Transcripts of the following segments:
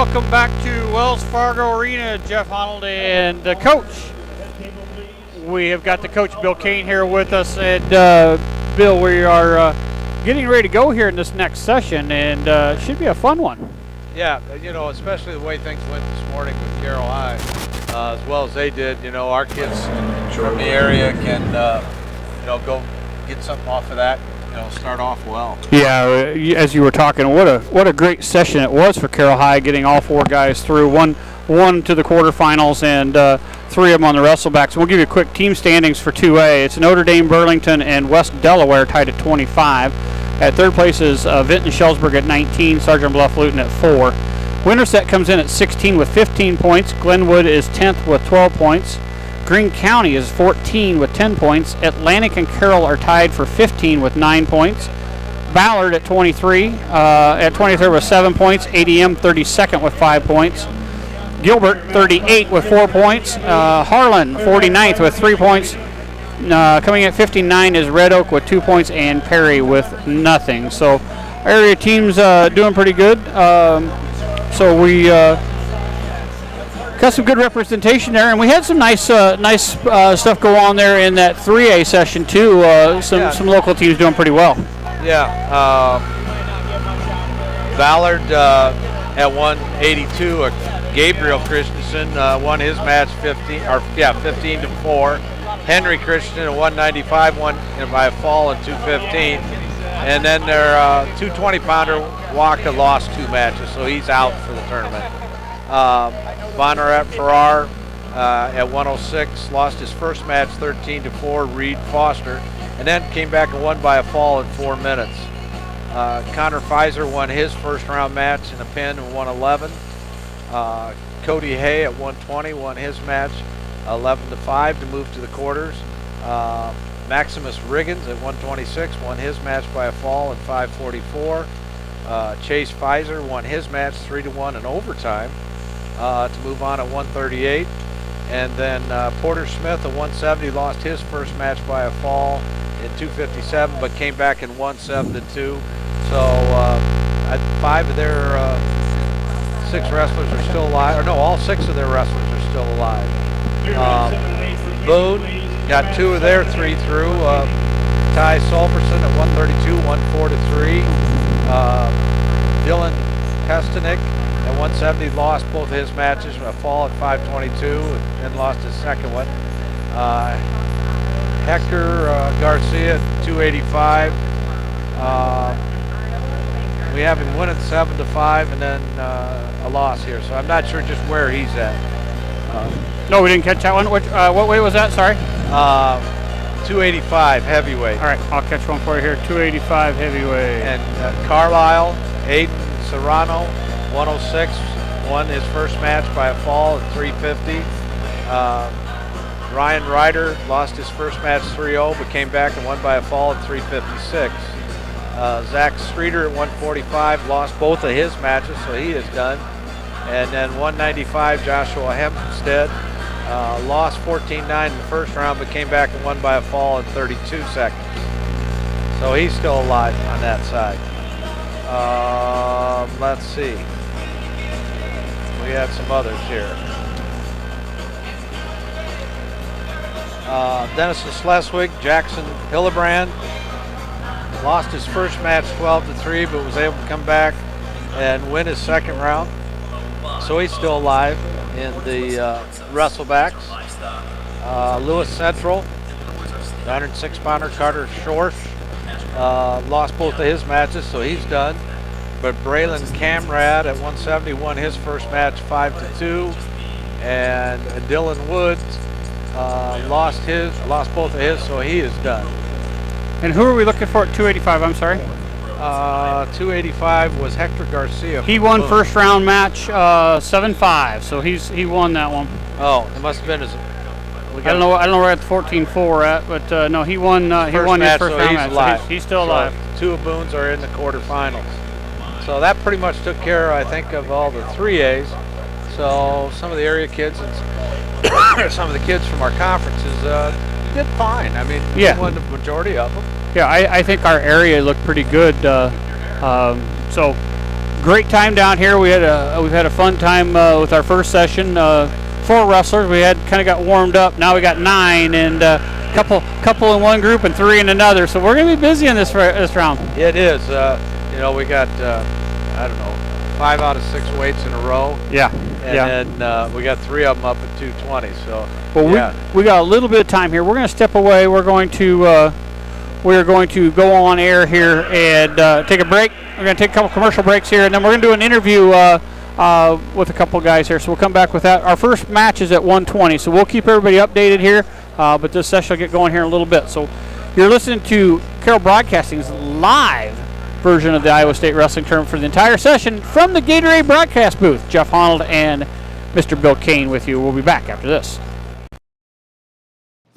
welcome back to Wells Fargo Arena. Jeff Honnold and the coach. We have got the coach, Bill Kane, here with us. And, Bill, we are getting ready to go here in this next session, and it should be a fun one. Yeah, you know, especially the way things went this morning with Carroll High, as well as they did. You know, our kids from the area can, go get something off of that. Start off well. Yeah, as you were talking, what a great session it was for Carroll High, getting all four guys through. One to the quarterfinals and three of them on the wrestlebacks. And we'll give you a quick team standings for 2A. It's Notre Dame, Burlington, and West Delaware tied at 25. At third place is Vinton Shellsburg at 19, Sergeant Bluff Luton at 4. Winterset comes in at 16 with 15 points. Glenwood is 10th with 12 points. Greene County is 14 with 10 points. Atlantic and Carroll are tied for 15 with 9 points. Ballard at 23, at 23rd with 7 points. ADM 32nd with 5 points. Gilbert 38 with 4 points. Harlan 49th with 3 points. Coming at 59 is Red Oak with 2 points, and Perry with nothing. So area teams doing pretty good. So we got some good representation there, and we had some nice stuff go on there in that 3A session too. Some local teams doing pretty well. Yeah, Ballard at 182. Gabriel Christensen won his match 15 to 4. Henry Christensen at 195 won by a fall in 215, and then their 220-pounder Waco lost 2 matches, so he's out for the tournament. Bonnerat Farrar at 106 lost his first match 13 to 4. Reed Foster, and then came back and won by a fall in 4 minutes. Connor Pfizer won his first round match in a pin in 111. Cody Hay at 120 won his match 11 to 5 to move to the quarters. Maximus Riggins at 126 won his match by a fall in 5:44. Chase Pfizer won his match 3-1 in overtime to move on at 138. And then Porter Smith at 170 lost his first match by a fall in 2:57, but came back and won 7-2. So 5 of their 6 wrestlers are still alive, or no, all 6 of their wrestlers are still alive. Boone got 2 of their 3 through. Ty Sulverson at 132 won 4-3. Dylan Pestanik at 170 lost both of his matches, a fall at 5:22, and lost his second one. Hector Garcia at 285. We have him winning 7 to 5, and then a loss here. So I'm not sure just where he's at. No, we didn't catch that one. What weight was that? Sorry. 285 heavyweight. All right, I'll catch one for you here. 285 heavyweight. And Carlisle, Aiden Serrano, 106, won his first match by a fall at 350. Ryan Ryder lost his first match 3-0, but came back and won by a fall at 356. Zach Streeter at 145 lost both of his matches, so he is done. And then 195, Joshua Hempstead lost 14-9 in the first round, but came back and won by a fall in 32 seconds. So he's still alive on that side. Let's see. We had some others here. Denison Schleswig, Jackson Hillebrand lost his first match 12-3, but was able to come back and win his second round. So he's still alive in the wrestlebacks. Lewis Central, the 106-pounder Carter Schorsch, lost both of his matches, so he's done. But Braylon Camrad at 170 won his first match 5-2, and Dylan Woods lost both of his, so he is done. And who are we looking for at 285? I'm sorry. 285 was Hector Garcia. He won first round match 7-5, so he won that one. Oh, it must have been his. I don't know where at 14-4 at, but no, he won. He won his first round match. So he's still alive. 2 of Boone's are in the quarterfinals. So that pretty much took care, I think, of all the 3As. So some of the area kids and some of the kids from our conferences did fine. I mean, we won the majority of them. Yeah, I think our area looked pretty good. So great time down here. We've had a fun time with our first session. 4 wrestlers. We had kind of got warmed up. Now we got 9 and couple in one group and 3 in another. So we're going to be busy in this round. It is. We got 5 out of 6 weights in a row. Yeah. And then we got 3 of them up at 220. So we got a little bit of time here. We're going to step away. We're going to go on air here and take a break. We're going to take a couple commercial breaks here, and then we're going to do an interview with a couple guys here. So we'll come back with that. Our first match is at 120, so we'll keep everybody updated here. But this session will get going here in a little bit. So you're listening to Carroll Broadcasting's live version of the Iowa State Wrestling Tournament for the entire session from the Gatorade broadcast booth. Jeff Honnold and Mr. Bill Kane with you. We'll be back after this.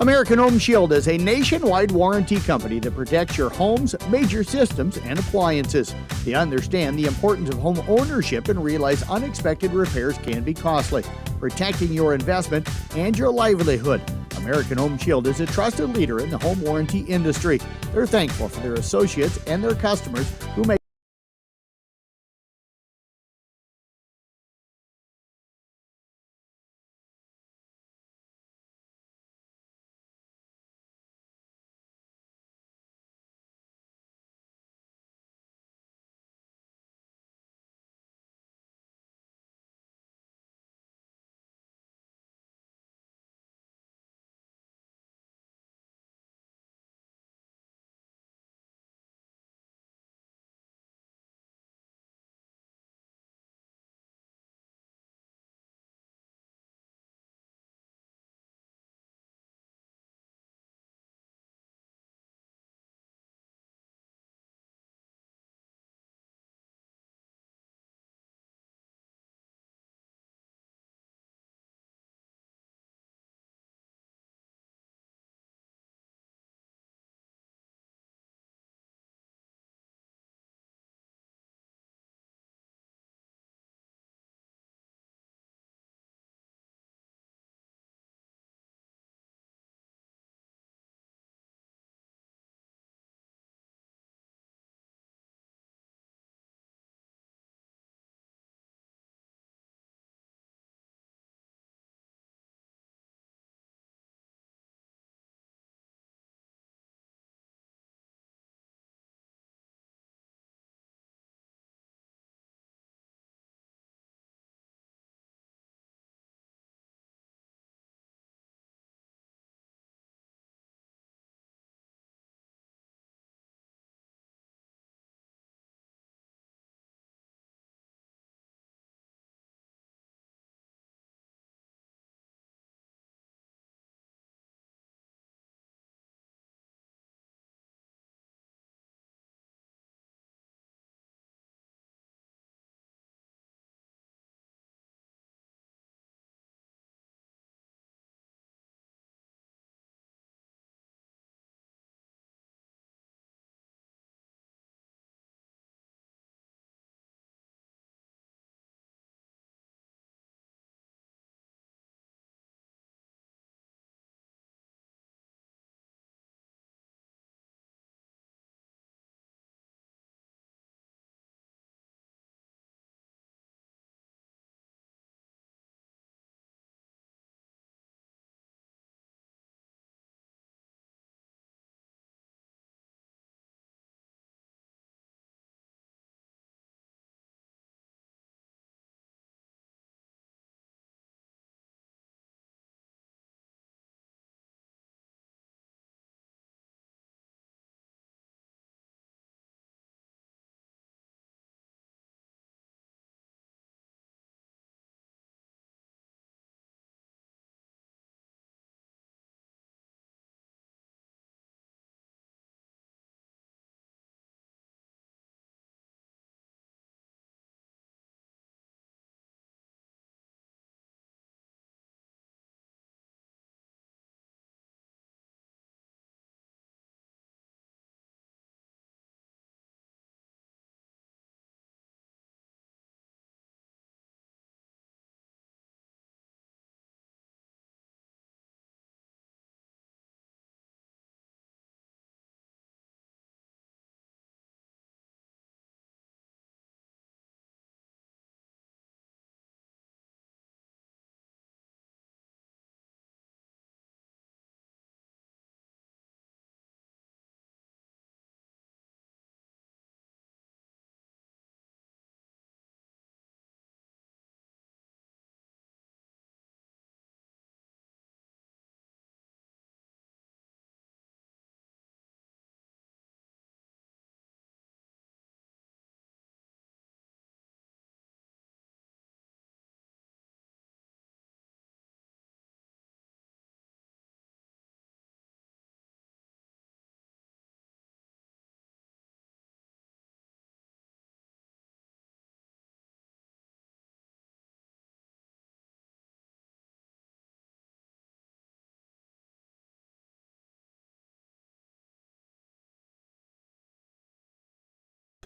American Home Shield is a nationwide warranty company that protects your home's major systems and appliances. They understand the importance of home ownership and realize unexpected repairs can be costly, protecting your investment and your livelihood. American Home Shield is a trusted leader in the home warranty industry. They're thankful for their associates and their customers who make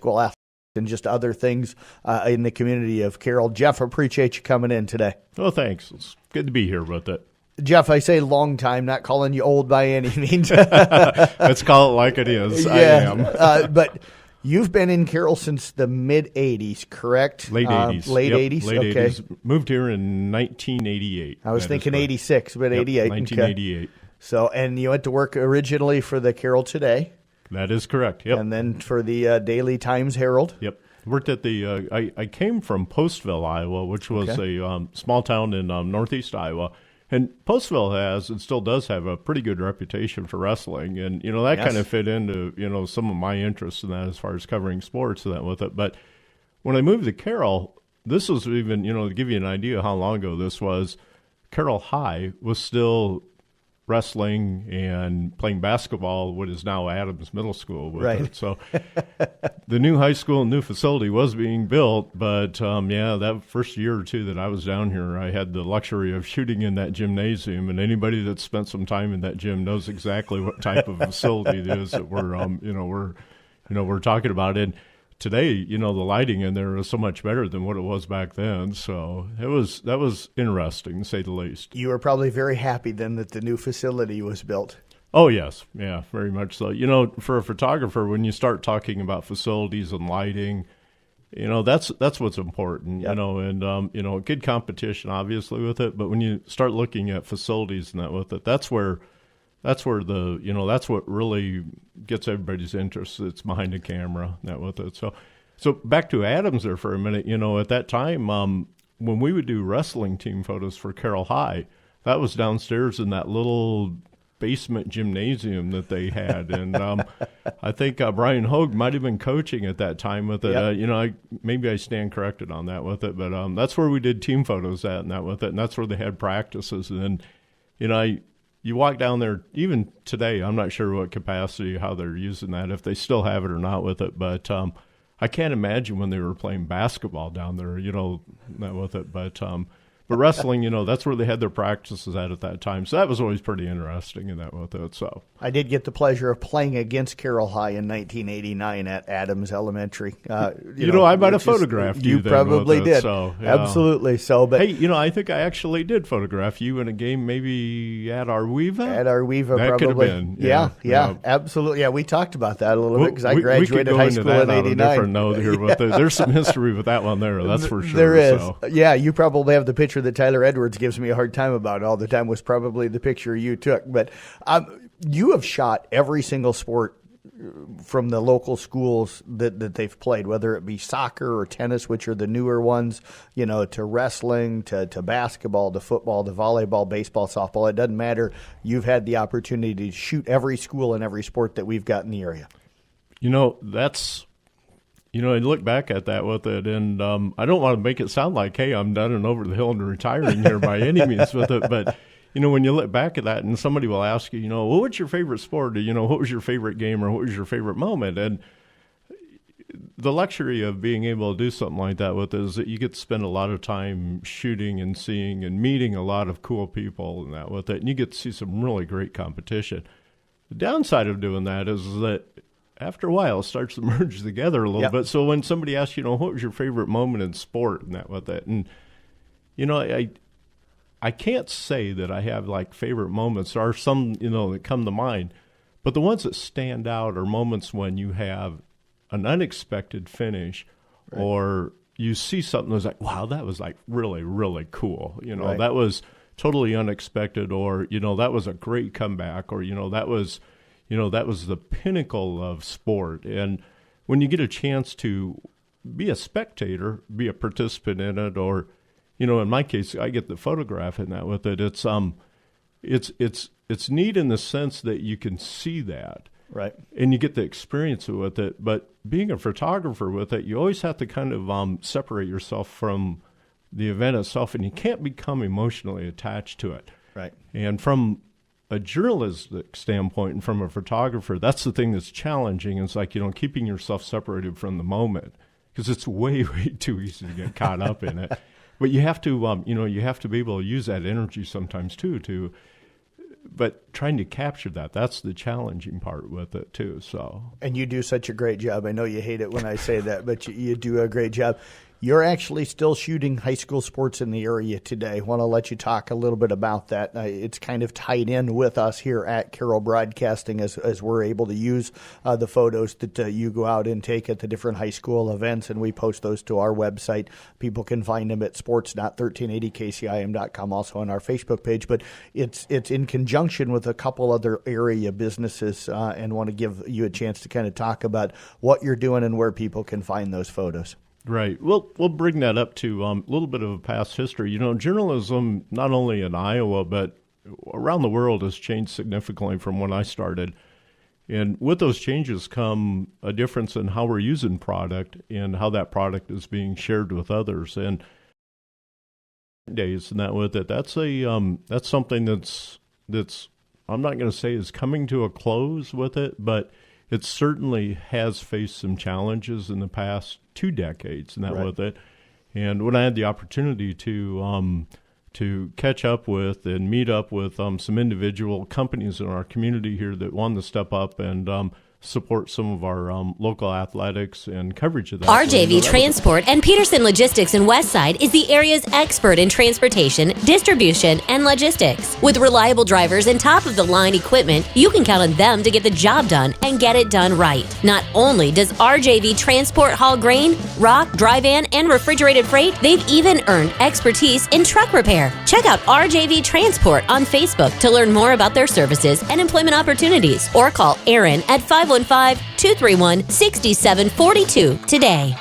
school athletics and just other things in the community of Carroll. Jeff, appreciate you coming in today. Oh, thanks. It's good to be here with it. Jeff, I say long time, not calling you old by any means. Let's call it like it is. Yeah, I am. But you've been in Carroll since the mid-'80s, correct? Late 80s. Late Yep, 80s? Late Okay. 80s. Moved here in 1988. I was That thinking is correct. 86, but Yep, 88. 1988. Okay. So, and you went to work originally for the Carroll Today. That is correct. Yep. And then for the Daily Times Herald. Yep. Worked at the, I came from Postville, Iowa, which was a small town in northeast Iowa. And Postville has and still does have a pretty good reputation for wrestling. And, that Yes. kind of fit into, some of my interests in that as far as covering sports and that with it. But when I moved to Carroll, this was even, to give you an idea how long ago this was, Carroll High was still wrestling and playing basketball, what is now Adams Middle School with Right. it. So the new high school and new facility was being built, but that first year or two that I was down here, I had the luxury of shooting in that gymnasium, and anybody that spent some time in that gym knows exactly what type of facility it is that we're talking about. And today, the lighting in there is so much better than what it was back then. So that was interesting, to say the least. You were probably very happy then that the new facility was built. Oh, yes. Yeah, very much so. For a photographer, when you start talking about facilities and lighting, that's what's important, Yep. and, good competition, obviously, with it. But when you start looking at facilities and that with it, that's where that's what really gets everybody's interest. It's behind the camera, that with it. So back to Adams there for a minute. At that time, when we would do wrestling team photos for Carroll High, that was downstairs in that little basement gymnasium that they had, and I think Brian Hogue might have been coaching at that time with it. Yep. Maybe I stand corrected on that with it, but that's where we did team photos at, and that with it, and that's where they had practices, and then you walk down there, even today, I'm not sure what capacity, how they're using that, if they still have it or not with it. But I can't imagine when they were playing basketball down there, that with it. But wrestling, that's where they had their practices at that time. So that was always pretty interesting in that with it. So I did get the pleasure of playing against Carroll High in 1989 at Adams Elementary. I might have photographed you. You probably then with it, did. so, yeah. Absolutely. So, but hey, I think I actually did photograph you in a game, maybe at Arweva. At Arweva, that probably. could have been. Yeah, absolutely. Yeah, we talked about that a little bit because I graduated high school in '89. Different note here, but there's some history with that one there. That's for sure. There is. So. Yeah, you probably have the picture that Tyler Edwards gives me a hard time about all the time was probably the picture you took. But you have shot every single sport from the local schools that they've played, whether it be soccer or tennis, which are the newer ones, to wrestling, to basketball, to football, to volleyball, baseball, softball. It doesn't matter. You've had the opportunity to shoot every school and every sport that we've got in the area. That's... I look back at that with it, and I don't want to make it sound like, hey, I'm done and over the hill and retiring here by any means with it. But, when you look back at that and somebody will ask you, well, what's your favorite sport? Or, what was your favorite game or what was your favorite moment? And the luxury of being able to do something like that with it is that you get to spend a lot of time shooting and seeing and meeting a lot of cool people and that with it. And you get to see some really great competition. The downside of doing that is that after a while, it starts to merge together a little bit. So when somebody asks, what was your favorite moment in sport and that with that, and I can't say that I have like favorite moments. There are some that come to mind, but the ones that stand out are moments when you have an unexpected finish, or you see something that's like, wow, that was like really, really cool. That was totally unexpected, or that was a great comeback, or that was the pinnacle of sport. And when you get a chance to be a spectator, be a participant in it, or, in my case, I get the photograph in that with it. It's neat in the sense that you can see that. Right. And you get the experience with it. But being a photographer with it, you always have to kind of separate yourself from the event itself, and you can't become emotionally attached to it. Right. And from a journalistic standpoint and from a photographer, that's the thing that's challenging. It's like, keeping yourself separated from the moment, because it's way, way too easy to get caught up in it. But you have to, you have to be able to use that energy sometimes too, to but trying to capture that's the challenging part with it too. So, and you do such a great job. I know you hate it when I say that, but you do a great job. You're actually still shooting high school sports in the area today. I want to let you talk a little bit about that. It's kind of tied in with us here at Carroll Broadcasting as we're able to use the photos that you go out and take at the different high school events, and we post those to our website. People can find them at sports.1380kcim.com, also on our Facebook page. But it's in conjunction with a couple other area businesses, and want to give you a chance to kind of talk about what you're doing and where people can find those photos. Right. We'll bring that up to a little bit of a past history. You know, journalism, not only in Iowa, but around the world, has changed significantly from when I started. And with those changes come a difference in how we're using product and how that product is being shared with others. And days and that with it, that's something that's I'm not going to say is coming to a close with it, but it certainly has faced some challenges in the past 2 decades, and that right. with it. And when I had the opportunity to catch up with and meet up with some individual companies in our community here that wanted to step up and support some of our local athletics and coverage of that. RJV Transport and Peterson Logistics in Westside is the area's expert in transportation, distribution, and logistics. With reliable drivers and top-of-the-line equipment, you can count on them to get the job done and get it done right. Not only does RJV Transport haul grain, rock, dry van, and refrigerated freight, they've even earned expertise in truck repair. Check out RJV Transport on Facebook to learn more about their services and employment opportunities, or call Aaron at 515-231-6742 today.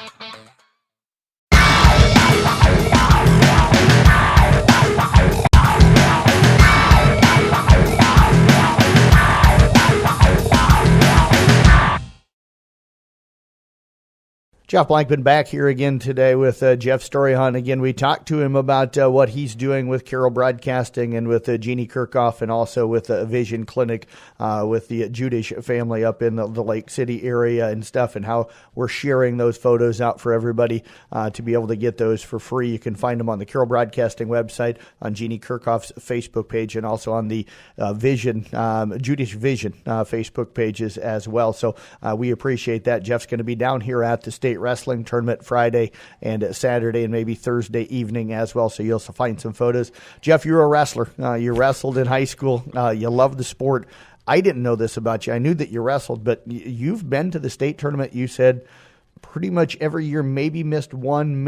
Jeff Blankman back here again today with Jeff Storyhunt. Again, we talked to him about what he's doing with Carroll Broadcasting and with Jeannie Kirchhoff, and also with a Vision Clinic with the Judish family up in the Lake City area and stuff, and how we're sharing those photos out for everybody to be able to get those for free. You can find them on the Carroll Broadcasting website, on Jeannie Kirchhoff's Facebook page, and also on the Judish Vision Facebook pages as well. So we appreciate that. Jeff's going to be down here at the state wrestling tournament Friday and Saturday and maybe Thursday evening as well, so you'll find some photos. Jeff, you're a wrestler. You wrestled in high school. You love the sport. I didn't know this about you. I knew that you wrestled, but you've been to the state tournament, you said, pretty much every year, maybe missed one,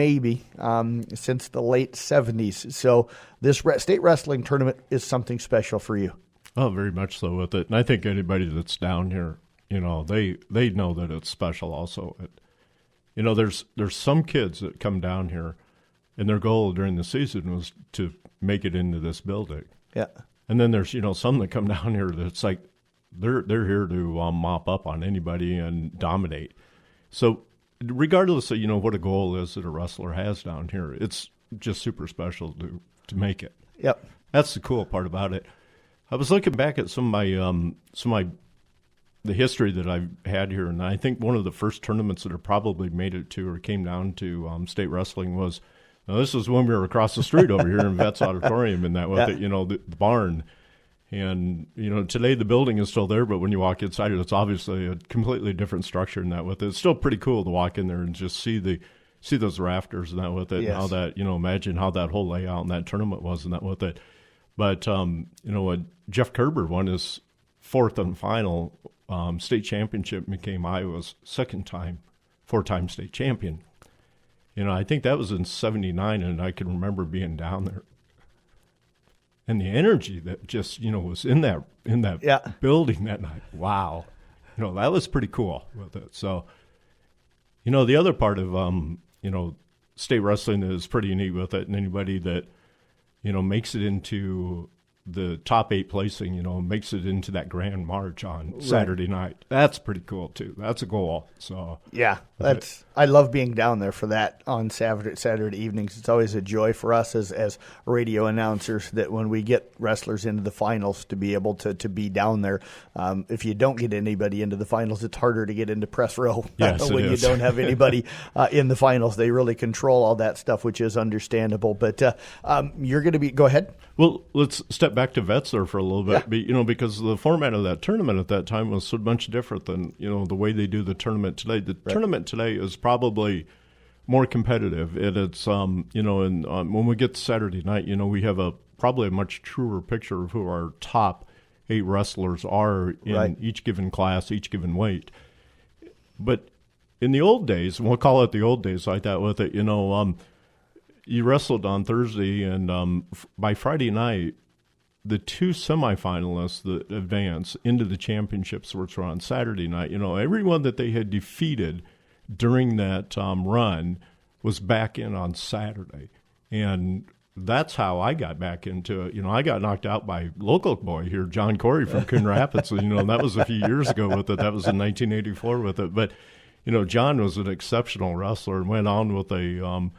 since the late 70s. So this state wrestling tournament is something special for you. Oh, very much so with it. And I think anybody that's down here, you know, they know that it's special also. You know, there's some kids that come down here, and their goal during the season was to make it into this building. Yeah. And then there's, you know, some that come down here that's like they're here to mop up on anybody and dominate. So regardless of, you know, what a goal is that a wrestler has down here, it's just super special to make it. Yep. That's the cool part about it. I was looking back at some of the history that I've had here, and I think one of the first tournaments that have probably made it to or came down to state wrestling was, now this was when we were across the street over here in Vets Auditorium, and that with it, you know, the barn. And, you know, today the building is still there, but when you walk inside it, it's obviously a completely different structure and that with it. It's still pretty cool to walk in there and just see those rafters and that with it, yes. And how that, you know, imagine how that whole layout and that tournament was and that with it. But, you know, Jeff Kerber won his fourth and final state championship, became Iowa's four-time state champion. You know, I think that was in '79, and I can remember being down there. And the energy that just, you know, was in that building that night. Wow. You know, that was pretty cool with it. So, you know, the other part of, you know, state wrestling that is pretty neat with it, and anybody that, you know, makes it into the top 8 placing, you know, makes it into that grand march on Saturday night. That's pretty cool too. That's a goal. So yeah, I love being down there for that on Saturday evenings. It's always a joy for us as radio announcers that when we get wrestlers into the finals to be able to be down there. If you don't get anybody into the finals, it's harder to get into press row when you don't have anybody in the finals. They really control all that stuff, which is understandable. But you're going to go ahead. Well, let's step back to Wetzlar for a little bit, because the format of that tournament at that time was so much different than, the way they do the tournament today. The tournament today is probably more competitive. It's, and when we get to Saturday night, we have probably a much truer picture of who our top 8 wrestlers are in each given class, each given weight. But in the old days, and we'll call it the old days like that with it, you wrestled on Thursday, and by Friday night, the 2 semifinalists that advance into the championships, which were on Saturday night, everyone that they had defeated during that run was back in on Saturday. And that's how I got back into it. I got knocked out by local boy here, John Corey from Coon Rapids. That was a few years ago with it. That was in 1984 with it. But, John was an exceptional wrestler and went on with a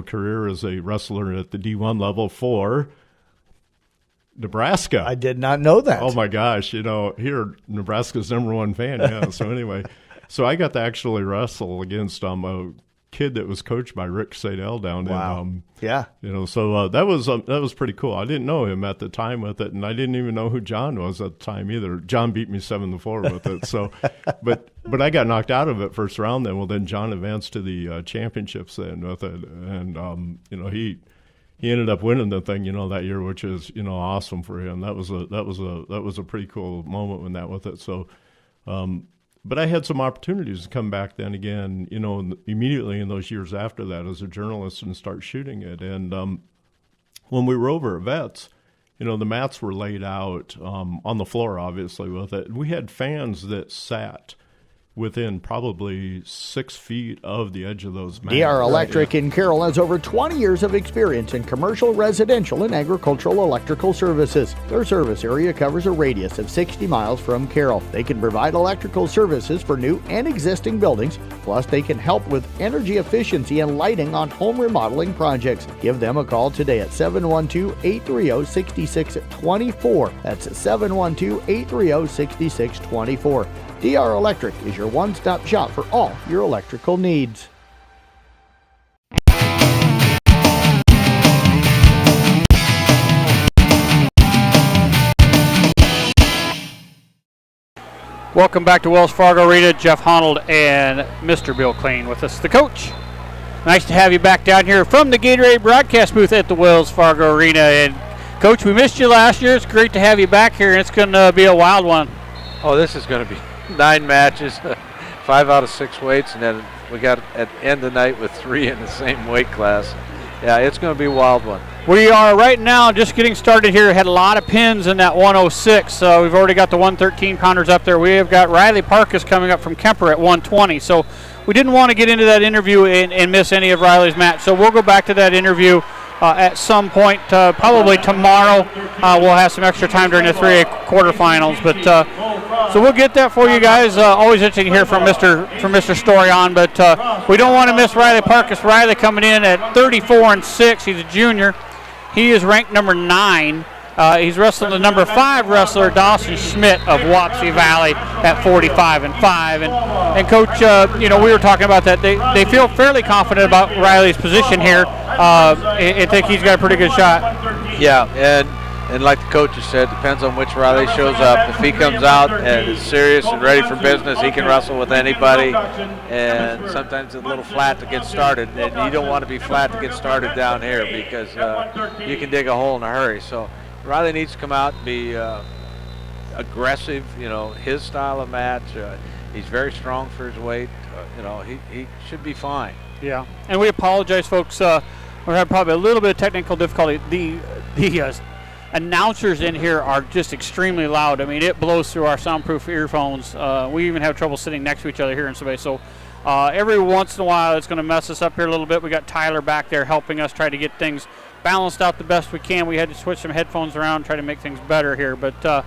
career as a wrestler at the D1 level for Nebraska. I did not know that. Oh, my gosh. Here, Nebraska's #1 fan. Yeah. So anyway, I got to actually wrestle against a kid that was coached by Rick Sadell down in so that was pretty cool. I didn't know him at the time with it, and I didn't even know who John was at the time either. John beat me 7-4 with it. So but I got knocked out of it first round then. Well, then John advanced to the championships then with it, and he ended up winning the thing that year, which is awesome for him. That was a pretty cool moment when that with it. So but I had some opportunities to come back then again, immediately in those years after that as a journalist and start shooting it. And when we were over at Vets, the mats were laid out on the floor, obviously, with it. We had fans that sat within probably 6 feet of the edge of those mats. DR Electric in Carroll has over 20 years of experience in commercial, residential, and agricultural electrical services. Their service area covers a radius of 60 miles from Carroll. They can provide electrical services for new and existing buildings, plus they can help with energy efficiency and lighting on home remodeling projects. Give them a call today at 712-830-6624. That's 712-830-6624. DR Electric is your one-stop shop for all your electrical needs. Welcome back to Wells Fargo Arena. Jeff Honnold and Mr. Bill Klein with us, the coach. Nice to have you back down here from the Gatorade broadcast booth at the Wells Fargo Arena. And Coach, we missed you last year. It's great to have you back here, and it's going to be a wild one. Oh, this is going to be 9 matches, 5 out of 6 weights, and then we got at the end of the night with 3 in the same weight class. Yeah, it's going to be a wild one. We are right now just getting started here. Had a lot of pins in that 106, so we've already got the 113-pounders up there. We have got Riley Parkus coming up from Kemper at 120, so we didn't want to get into that interview and miss any of Riley's match, so we'll go back to that interview at some point, probably tomorrow. We'll have some extra time during the 3A quarterfinals, but so we'll get that for you guys. Always interesting to hear from Mr. Storion, but we don't want to miss Riley Parkus. Riley coming in at 34-6. He's a junior. He is ranked number 9. He's wrestling the number 5 wrestler, Dawson Schmidt of Wapsie Valley, at 45-5. And Coach, we were talking about that. They feel fairly confident about Riley's position here. I think he's got a pretty good shot. Yeah, and like the coach has said, depends on which Riley shows up. If he comes out and is serious and ready for business, he can wrestle with anybody. And sometimes it's a little flat to get started. And you don't want to be flat to get started down here because you can dig a hole in a hurry. So Riley needs to come out and be aggressive, his style of match. He's very strong for his weight. He should be fine. Yeah, and we apologize, folks. We're having probably a little bit of technical difficulty. The announcers in here are just extremely loud. I mean, it blows through our soundproof earphones. We even have trouble sitting next to each other here in space. So every once in a while, it's going to mess us up here a little bit. We got Tyler back there helping us try to get things balanced out the best we can. We had to switch some headphones around, try to make things better here. But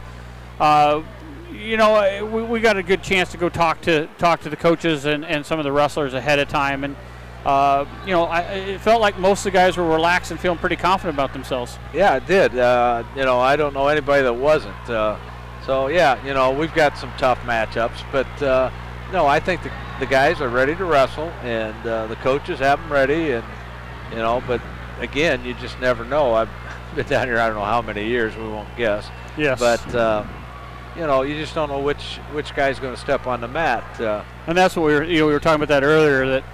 we got a good chance to go talk to the coaches and some of the wrestlers ahead of time, and it felt like most of the guys were relaxed and feeling pretty confident about themselves. Yeah, it did. I don't know anybody that wasn't. We've got some tough matchups, but I think the guys are ready to wrestle, and the coaches have them ready, and but again, you just never know. I've been down here I don't know how many years, we won't guess. Yes. But you just don't know which guy's going to step on the mat. And that's what we were talking about that earlier, that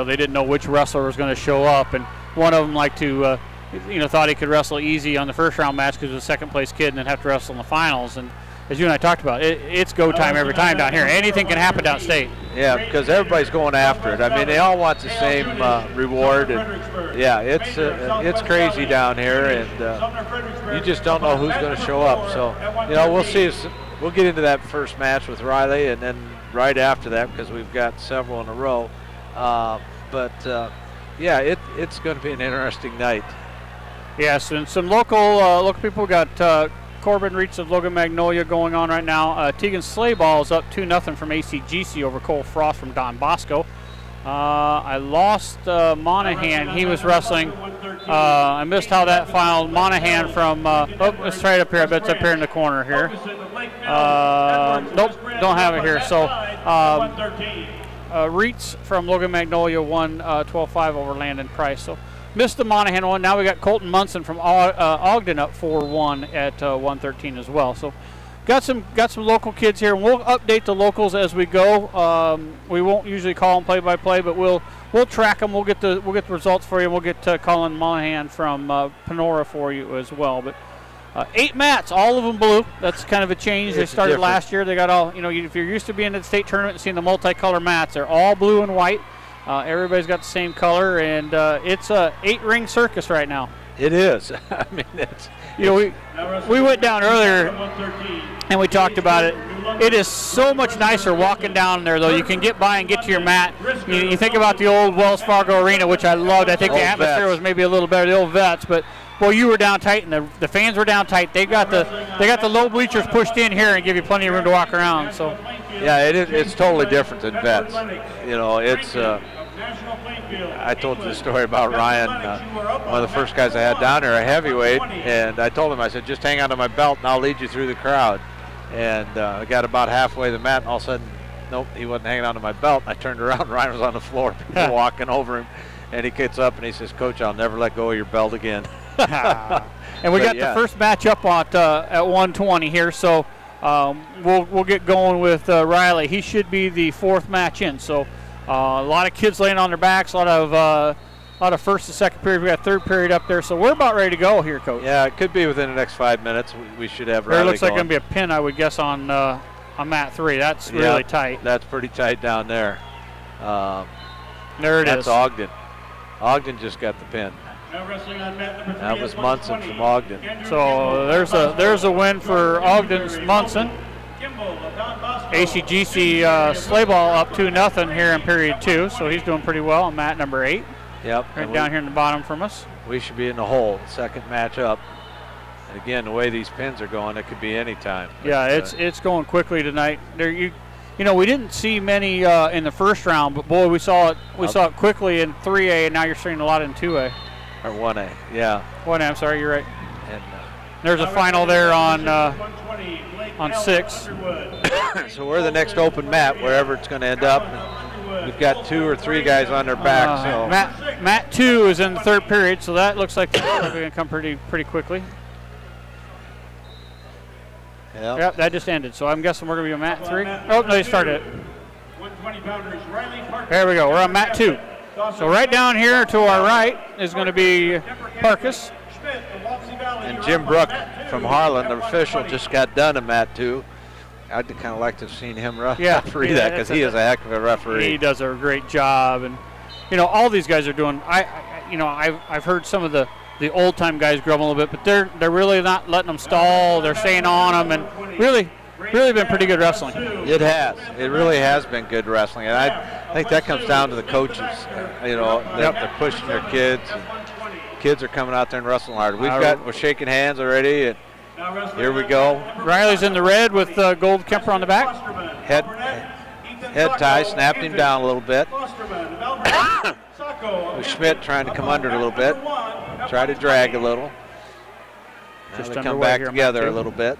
they didn't know which wrestler was going to show up, and one of them thought he could wrestle easy on the first round match because he was a second place kid and then have to wrestle in the finals. And as you and I talked about, it's go time every time down here. Anything can happen downstate. Yeah, because everybody's going after it. I mean, they all want the same reward. And yeah, it's crazy down here, and you just don't know who's going to show up. So, we'll see. We'll get into that first match with Riley, and then right after that, because we've got several in a row. It's going to be an interesting night. Yes, and some local people got Corbin Reitz of Logan Magnolia going on right now. Tegan Slayball is up 2-0 from ACGC over Cole Frost from Don Bosco. I lost Monahan. He was wrestling. I missed how that filed. Monahan from, let's try it up here. I bet it's up here in the corner here. Nope, don't have it here. So Reitz from Logan Magnolia won 12-5 over Landon Price. So missed the Monahan one. Now we got Colton Munson from Ogden up 4-1 at 113 as well. So got some local kids here, and we'll update the locals as we go. We won't usually call them play-by-play, but we'll track them. We'll get the results for you, and we'll get Colin Monahan from Panora for you as well. But 8 mats, all of them blue. That's kind of a change. They started different. last year. They got all, if you're used to being at the state tournament and seeing the multicolor mats, they're all blue and white. Everybody's got the same color, and it's a 8-ring circus right now. It is. I mean, it's we went down earlier and we talked about it. It is so much nicer walking down there, though. You can get by and get to your mat. You think about the old Wells Fargo Arena, which I loved. I think the atmosphere was maybe a little better, the old Vets, but boy, you were down tight, and the fans were down tight. They got the low bleachers pushed in here and give you plenty of room to walk around. So yeah, it's totally different than Vets. It's. I told you the story about Ryan, one of the first guys I had down there, a heavyweight, and I told him, I said, just hang on to my belt and I'll lead you through the crowd. And I got about halfway the mat, and all of a sudden, nope, he wasn't hanging on to my belt. I turned around, and Ryan was on the floor, people walking over him, and he gets up and he says, Coach, I'll never let go of your belt again. And we got the first match up at 120 here, so we'll get going with Riley. He should be the 4th match in, so a lot of kids laying on their backs, a lot of first and second period. We got third period up there, so we're about ready to go here, Coach. Yeah, it could be within the next 5 minutes. We should have Riley There looks like going. going to be a pin, I would guess, on mat 3. That's really tight. That's pretty tight down there. There it is. That's Ogden. Ogden just got the pin. That was Munson from Ogden. So there's a win for Ogden's Munson. ACGC Slayball up 2-0 here in period 2, so he's doing pretty well on mat number 8. Yep. Right down here in the bottom from us. We should be in the hole. Second match up. And again, the way these pins are going, it could be any time. Yeah, it's going quickly tonight. There we didn't see many in the first round, but boy, we saw it quickly in 3A, and now you're seeing a lot in 2A. Or 1A, yeah. 1A, I'm sorry, you're right. And there's a final there on 6. So we're the next open mat, wherever it's going to end up. We've got 2 or 3 guys on their back. So Mat 2 is in the third period, so that looks like they're going to come pretty quickly. Yep, that just ended. So I'm guessing we're going to be on mat 3. Oh, no, they started it. There we go. We're on mat 2. So right down here to our right is going to be Parkus. And Jim Brook from Harlan, the official, just got done at mat 2. I'd kind of like to have seen him referee that, because he is a heck of a referee. He does a great job, and all these guys are doing. I've heard some of the old time guys grumble a little bit, but they're really not letting them stall. They're staying on them, and really been pretty good wrestling. It has. It really has been good wrestling, and I think that comes down to the coaches. They're pushing their kids. And kids are coming out there and wrestling hard. We're shaking hands already, and Here we go. Riley's in the red with gold Kemper on the back. Head tie, snapped him down a little bit. With Schmidt trying to come under it a little bit. Try to drag a little. Now Just they come underway back here, together Mike, a little bit.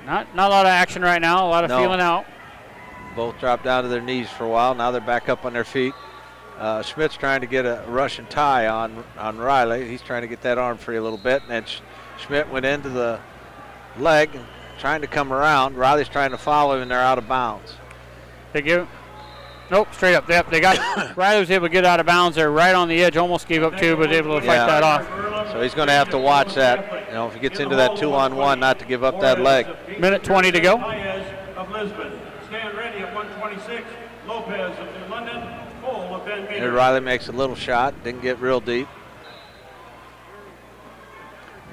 Not a lot of action right now. A lot of No. feeling out. Both dropped down to their knees for a while. Now they're back up on their feet. Schmidt's trying to get a Russian tie on Riley. He's trying to get that arm free a little bit. And then Schmidt went into the leg, trying to come around. Riley's trying to follow him, and they're out of bounds. They give. Nope, straight up. Yep, they got. Riley was able to get out of bounds there, right on the edge. Almost gave up two, but able to fight that off. So he's going to have to watch that. You know, if he gets into that 2-on-1, not to give up that leg. Minute 20 to go. Of Lisbon. Stand ready at 126. Lopez of London. Cole of Van Here Riley makes a little shot. Didn't get real deep.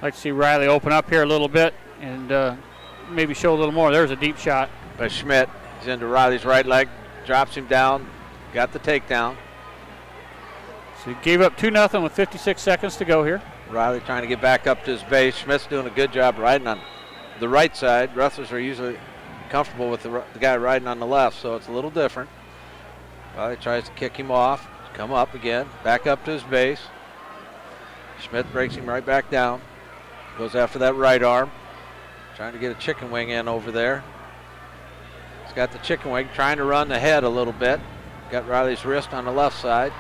Like to see Riley open up here a little bit and maybe show a little more. There's a deep shot. But Schmidt, he's into Riley's right leg. Drops him down. Got the takedown. So he gave up 2-0 with 56 seconds to go here. Riley trying to get back up to his base. Schmidt's doing a good job riding on the right side. Wrestlers are usually comfortable with the guy riding on the left, so it's a little different. Riley tries to kick him off. Come up again. Back up to his base. Schmidt breaks him right back down. Goes after that right arm. Trying to get a chicken wing in over there. He's got the chicken wing. Trying to run the head a little bit. Got Riley's wrist on the left side.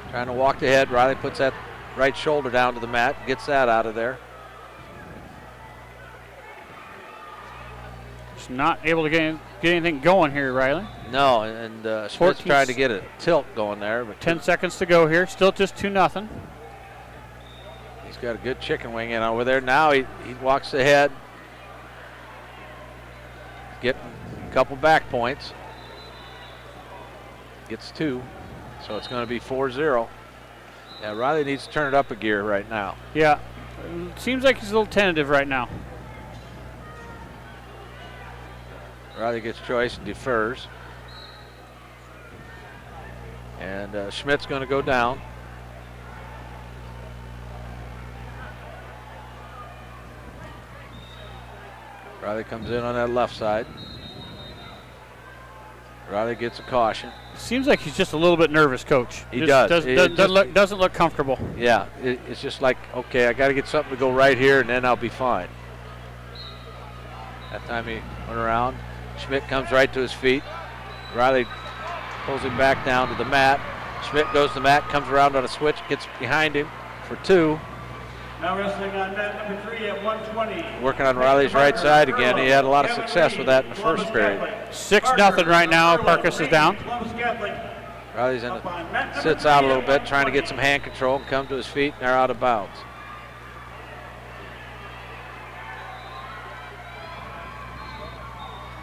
Trying to walk the head. Riley puts that right shoulder down to the mat. Gets that out of there. Just not able to get anything going here, Riley. No, and Schmidt's trying to get a tilt going there. But 10 seconds to go here. Still just 2-0. He's got a good chicken wing in over there. Now he walks the head. Getting a couple back points. Gets two. So it's going to be 4-0. Yeah, Riley needs to turn it up a gear right now. Yeah. Seems like he's a little tentative right now. Riley gets choice and defers. And Schmidt's going to go down. Riley comes in on that left side. Riley gets a caution. Seems like he's just a little bit nervous, Coach. He does. Doesn't look comfortable. Yeah, it's just like, okay, I got to get something to go right here, and then I'll be fine. That time he went around. Schmidt comes right to his feet. Riley pulls him back down to the mat. Schmidt goes to the mat, comes around on a switch, gets behind him for two. Now wrestling on mat number 3 at 120. Working on Riley's right side again. He had a lot of success with that in the first period. 6-0 right now. Parkus is down. Riley's sits out a little bit, trying to get some hand control and come to his feet, and they're out of bounds.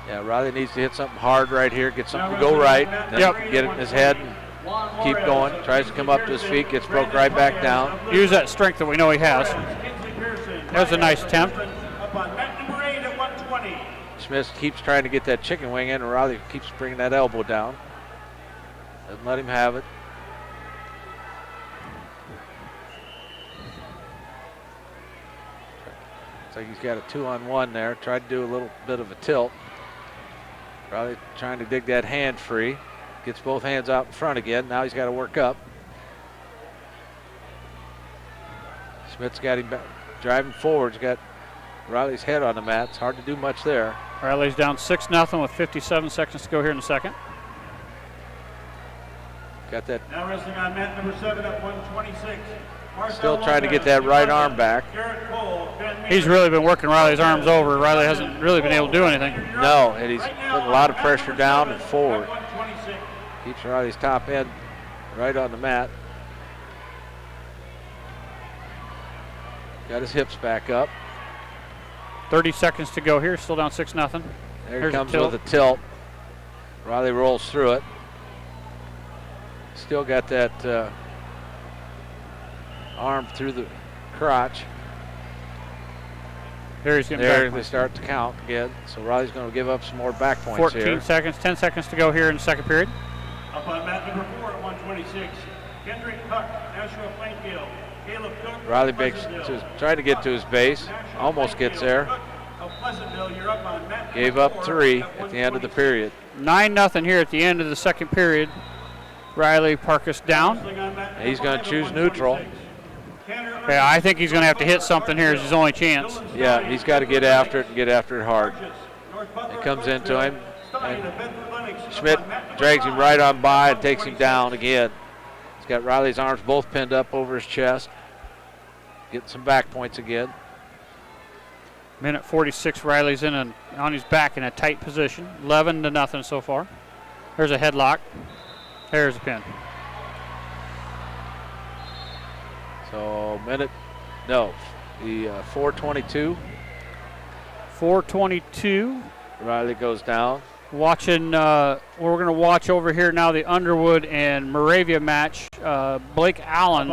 Yeah, Riley needs to hit something hard right here, get something to go right, then get it in his head and keep going. Tries to come up to his feet, gets broke right back down. Use that strength that we know he has. That was a nice attempt. Smith keeps trying to get that chicken wing in, and Riley keeps bringing that elbow down. Doesn't let him have it. Looks like he's got a 2-on-1 there. Tried to do a little bit of a tilt. Riley trying to dig that hand free. Gets both hands out in front again. Now he's got to work up. Smith's got him back, driving forward. He's got Riley's head on the mat. It's hard to do much there. Riley's down 6-0 with 57 seconds to go here in the second. Got that. Now wrestling on mat number 7 at 126. Still trying to get that right arm back. He's really been working Riley's arms over. Riley hasn't really been able to do anything. No, and he's putting a lot of pressure down and forward. Keeps Riley's top end right on the mat. Got his hips back up. 30 seconds to go here. Still down 6-0. There he comes with a tilt. Riley rolls through it. Still got that arm through the crotch. There he's getting there back. They start to count again. So Riley's going to give up some more back points 14 here. seconds, 10 seconds to go here in the second period. Up on mat number 4 at 126. Kendrick Tuck, Nashua Plainfield. Riley trying to get to his base. Almost gets there. Gave up 3 at the end of the period. 9-0 here at the end of the second period. Riley Parkus down. And he's going to choose neutral. Yeah, I think he's going to have to hit something here as his only chance. Yeah, he's got to get after it and get after it hard. It comes into him. And Schmidt drags him right on by and takes him down again. He's got Riley's arms both pinned up over his chest. Getting some back points again. Minute 46, Riley's on his back in a tight position. 11-0 so far. There's a headlock. There's a pin. So the 4:22. 4:22. Riley goes down. We're going to watch over here now the Underwood and Moravia match. Blake Allen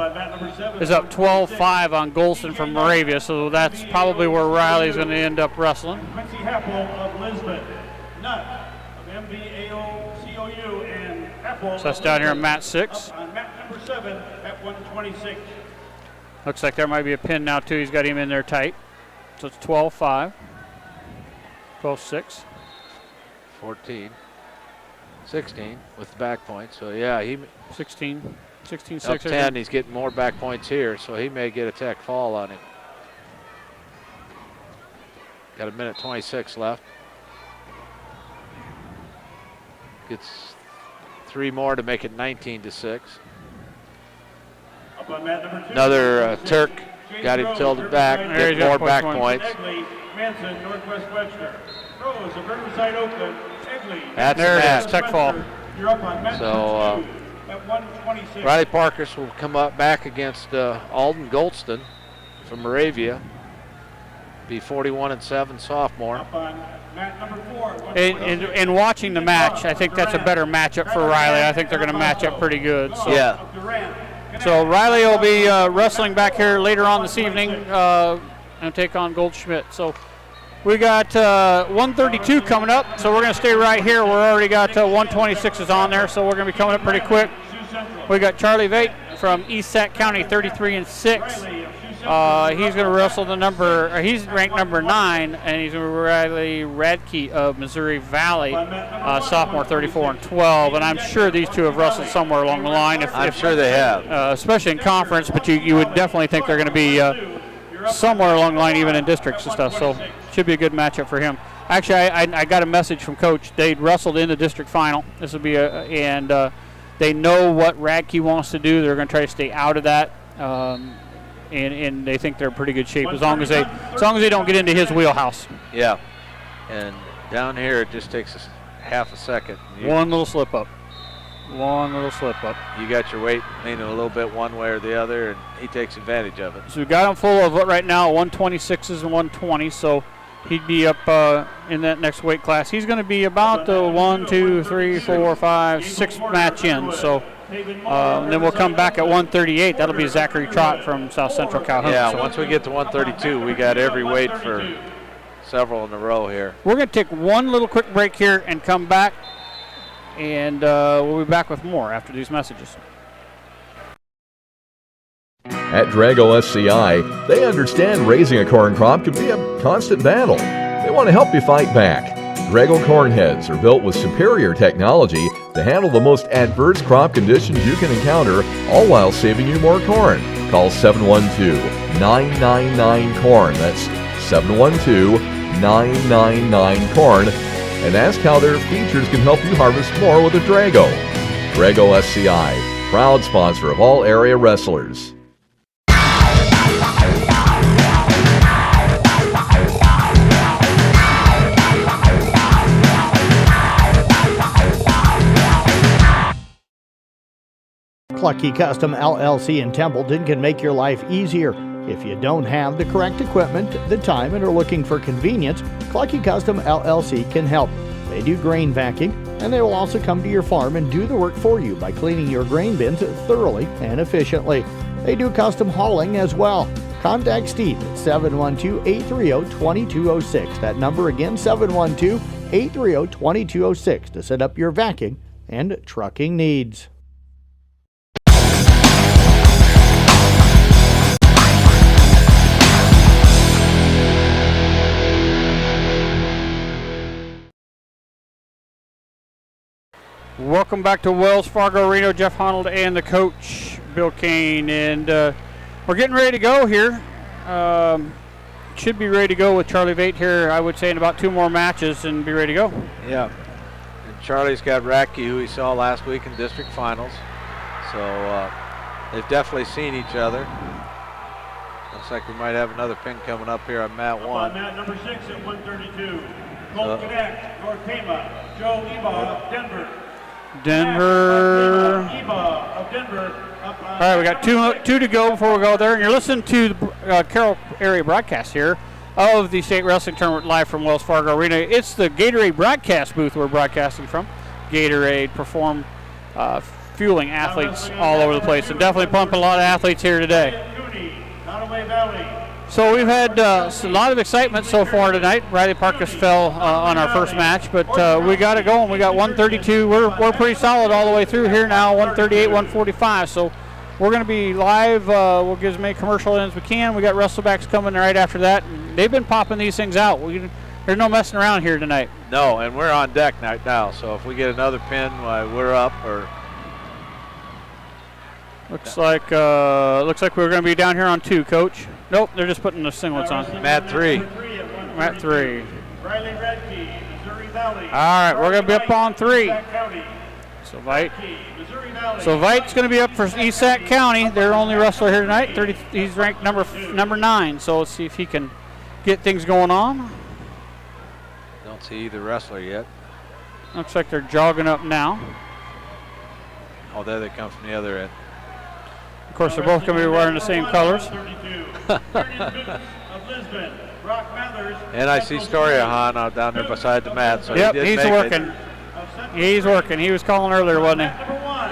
is up 12-5 on Golson from Moravia, so that's probably where Riley's going to end up wrestling. Quincy Happel of Lisbon. Nutt of MVAO-COU and Happel. So that's down here on mat 6. On mat number 7 at 126. Looks like there might be a pin now too. He's got him in there tight. So it's 12-5. 12-6. 14, 16 with the back point. So yeah, he 16, 6. up 10. He's getting more back points here, so he may get a tech fall on him. Got a minute 26 left. Gets 3 more to make it 19-6. Up on mat number 2. Another Turk got him tilted back. There Get more back points. Egley, Manson, Northwest Webster. Rose of Riverside, Oakland. Egley. That's there the it match. is, tech fall. You're up on mat So, number 2 at 126. Riley Parkus will come up back against Alden Golston from Moravia. Be 41-7 sophomore. Up on mat number 4. In watching the match, I think that's a better matchup for Riley. I think they're going to match up pretty good. So. Yeah. So Riley will be wrestling back here later on this evening and take on Goldschmidt. So we got 132 coming up, so we're going to stay right here. We're already got 126s on there, so we're going to be coming up pretty quick. We got Charlie Vate from East Sac County, 33-6. He's going to wrestle he's ranked number 9, and he's Riley Radke of Missouri Valley, sophomore, 34-12. And I'm sure these two have wrestled somewhere along the line. I'm sure they have. Especially in conference, but you would definitely think they're going to be somewhere along the line, even in districts and stuff. So should be a good matchup for him. Actually, I got a message from Coach. They'd wrestled in the district final. This will be they know what Radke wants to do. They're going to try to stay out of that. And they think they're in pretty good shape as long as they don't get into his wheelhouse. Yeah. And down here it just takes half a second. One little slip up. You got your weight leaning a little bit one way or the other, and he takes advantage of it. So we got him full of right now 126s and 120. So he'd be up in that next weight class. He's going to be about the 1, 2, 3, 4, 5, 6 match in. So. Then we'll come back at 138. That'll be Zachary Trott from South Central Calhoun. Yeah, so once we get to 132, we got every weight for several in a row here. We're going to take one little quick break here and come back, and we'll be back with more after these messages. At Drago SCI, they understand raising a corn crop can be a constant battle. They want to help you fight back. Drago corn heads are built with superior technology to handle the most adverse crop conditions you can encounter, all while saving you more corn. Call 712-999-CORN. That's 712-999-CORN. And ask how their features can help you harvest more with a Drago. Drago SCI, proud sponsor of all area wrestlers. Clucky Custom LLC in Templeton can make your life easier. If you don't have the correct equipment, the time, and are looking for convenience, Clucky Custom LLC can help. They do grain vacuuming, and they will also come to your farm and do the work for you by cleaning your grain bins thoroughly and efficiently. They do custom hauling as well. Contact Steve at 712-830-2206. That number again, 712-830-2206 to set up your vacuuming and trucking needs. Welcome back to Wells Fargo Arena. Jeff Honnold and the coach, Bill Kane. And we're getting ready to go here. Should be ready to go with Charlie Vate here, I would say, in about 2 more matches and be ready to go. Yeah. And Charlie's got Racky, who he saw last week in district finals. So they've definitely seen each other. Looks like we might have another pin coming up here on mat 1. On mat number 6 at 132. Colt Cadet, North Tama. Joe Eba of Denver. Eba of Denver. All right, we got two to go before we go there. And you're listening to the Carroll area broadcast here of the state wrestling tournament live from Wells Fargo Arena. It's the Gatorade broadcast booth we're broadcasting from. Gatorade perform fueling athletes all over the place, and definitely pumping a lot of athletes here today. So we've had a lot of excitement so far tonight. Riley Parkus fell on our first match, but we got it going. We got 132. We're pretty solid all the way through here now, 138, 145. So we're going to be live. We'll get as many commercial in as we can. We got wrestlebacks coming right after that. They've been popping these things out. There's no messing around here tonight. No, and we're on deck now. So if we get another pin, we're up. Or looks like we're going to be down here on 2, Coach. Nope, they're just putting the singlets on. Mat 3. Mat 3. Riley Radke, Missouri Valley. All right, we're going to be up on 3. So Vite's going to be up for East Sac County. Their only wrestler here tonight. He's ranked number 9. So let's see if he can get things going on. Don't see either wrestler yet. Looks like they're jogging up now. Oh, there they come from the other end. Of course, they're both going to be wearing the same colors. And I see Storiahan out down there beside the mat. So yep, he's working. He's working. He was calling earlier, wasn't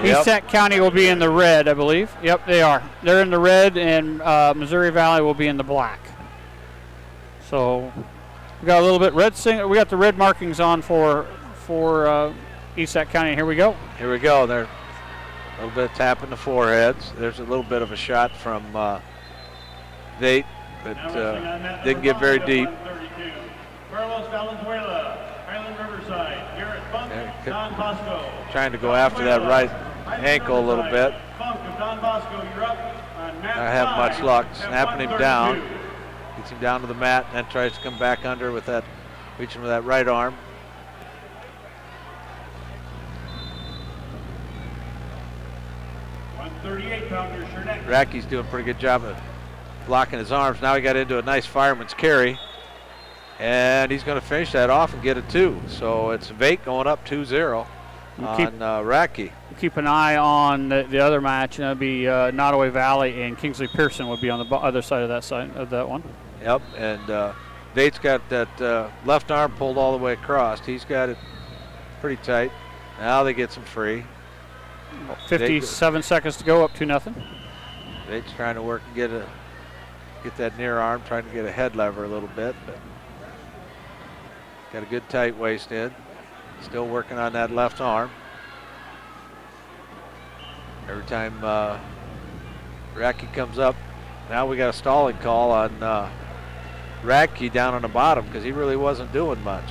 he? East Sac County will be in the red, I believe. Yep, they are. They're in the red, and Missouri Valley will be in the black. So we got a little bit red. We got the red markings on for East Sac County. Here we go. Here we go. They're a little bit of tapping the foreheads. There's a little bit of a shot from Vate, but didn't get very deep. Carlos Valenzuela, Highland Riverside, Garrett Funk, Don Bosco. Trying to go after that right ankle a little bit. Funk of Don Bosco, you're up on mat 5. Not having much luck. Snapping him down. Gets him down to the mat and then tries to come back under with that, reaching with that right arm. Racky's doing a pretty good job of blocking his arms. Now he got into a nice fireman's carry. And he's going to finish that off and get a 2. So it's Vate going up 2-0 on Racky. Keep an eye on the other match, and that'll be Nottoway Valley and Kingsley Pearson would be on the other side of that one. Yep, and Vate's got that left arm pulled all the way across. He's got it pretty tight. Now they get some free. 57 seconds to go, up 2-0. Vate's trying to work and get that near arm, trying to get a head lever a little bit, but got a good tight waist in. Still working on that left arm. Every time Racky comes up, now we got a stalling call on Racky down on the bottom because he really wasn't doing much.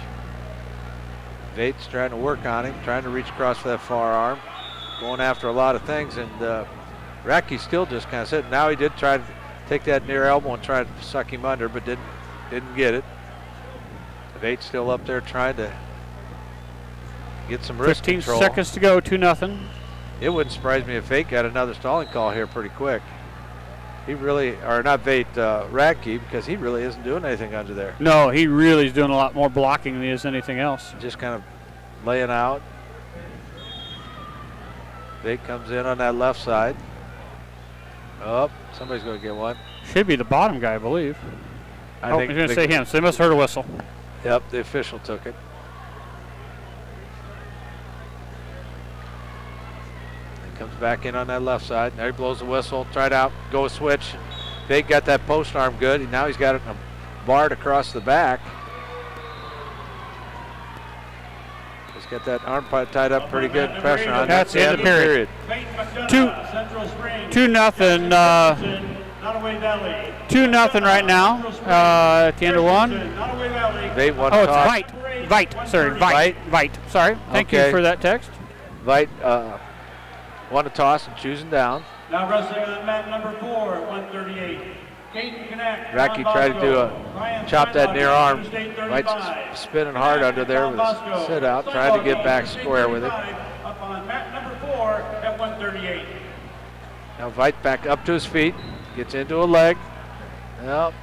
Vate's trying to work on him, trying to reach across for that far arm, going after a lot of things, and Racky's still just kind of sitting. Now he did try to take that near elbow and try to suck him under, but didn't get it. Vate's still up there trying to get some wrist 15 control. Seconds to go, 2-0. It wouldn't surprise me if Vate got another stalling call here pretty quick. He really, or not Vate, Racky, because he really isn't doing anything under there. No, he really is doing a lot more blocking than he is anything else. Just kind of laying out. Vate comes in on that left side. Oh, somebody's going to get one. Should be the bottom guy, I believe. I think he's going to say him, so they must have heard a whistle. Yep, the official took it. He comes back in on that left side. Now he blows the whistle, tried out, go a switch. Vate got that post arm good. Now he's got it barred across the back. He's got that arm tied up pretty good, pressure on. That's the end of the period. 2-0. 2-0 right now at the end of one. Vate won it's Vite. Sorry. Sorry. Thank you for that text. Veit won a toss and choosing down. Now wrestling on mat number 4 at 138. Caden Connect. Racky tried to do chop that near arm. Veit's spinning hard under there with his sit out, trying to get back square with it. Up on mat number 4 at 138. Now Veit back up to his feet, gets into a leg. Yep.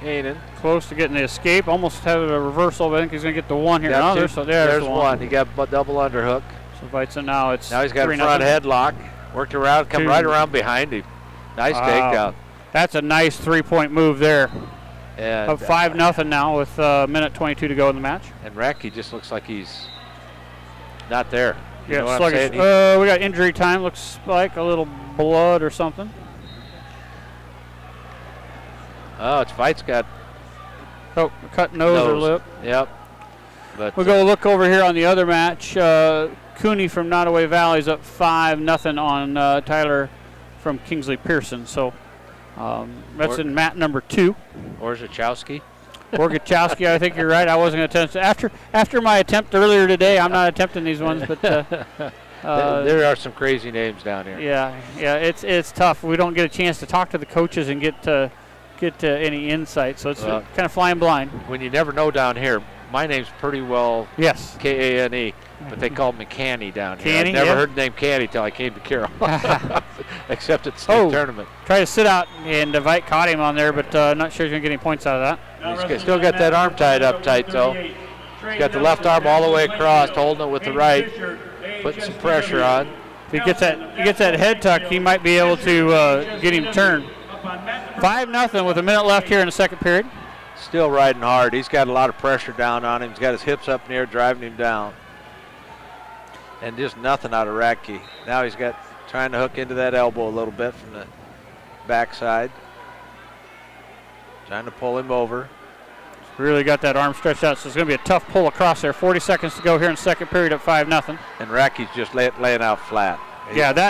Haanen. Close to getting the escape. Almost had a reversal, but I think he's going to get the one here. No, there's one. He got a double underhook. So Veit's in now. Now he's got a front headlock. Worked around, come right around behind him. Nice takedown. That's a nice 3-point move there. And up 5-0 now with a minute 22 to go in the match. And Racky just looks like he's not there. You know yeah, what I'm saying? we got injury time. Looks like a little blood or something. Oh, it's Veit's got cut nose or lip. Yep. But we'll go look over here on the other match. Cooney from Nottoway Valley's up 5-0 on Tyler from Kingsley Pearson. So that's in mat number 2. Orzechowski. Orgachowski, I think you're right. I wasn't going to attempt. After my attempt earlier today, I'm not attempting these ones. But there are some crazy names down here. Yeah, it's tough. We don't get a chance to talk to the coaches and get any insight. So it's kind of flying blind. When you never know down here, my name's pretty well Kane, but they call me Canny down here. Canny, I've never heard the name Canny till I came to Carroll, except at the state tournament. Try to sit out, and Veit caught him on there, but not sure he's going to get any points out of that. He's still got that arm tied up tight, though. He's got the left arm all the way across, holding it with the right, putting some pressure on. If he gets that head tuck, he might be able to get him turned. 5-0 with a minute left here in the second period. Still riding hard. He's got a lot of pressure down on him. He's got his hips up in the air, driving him down. And just nothing out of Racky. Now he's trying to hook into that elbow a little bit from the backside. Trying to pull him over. Really got that arm stretched out, so it's going to be a tough pull across there. 40 seconds to go here in the second period at 5-0. And Racky's just laying out flat.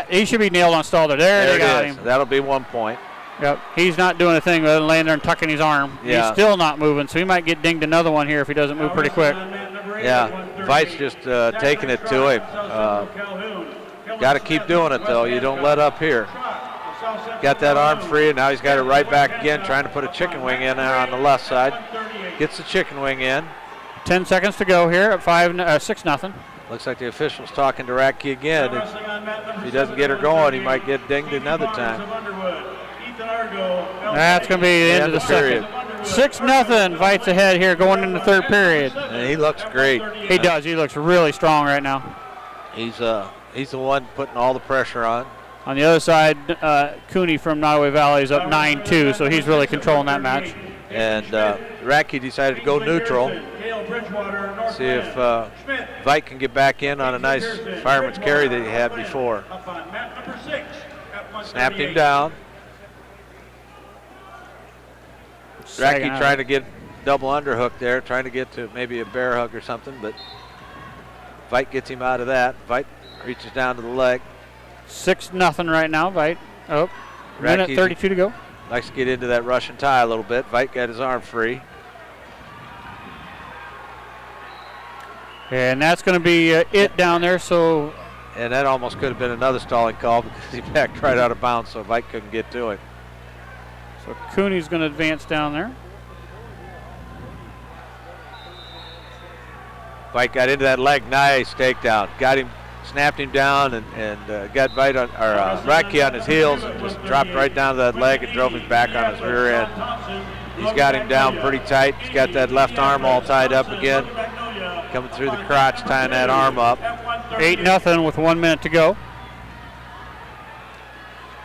He should be nailed on stall there. There they got him. That'll be 1 point. Yep, he's not doing a thing other than laying there and tucking his arm. Yeah. He's still not moving, so he might get dinged another one here if he doesn't move pretty quick. Yeah, Veit's just taking it to him. Got to keep doing it, though. You don't let up here. Got that arm free, and now he's got it right back again, trying to put a chicken wing in there on the left side. Gets the chicken wing in. 10 seconds to go here at 6-0. Looks like the official's talking to Racky again. If he doesn't get her going, he might get dinged another time. That's going to be the end of the second. 6-0. Veit's ahead here going into the third period. And he looks great. He does. He looks really strong right now. He's the one putting all the pressure on. On the other side, Cooney from Nottoway Valley is up 9-2, so he's really controlling that match. And Racky decided to go neutral. See if Veit can get back in on a nice fireman's carry that he had before. Snapped him down. Racky trying to get double underhook there, trying to get to maybe a bear hug or something, but Veit gets him out of that. Veit reaches down to the leg. 6-0 right now, Veit. Oh, minute 32 to go. Likes to get into that Russian tie a little bit. Veit got his arm free. And that's going to be it down there. So, and that almost could have been another stalling call because he backed right out of bounds, so Veit couldn't get to him. So Cooney's going to advance down there. Veit got into that leg, nice takedown. Got him, snapped him down, and got Veit Racky on his heels and just dropped right down to that leg and drove him back on his rear end. He's got him down pretty tight. He's got that left arm all tied up again. Coming through the crotch, tying that arm up. 8-0 with 1 minute to go.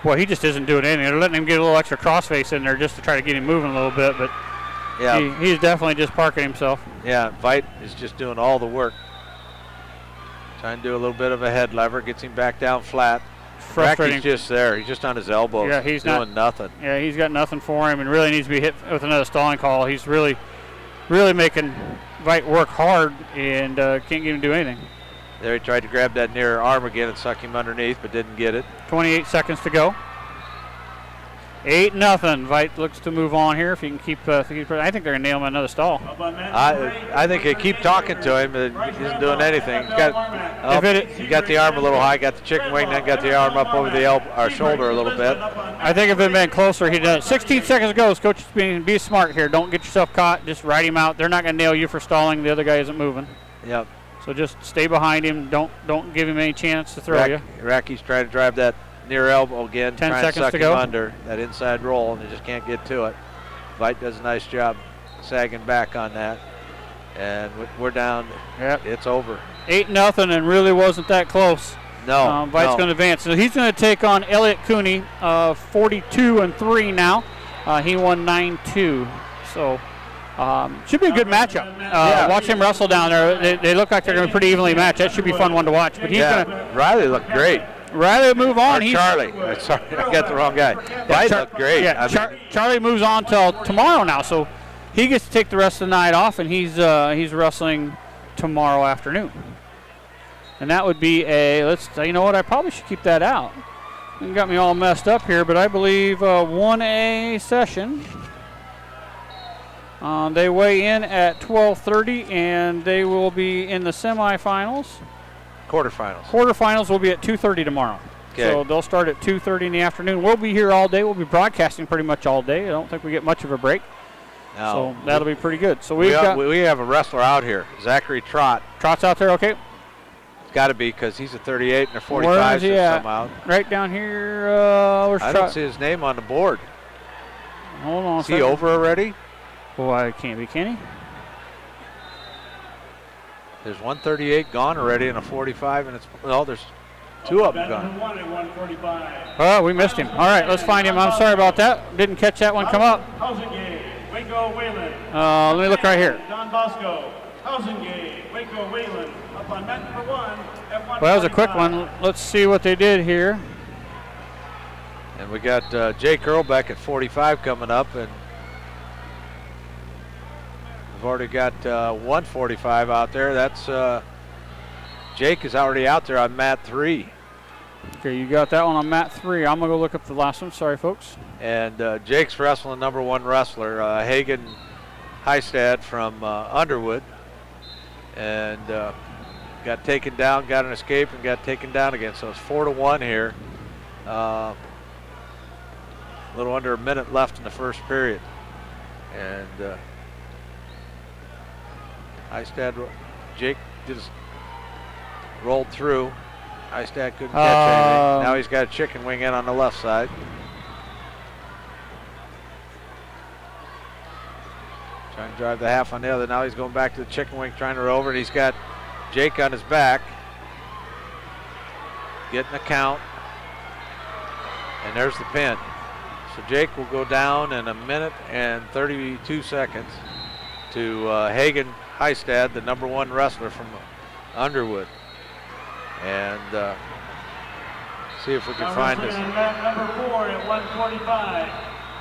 Boy, he just isn't doing anything. They're letting him get a little extra crossface in there just to try to get him moving a little bit, but yeah, he's definitely just parking himself. Yeah, Veit is just doing all the work. Trying to do a little bit of a head lever, gets him back down flat. Frustrating. Racky's just there. He's just on his elbows. Yeah, he's doing nothing. Yeah, he's got nothing for him and really needs to be hit with another stalling call. He's really making Veit work hard and can't get him to do anything. There he tried to grab that near arm again and suck him underneath, but didn't get it. 28 seconds to go. 8-0. Vite looks to move on here if he can keep. I think they're gonna nail him in another stall. I think they keep talking to him, but he isn't doing anything. He got the arm a little high, got the chicken wing, then got the arm up over the shoulder a little bit. I think if it had been closer, he'd done it. 16 seconds ago. Coach is being be smart here. Don't get yourself caught. Just ride him out. They're not gonna nail you for stalling. The other guy isn't moving. Yep. So just stay behind him. Don't give him any chance to throw you. Iraqi's trying to drive that near elbow again, 10 trying seconds to suck to him go. under that inside roll, and they just can't get to it. Vite does a nice job sagging back on that, and we're down. Yep. It's over. 8-0, and really wasn't that close. No. Vite's going to advance. So he's going to take on Elliot Cooney, 42-3 now. He won 9-2. So should be a good matchup. Watch him wrestle down there. They look like they're going to be pretty evenly matched. That should be a fun one to watch. But he's Riley looked great. Riley move on. Charlie. Sorry, I got the wrong guy. Vite looked great. Yeah, Charlie moves on till tomorrow now, so he gets to take the rest of the night off, and he's wrestling tomorrow afternoon. And that would be you know what? I probably should keep that out. You got me all messed up here, but I believe 1A session. They weigh in at 12:30, and they will be in the semifinals. Quarterfinals will be at 2:30 tomorrow. Okay. So they'll start at 2:30 in the afternoon. We'll be here all day. We'll be broadcasting pretty much all day. I don't think we get much of a break. No. So that'll be pretty good. So we have a wrestler out here, Zachary Trott. Trott's out there, okay? It's got to be because he's a 38 and a 45 somehow. Right down here. Where's I Trott? don't see his name on the board. Hold on. Is he over already? Well, I can't be, can he? There's 138 gone already and a 45, and there's two of them gone. Oh, we missed him. All right, let's find him. I'm sorry about that. Didn't catch that one come up. Waco, Whalen. Let me look right here. Don Bosco, Waco, Whalen, up on mat number 1 at 145. Well, that was a quick one. Let's see what they did here. And we got Jake Earlbeck at 45 coming up, and we've already got 145 out there. That's Jake is already out there on mat 3. Okay, you got that one on mat 3. I'm going to go look up the last one. Sorry, folks. And Jake's wrestling number 1 wrestler, Hagen Heistad from Underwood. And got taken down, got an escape, and got taken down again. So it's 4-1 here. A little under a minute left in the first period. And Heistad, Jake just rolled through. Heistad couldn't catch anything. Now he's got a chicken wing in on the left side. Trying to drive the half on the other. Now he's going back to the chicken wing, trying to roll over, and he's got Jake on his back. Getting a count. And there's the pin. So Jake will go down in a minute and 32 seconds to Hagen Heistad, the number 1 wrestler from Underwood. And see if we can find this. Number 4 at 145.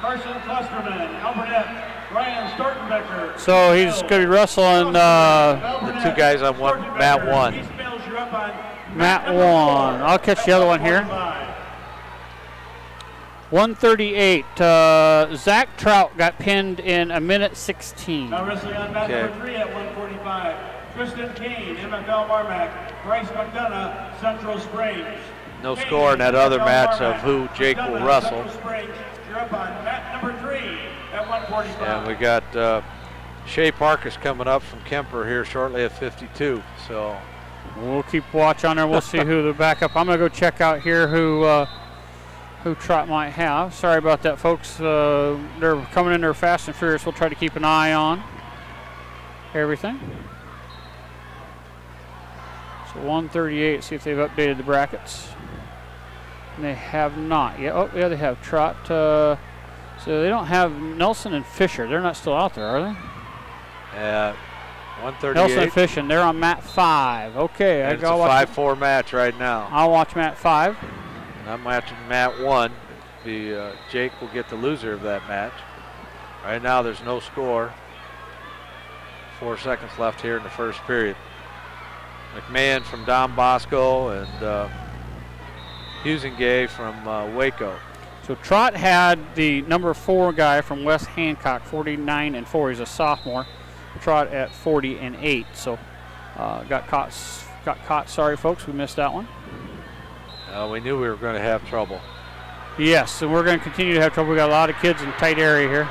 Carson Clusterman, Albernet, Ryan Stortenbecker. So he's going to be wrestling the 2 guys on mat 1. Mat 1. I'll catch the other one here. 138. Zach Trout got pinned in a minute 16. Now wrestling on mat number 3 at 145. Tristan Kane, MFL Marmac, Bryce McDonough, Central Springs. No score in that other match of who Jake will wrestle. You're up on mat number 3 at 145. And we got Shea Parkus coming up from Kemper here shortly at 52. So we'll keep watch on there. We'll see who the backup. I'm going to go check out here who Trot might have. Sorry about that, folks. They're coming in there fast and furious. We'll try to keep an eye on everything. So 138, see if they've updated the brackets. And they have not yet. Oh, yeah, they have Trot. So they don't have Nielsen and Fisher. They're not still out there, are they? 138. Nielsen and Fisher, they're on mat 5. Okay, and it's a 5-4 match right now. I'll watch mat 5. And I'm watching mat 1. Jake will get the loser of that match. Right now there's no score. 4 seconds left here in the first period. McMahon from Don Bosco and Husingay from Waco. So Trot had the number 4 guy from West Hancock, 49-4. He's a sophomore. Trot at 40-8. So got caught. Sorry, folks, we missed that one. We knew we were going to have trouble. Yes, and we're going to continue to have trouble. We got a lot of kids in a tight area here.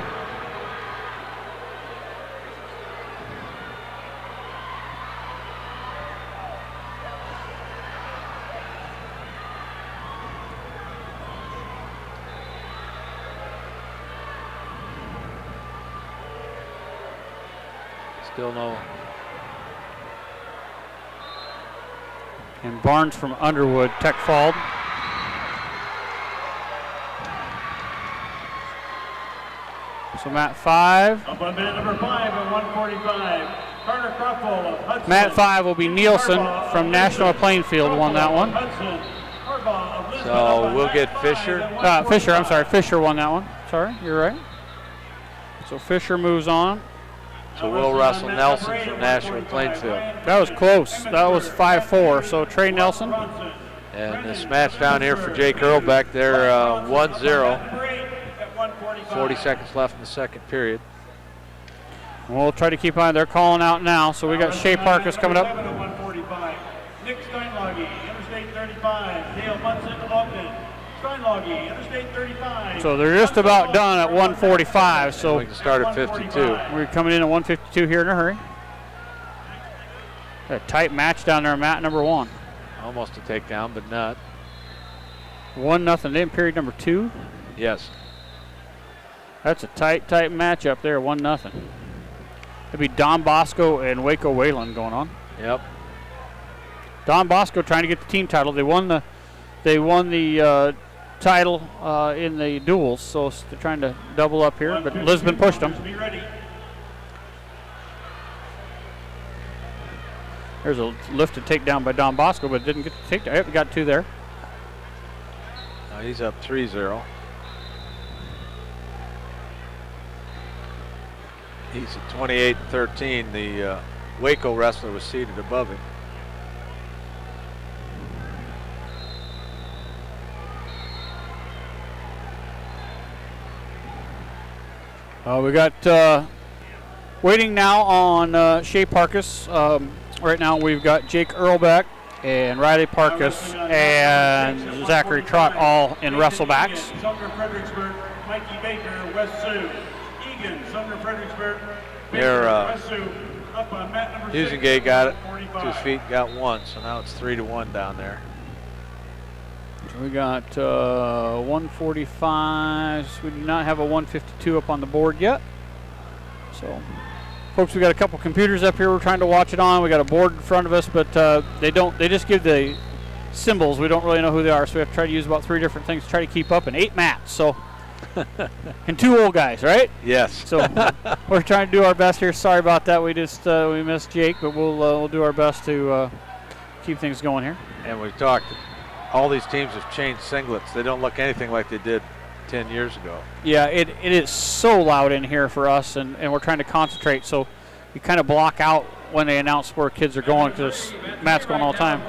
Still no. And Barnes from Underwood, Tech Fald. So Matt 5. Up on band number 5 at 145. Carter Cruffle of Hudson. Matt 5 will be Nielsen from National Plainfield won that one. So we'll get Fisher. Fisher won that one. Sorry, you're right. So Fisher moves on. So we'll wrestle Nelson from National Plainfield. That was close. That was 5-4. So Trey Nelson. And this match down here for Jake Earl back there, 1-0. 40 seconds left in the second period. We'll try to keep on. They're calling out now. So we got Shea Parkus coming up. Nick Steinloggy, Interstate 35. Dale Munson, Ogden. Steinloggy, Interstate 35. So they're just about done at 145. So we can start at 52. We're coming in at 152 here in a hurry. A tight match down there, Matt, number 1. Almost a takedown, but not. 1-0 in period number 2. Yes. That's a tight matchup there, 1-0. It'd be Don Bosco and Waco Whalen going on. Yep. Don Bosco trying to get the team title. They won the title in the duels, so they're trying to double up here, but Lisbon pushed them. There's a lifted takedown by Don Bosco, but didn't get the takedown. Yep, we got 2 there. He's up 3-0. He's at 28-13. The Waco wrestler was seated above him. We got waiting now on Shea Parkus. Right now we've got Jake Earlbeck and Riley Parkus and Zachary Trott all in wrestlebacks. Sumner Fredericksburg, Mikey Baker, West Sioux. Egan, Sumner Fredericksburg, Here, West Sioux. Up on mat number 6. Husengate got it to his feet, got 1, so now it's 3-1 down there. So we got 145. We do not have a 152 up on the board yet. So, folks, we got a couple computers up here we're trying to watch it on. We got a board in front of us, but they just give the symbols. We don't really know who they are, so we have to try to use about 3 different things to try to keep up, and 8 mats. So, and 2 old guys, right? Yes. So we're trying to do our best here. Sorry about that. We just we missed Jake, but we'll do our best to keep things going here. And we've talked. All these teams have changed singlets. They don't look anything like they did 10 years ago. Yeah, it is so loud in here for us, and we're trying to concentrate. So you kind of block out when they announce where kids are going because Matt's going all the time.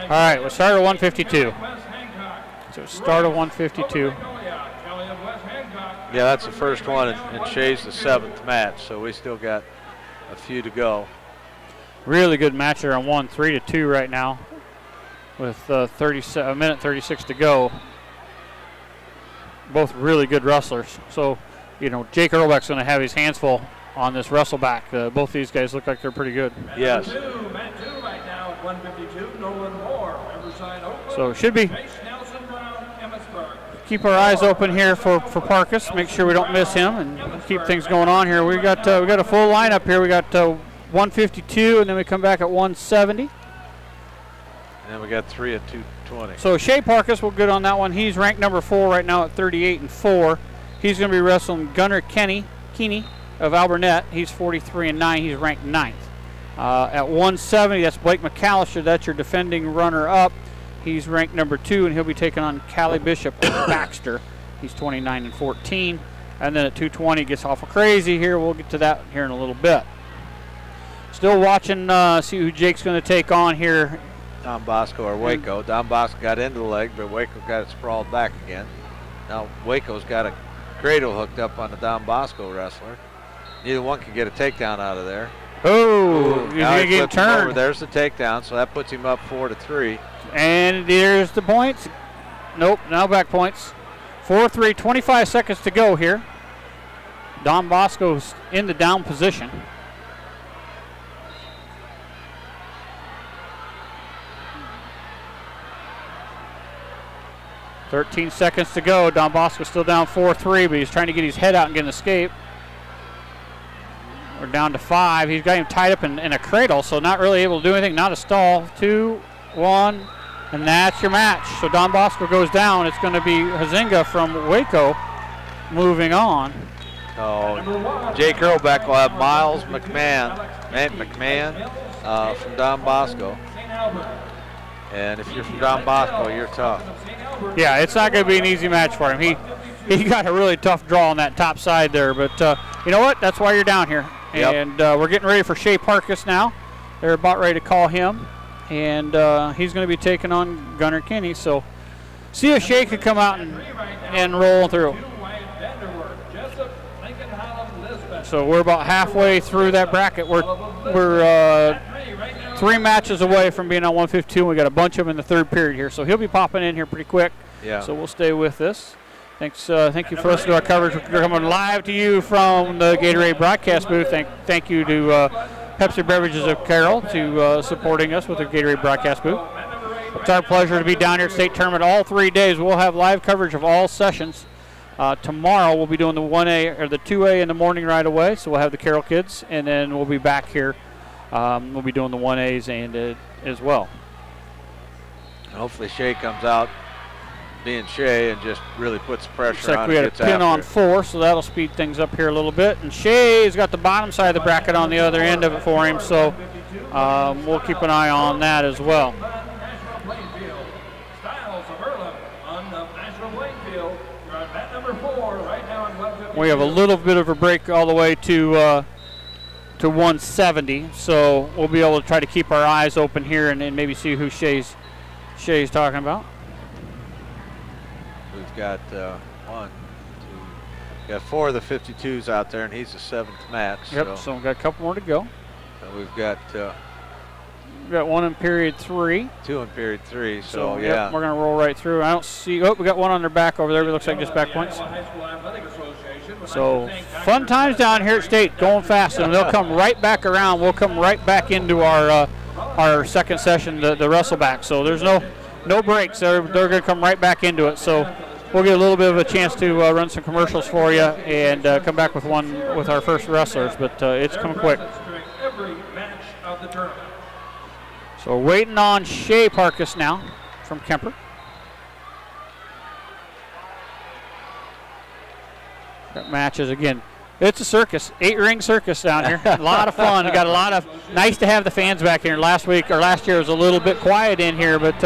All right, we'll start at 152. So start at 152. Yeah, that's the first one, and Shea's the 7th match, so we still got a few to go. Really good match there on 1, 3-2 right now with a minute 36 to go. Both really good wrestlers. So, Jake Earlbeck's going to have his hands full on this wrestleback. Both these guys look like they're pretty good. Yes. Mat 2 right now at 152. Nolan Moore, Riverside Oakland. So should be. Keep our eyes open here for Parkus. Make sure we don't miss him and keep things going on here. We got a full lineup here. We got 152, and then we come back at 170. And then we got 3 at 220. So Shea Parkus will good on that one. He's ranked number 4 right now at 38-4. He's going to be wrestling Gunnar Keeney of Alburnett. He's 43-9. He's ranked 9th. At 170, that's Blake McAllister. That's your defending runner-up. He's ranked number 2, and he'll be taking on Callie Bishop of Baxter. He's 29-14. And then at 220, gets awful crazy here. We'll get to that here in a little bit. Still watching, see who Jake's going to take on here Don Bosco or Waco. Don Bosco got into the leg, but Waco got it sprawled back again. Now Waco's got a cradle hooked up on the Don Bosco wrestler. Neither one can get a takedown out of there. Oh, he's now going to get turned. Over. There's the takedown, so that puts him up 4-3. And there's the points. Nope, now back points. 4-3, 25 seconds to go here. Don Bosco's in the down position. $13 seconds to go. Don Bosco's still down 4-3, but he's trying to get his head out and get an escape. We're down to 5. He's got him tied up in a cradle, so not really able to do anything. Not a stall. 2, 1, and that's your match. So Don Bosco goes down. It's going to be Huizenga from Waco moving on. So Jake Earlbeck will have Miles McMahon from Don Bosco. And if you're from Don Bosco, you're tough. Yeah, it's not going to be an easy match for him. He got a really tough draw on that top side there, but you know what? That's why you're down here. Yep. And we're getting ready for Shea Parkus now. They're about ready to call him, and he's going to be taking on Gunnar Kinney. So see if Shea could come out and roll through. So we're about halfway through that bracket. We're 3 matches away from being on 152. We got a bunch of them in the third period here, so he'll be popping in here pretty quick. Yeah. So we'll stay with this. Thanks. Thank you for listening to our coverage. We're coming live to you from the Gatorade broadcast booth. Thank you to Pepsi Beverages of Carroll to supporting us with the Gatorade broadcast booth. It's our pleasure to be down here at State Tournament all 3 days. We'll have live coverage of all sessions. Tomorrow we'll be doing the 1A or the 2A in the morning right away. So we'll have the Carroll kids, and then we'll be back here. We'll be doing the 1As and as well. Hopefully Shea comes out being Shea and just really puts pressure Looks like on. We had a pin on 4, so that'll speed things up here a little bit. And Shea's got the bottom side of the bracket on the other end of it for him, so we'll keep an eye on that as well. We have a little bit of a break all the way to 170, so we'll be able to try to keep our eyes open here and maybe see who Shea's talking about. We've got 4 of the 52s out there, and he's the 7th match. Yep, so we've got a couple more to go. And we've got 1 in period 3. 2 in period 3, so yep, yeah. We're going to roll right through. I don't see, we got 1 on their back over there. It looks like just back points. So fun times down here at State, going fast, and they'll come right back around. We'll come right back into our second session, the wrestle back. So there's no breaks. They're going to come right back into it. So we'll get a little bit of a chance to run some commercials for you and come back with one with our first wrestlers, but it's coming quick. So we're waiting on Shea Parkus now from Kemper. That matches again. It's a circus, 8-ring circus down here. A lot of fun. We got a lot of nice to have the fans back here. Last year was a little bit quiet in here, but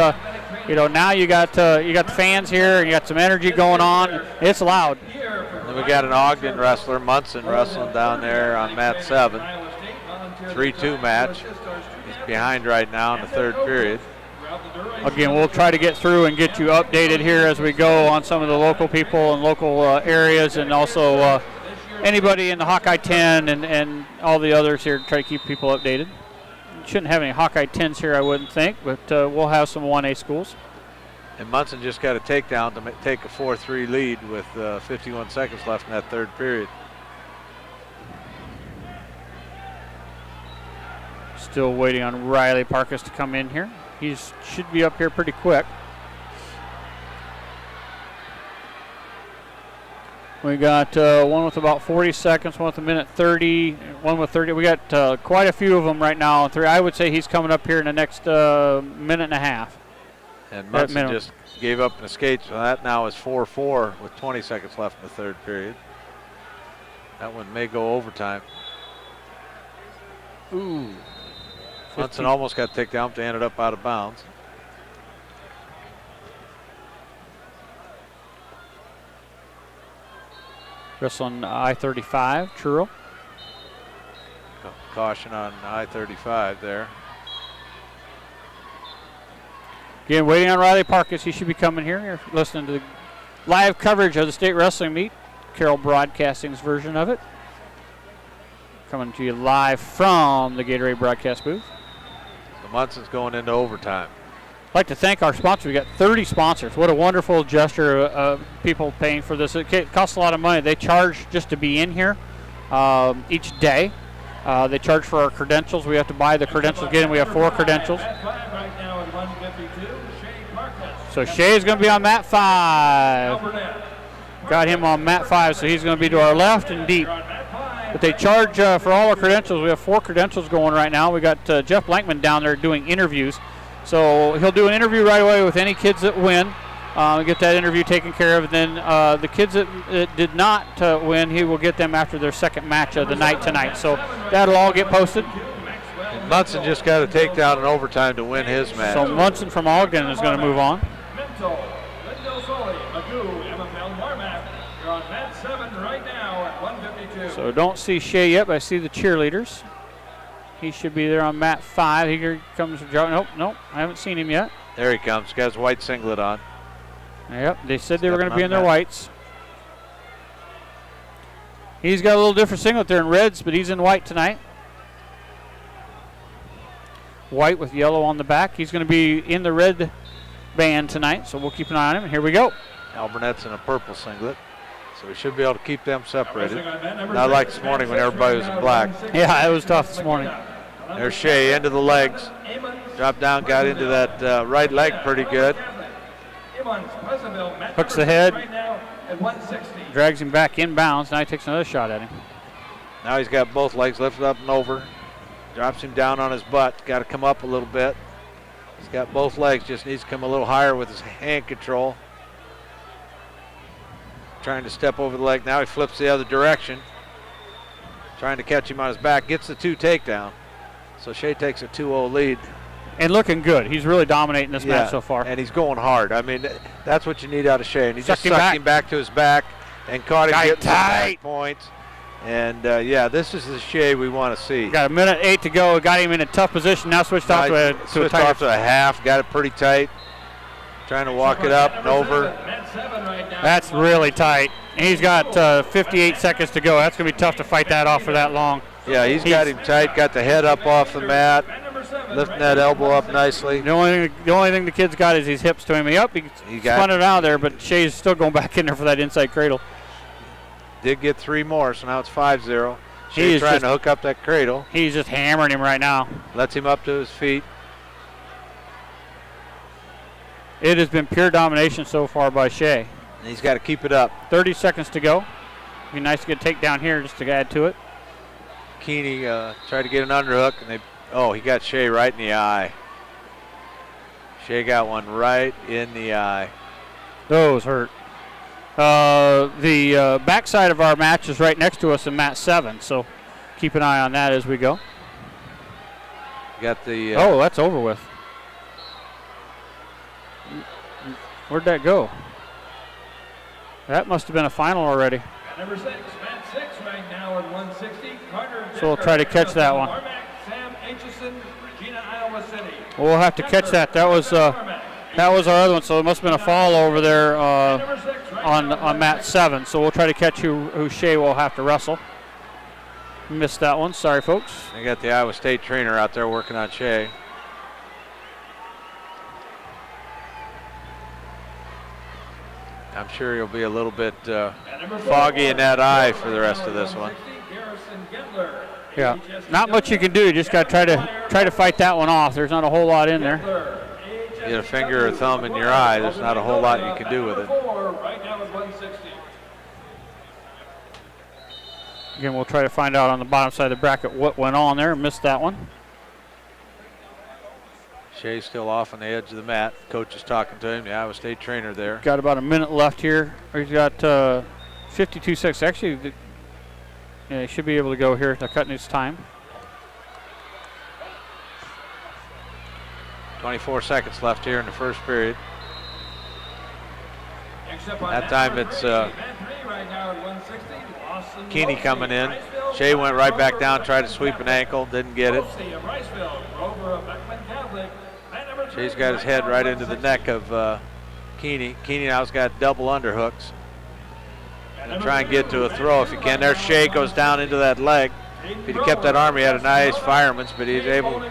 now you got the fans here and you got some energy going on. It's loud. And we got an Ogden wrestler, Munson, wrestling down there on mat 7. 3-2 match. He's behind right now in the third period. Again, we'll try to get through and get you updated here as we go on some of the local people and local areas, and also anybody in the Hawkeye 10 and all the others here to try to keep people updated. Shouldn't have any Hawkeye 10s here, I wouldn't think, but we'll have some 1A schools. And Munson just got a takedown to take a 4-3 lead with 51 seconds left in that third period. Still waiting on Riley Parkus to come in here. He should be up here pretty quick. We got one with about 40 seconds, one with a minute 30, one with 30. We got quite a few of them right now. I would say he's coming up here in the next minute and a half. And Munson just gave up an escape, so that now is 4-4 with 20 seconds left in the third period. That one may go overtime. Ooh. Munson almost got taken down, but they ended up out of bounds. Wrestling I-35, Truro. Caution on I-35 there. Again, waiting on Riley Parkus. He should be coming here. You're listening to the live coverage of the state wrestling meet. Carroll Broadcasting's version of it. Coming to you live from the Gatorade broadcast booth. The Munson's going into overtime. I'd like to thank our sponsors. We got 30 sponsors. What a wonderful gesture of people paying for this. It costs a lot of money. They charge just to be in here each day. They charge for our credentials. We have to buy the credentials again. We have 4 credentials. So Shea's going to be on mat 5. Got him on mat 5, so he's going to be to our left and deep. But they charge for all our credentials. We have 4 credentials going right now. We got Jeff Blankman down there doing interviews. So he'll do an interview right away with any kids that win. Get that interview taken care of. And then the kids that did not win, he will get them after their second match of the night tonight. So that'll all get posted. And Munson just got a takedown in overtime to win his match. So Munson from Ogden is going to move on. So don't see Shea yet, but I see the cheerleaders. He should be there on mat 5. Here comes Joe. Nope, I haven't seen him yet. There he comes. Got his white singlet on. Yep, they said they were going to be in their whites. He's got a little different singlet there in reds, but he's in white tonight. White with yellow on the back. He's going to be in the red band tonight, so we'll keep an eye on him. And here we go. Al Burnett's in a purple singlet, so we should be able to keep them separated. Not like this morning when everybody was in black. Yeah, it was tough this morning. There's Shea into the legs. Dropped down, got into that right leg pretty good. Hooks the head. Drags him back inbounds. Now he takes another shot at him. Now he's got both legs lifted up and over. Drops him down on his butt. Got to come up a little bit. He's got both legs. Just needs to come a little higher with his hand control. Trying to step over the leg. Now he flips the other direction. Trying to catch him on his back. Gets the 2 takedown. So Shea takes a 2-0 lead. And looking good. He's really dominating this match so far. And he's going hard. I mean, that's what you need out of Shea. And he just sucked him back to his back and caught him getting some back points. And, yeah, this is the Shea we want to see. Got a minute 8 to go. Got him in a tough position. Now switched off to a half. Got it pretty tight. Trying to walk it up and over. That's really tight. And he's got 58 seconds to go. That's going to be tough to fight that off for that long. Yeah, he's got him tight. Got the head up off the mat. Lifting that elbow up nicely. The only thing the kid's got is his hips to him. He spun it out of there, but Shea's still going back in there for that inside cradle. Did get 3 more, so now it's 5-0. Shea's trying to hook up that cradle. He's just hammering him right now. Lets him up to his feet. It has been pure domination so far by Shea. And he's got to keep it up. 30 seconds to go. Be nice to get a takedown here just to add to it. Keeney tried to get an underhook, and he got Shea right in the eye. Shea got one right in the eye. Those hurt. The backside of our match is right next to us in mat 7, so keep an eye on that as we go. Got the. That's over with. Where'd that go? That must have been a final already. Number 6, mat 6 right now at 160. So we'll try to catch that one. We'll have to catch that. That was our other one, so it must have been a fall over there on mat 7. So we'll try to catch who Shea will have to wrestle. Missed that one. Sorry, folks. They got the Iowa State trainer out there working on Shea. I'm sure he'll be a little bit foggy in that eye for the rest of this one. Yeah, not much you can do. You just got to try to fight that one off. There's not a whole lot in there. You get a finger or thumb in your eye. There's not a whole lot you can do with it. Again, we'll try to find out on the bottom side of the bracket what went on there. Missed that one. Shea's still off on the edge of the mat. Coach is talking to him, the Iowa State trainer there. Got about a minute left here. He's got 52 seconds. Actually, he should be able to go here. They're cutting his time. 24 seconds left here in the first period. That time it's Keeney coming in. Shea went right back down, tried to sweep an ankle, didn't get it. Shea's got his head right into the neck of Keeney. Keeney now's got double underhooks. And try and get to a throw if he can. There Shea goes down into that leg. If he'd kept that arm, he had a nice fireman's, but he's able.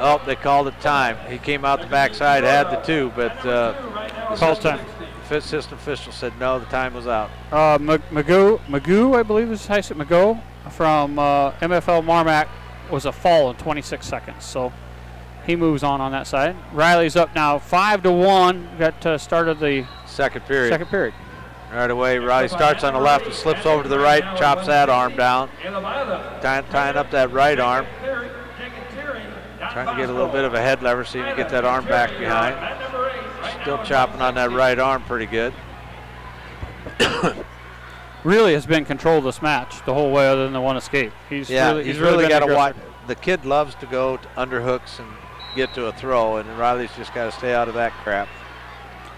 Oh, they called it time. He came out the backside, had the 2, but the assistant official said no, the time was out. Magoo, I believe is how you say it, Magoo from MFL Marmac was a fall in 26 seconds. So he moves on that side. Riley's up now 5-1. Got started the second period. Right away, Riley starts on the left and slips over to the right, chops that arm down. Tying up that right arm. Trying to get a little bit of a head lever so you can get that arm back behind. Still chopping on that right arm pretty good. Really has been controlled this match the whole way other than the one escape. He's really got to watch. The kid loves to go to underhooks and get to a throw, and Riley's just got to stay out of that crap.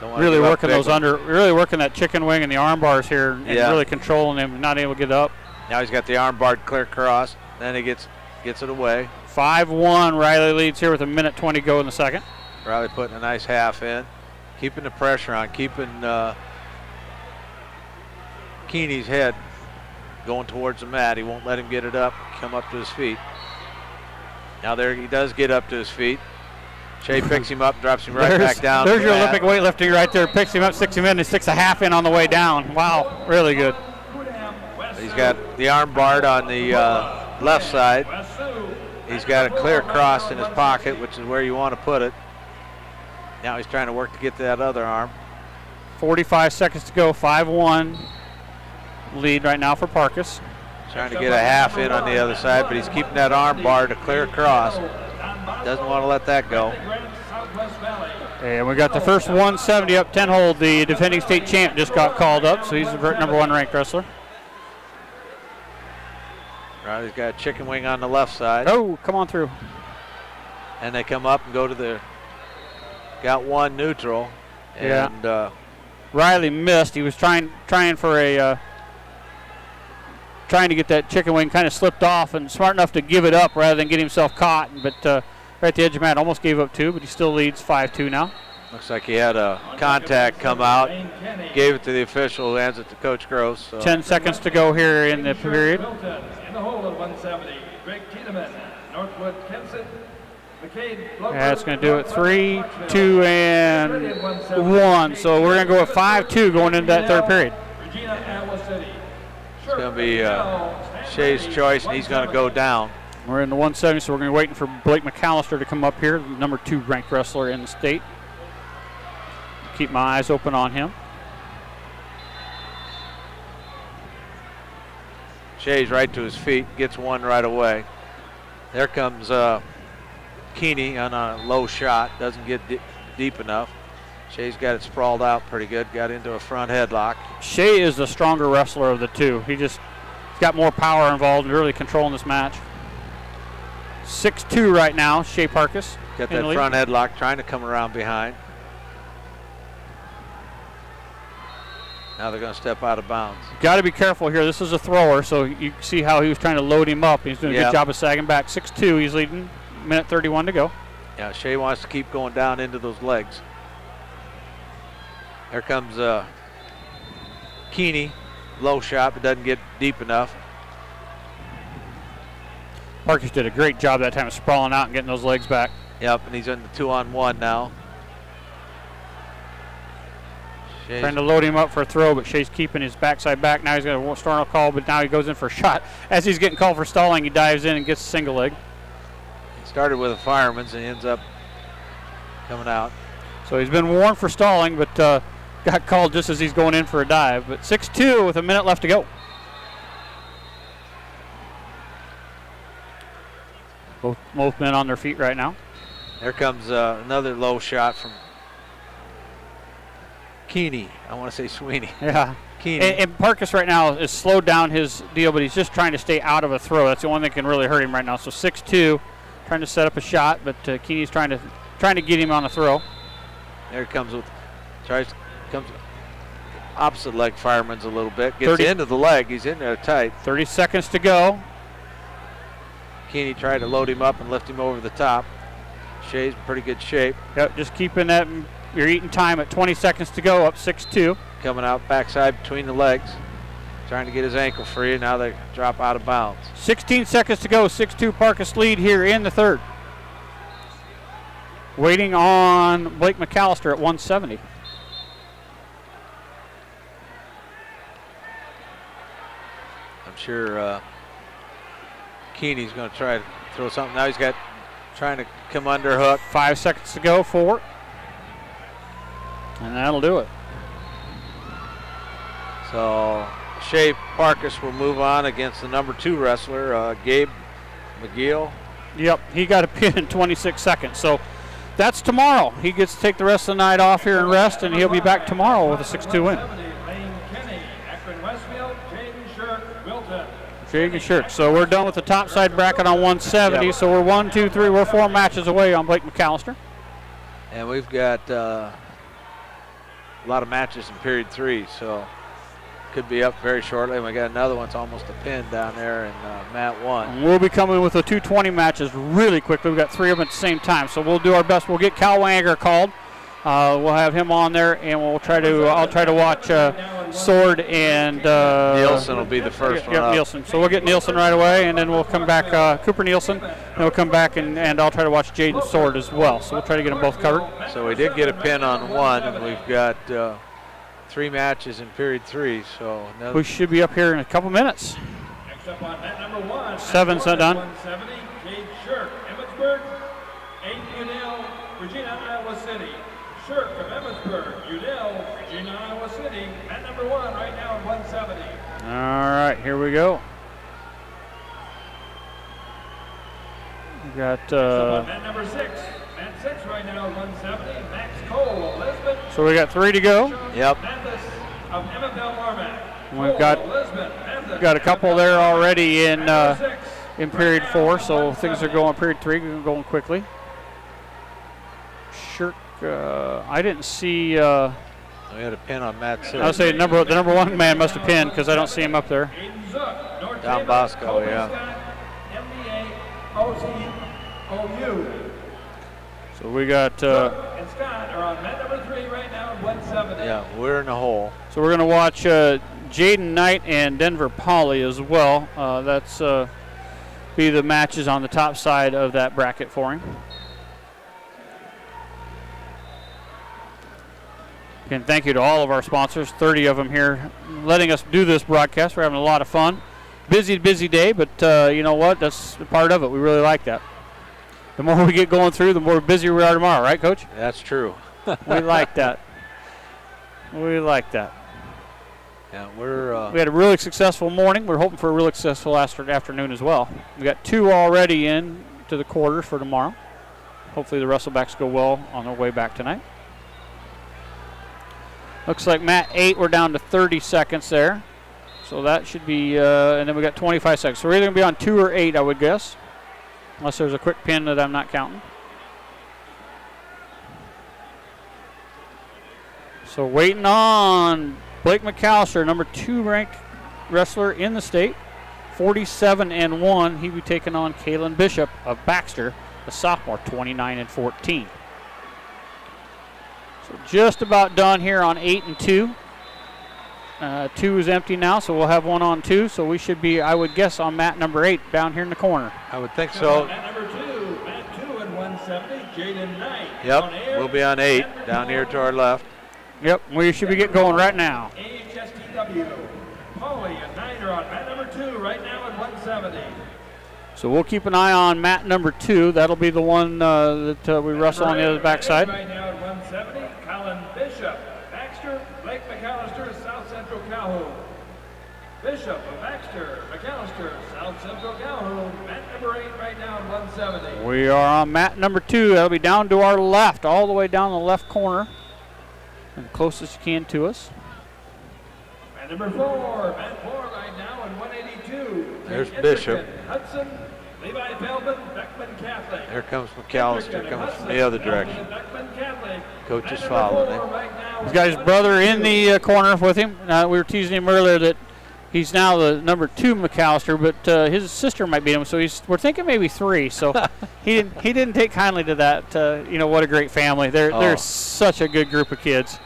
Really working really working that chicken wing and the arm bars here, and really controlling him, not able to get up. Now he's got the arm bar clear cross. Then he gets it away. 5-1. Riley leads here with 1:20 to go in the second. Riley putting a nice half in, keeping the pressure on, keeping Keeney's head going towards the mat. He won't let him get it up, come up to his feet. Now there he does get up to his feet. Shea picks him up, drops him right back down. There's your Olympic weightlifting right there. Picks him up, sticks him in, and sticks a half in on the way down. Wow, really good. He's got the arm barred on the left side. He's got a clear cross in his pocket, which is where you want to put it. Now he's trying to work to get to that other arm. 45 seconds to go, 5-1 lead right now for Parkus. Trying to get a half in on the other side, but he's keeping that arm bar to clear across. Doesn't want to let that go. And we got the first 170 up 10 hold. The defending state champ just got called up, so he's the number 1 ranked wrestler. Right, he's got a chicken wing on the left side. Oh, come on through. And they come up and go to the, got one neutral. And Riley missed. He was trying for a, trying to get that chicken wing, kind of slipped off and smart enough to give it up rather than get himself caught. But right at the edge of the mat, almost gave up 2, but he still leads 5-2 now. Looks like he had a contact come out, gave it to the official who hands it to Coach Gross. So. 10 seconds to go here in the period. In the hole at 170, Greg Tiedemann, Northwood, Kenson, That's going to do it. 3, 2, and 1. So we're going to go with 5-2 going into that third period. It's going to be Shea's choice, and he's going to go down. We're in the 170, so we're going to be waiting for Blake McAllister to come up here, the number 2 ranked wrestler in the state. Keep my eyes open on him. Shea's right to his feet, gets one right away. There comes Keeney on a low shot, doesn't get deep enough. Shea's got it sprawled out pretty good, got into a front headlock. Shea is the stronger wrestler of the two. He's got more power involved and really controlling this match. 6-2 right now, Shea Parkus. Got that front headlock, trying to come around behind. Now they're going to step out of bounds. Got to be careful here. This is a thrower, so you see how he was trying to load him up. He's doing a good job of sagging back. 6-2, he's leading. 1:31 to go. Yeah, Shea wants to keep going down into those legs. There comes Keeney. Low shot, but doesn't get deep enough. Parkus did a great job that time of sprawling out and getting those legs back. Yep, and he's in the 2-on-1 now. Shea's trying to load him up for a throw, but Shea's keeping his backside back. Now he's got a start call, but now he goes in for a shot. As he's getting called for stalling, he dives in and gets a single leg. He started with a fireman's and he ends up coming out. So he's been warned for stalling, but got called just as he's going in for a dive. But 6-2 with a minute left to go. Both men on their feet right now. There comes another low shot from Keeney. I want to say Sweeney. Yeah. Keeney. And Parkus right now has slowed down his deal, but he's just trying to stay out of a throw. That's the only thing that can really hurt him right now. So 6-2, trying to set up a shot, but Keeney's trying to get him on a throw. There he comes comes opposite leg fireman's a little bit. Gets into the leg. He's in there tight. 30 seconds to go. Keeney tried to load him up and lift him over the top. Shea's in pretty good shape. Yep, just keeping that. You're eating time at 20 seconds to go, up 6-2. Coming out backside between the legs. Trying to get his ankle free, and now they drop out of bounds. 16 seconds to go, 6-2 Parkus lead here in the third. Waiting on Blake McAllister at 170. I'm sure Keeney's going to try to throw something. Now he's trying to come under hook. 5 seconds to go, 4. And that'll do it. So Shea Parkus will move on against the number 2 wrestler, Gabe McGill. Yep, he got a pin in 26 seconds. So that's tomorrow. He gets to take the rest of the night off here and rest, and he'll be back tomorrow with a 6-2 win. Jake and Shirk. So we're done with the top side bracket on 170. Yep. So we're 1, 2, 3. We're 4 matches away on Blake McAllister. And we've got a lot of matches in period 3, so could be up very shortly. And we got another one's almost a pin down there in mat 1. And we'll be coming with the 220 matches really quickly. We've got 3 of them at the same time, so we'll do our best. We'll get Cal Wanger called. We'll have him on there, and I'll try to watch Sword and Nielsen will be the first one up. Nielsen. So we'll get Nielsen right away, and then we'll come back, Cooper Nielsen, and we'll come back and I'll try to watch Jaden Sword as well. So we'll try to get them both covered. So we did get a pin on 1, and we've got 3 matches in period 3. So we should be up here in a couple minutes. Next up on mat number 1. 7's done. 170, Cade Shirk, Emmitsburg. 8, Udell, Regina, Iowa City. Shirk of Emmitsburg, Udell, Regina, Iowa City. Mat number 1 right now at 170. All right, here we go. We got. Mat number 6. Mat 6 right now at 170. Max Cole, Lisbon. So we got 3 to go. Yep. Of Emmett Marmac. We've got a couple there already in period 4, so things are going period 3, going quickly. Shirk, I didn't see. We had a pin on mat 6. I would say the number 1 man must have pinned because I don't see him up there. Down Bosco, yeah. So we got. And Scott are on mat number 3 right now at 170. Yeah, we're in the hole. So we're going to watch Jaden Knight and Denver Pauley as well. That's be the matches on the top side of that bracket for him. Again, thank you to all of our sponsors, 30 of them here, letting us do this broadcast. We're having a lot of fun. Busy day, but you know what? That's a part of it. We really like that. The more we get going through, the more busy we are tomorrow, right, Coach? That's true. We like that. We like that. Yeah, we had a really successful morning. We're hoping for a really successful afternoon as well. We got 2 already in to the quarters for tomorrow. Hopefully the wrestlebacks go well on their way back tonight. Looks like mat 8, we're down to 30 seconds there. So that should be, and then we got 25 seconds. So we're either going to be on 2 or 8, I would guess. Unless there's a quick pin that I'm not counting. So waiting on Blake McAllister, number 2 ranked wrestler in the state. 47-1. He'll be taking on Kalen Bishop of Baxter, the sophomore, 29-14. So just about done here on 8 and 2. 2 is empty now, so we'll have 1 on 2. So we should be, I would guess, on mat number 8 down here in the corner. I would think so. Mat number 2, mat 2 at 170, Jaden Knight. Yep, we'll be on 8 down here to our left. Yep, we should be getting going right now. AHSTW, Paulie and Knight are on mat number 2 right now at 170. So we'll keep an eye on mat number 2. That'll be the one that we wrestle on the other backside. Right now at 170, Colin Bishop, Baxter, Blake McAllister, South Central Calhoun. Bishop of Baxter, McAllister, South Central Calhoun. Mat number 8 right now at 170. We are on mat number 2. That'll be down to our left, all the way down the left corner, and closest you can to us. Mat number 4 right now at 182. There's Bishop. Hudson, Levi Feldman, Beckman Catholic. There comes McAllister coming from the other direction. Coach is following him. He's got his brother in the corner with him. We were teasing him earlier that He's now the number 2 McAllister, but his sister might beat him, so we're thinking maybe 3. So he didn't take kindly to that. What a great family. They're such a good group of kids.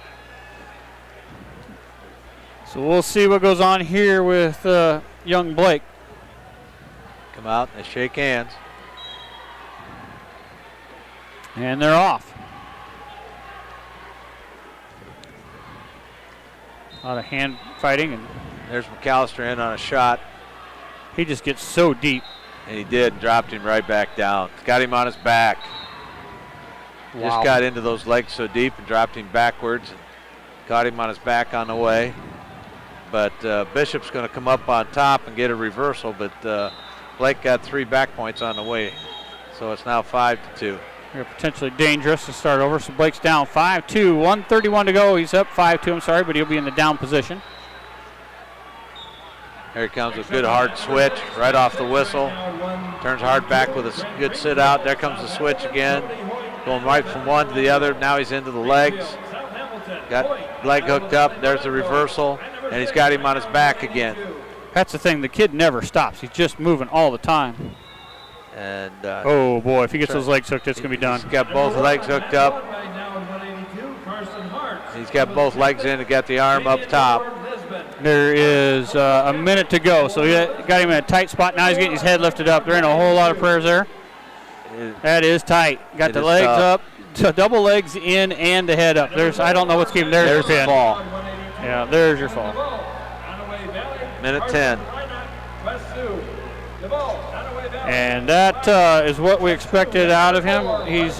So we'll see what goes on here with young Blake. Come out and they shake hands. And they're off. A lot of hand fighting, and there's McAllister in on a shot. He just gets so deep. And he did, and dropped him right back down. Got him on his back. Wow. Just got into those legs so deep and dropped him backwards and got him on his back on the way. But Bishop's going to come up on top and get a reversal, but Blake got 3 back points on the way. So it's now 5-2. They're potentially dangerous to start over. So Blake's down 5-2, 1:31 to go. He's up 5-2, I'm sorry, but he'll be in the down position. Here he comes, a good hard switch right off the whistle. Turns hard back with a good sit out. There comes the switch again. Going right from one to the other. Now he's into the legs. Got leg hooked up. There's the reversal. And he's got him on his back again. That's the thing. The kid never stops. He's just moving all the time. And oh, boy. If he gets those legs hooked, it's going to be done. He's got both legs hooked up. He's got both legs in and got the arm up top. There is a minute to go. So he got him in a tight spot. Now he's getting his head lifted up. There ain't a whole lot of prayers there. That is tight. Got the legs up. So double legs in and the head up. I don't know what's keeping. There's your fall. Yeah, there's your fall. Minute 10. And that is what we expected out of him. He's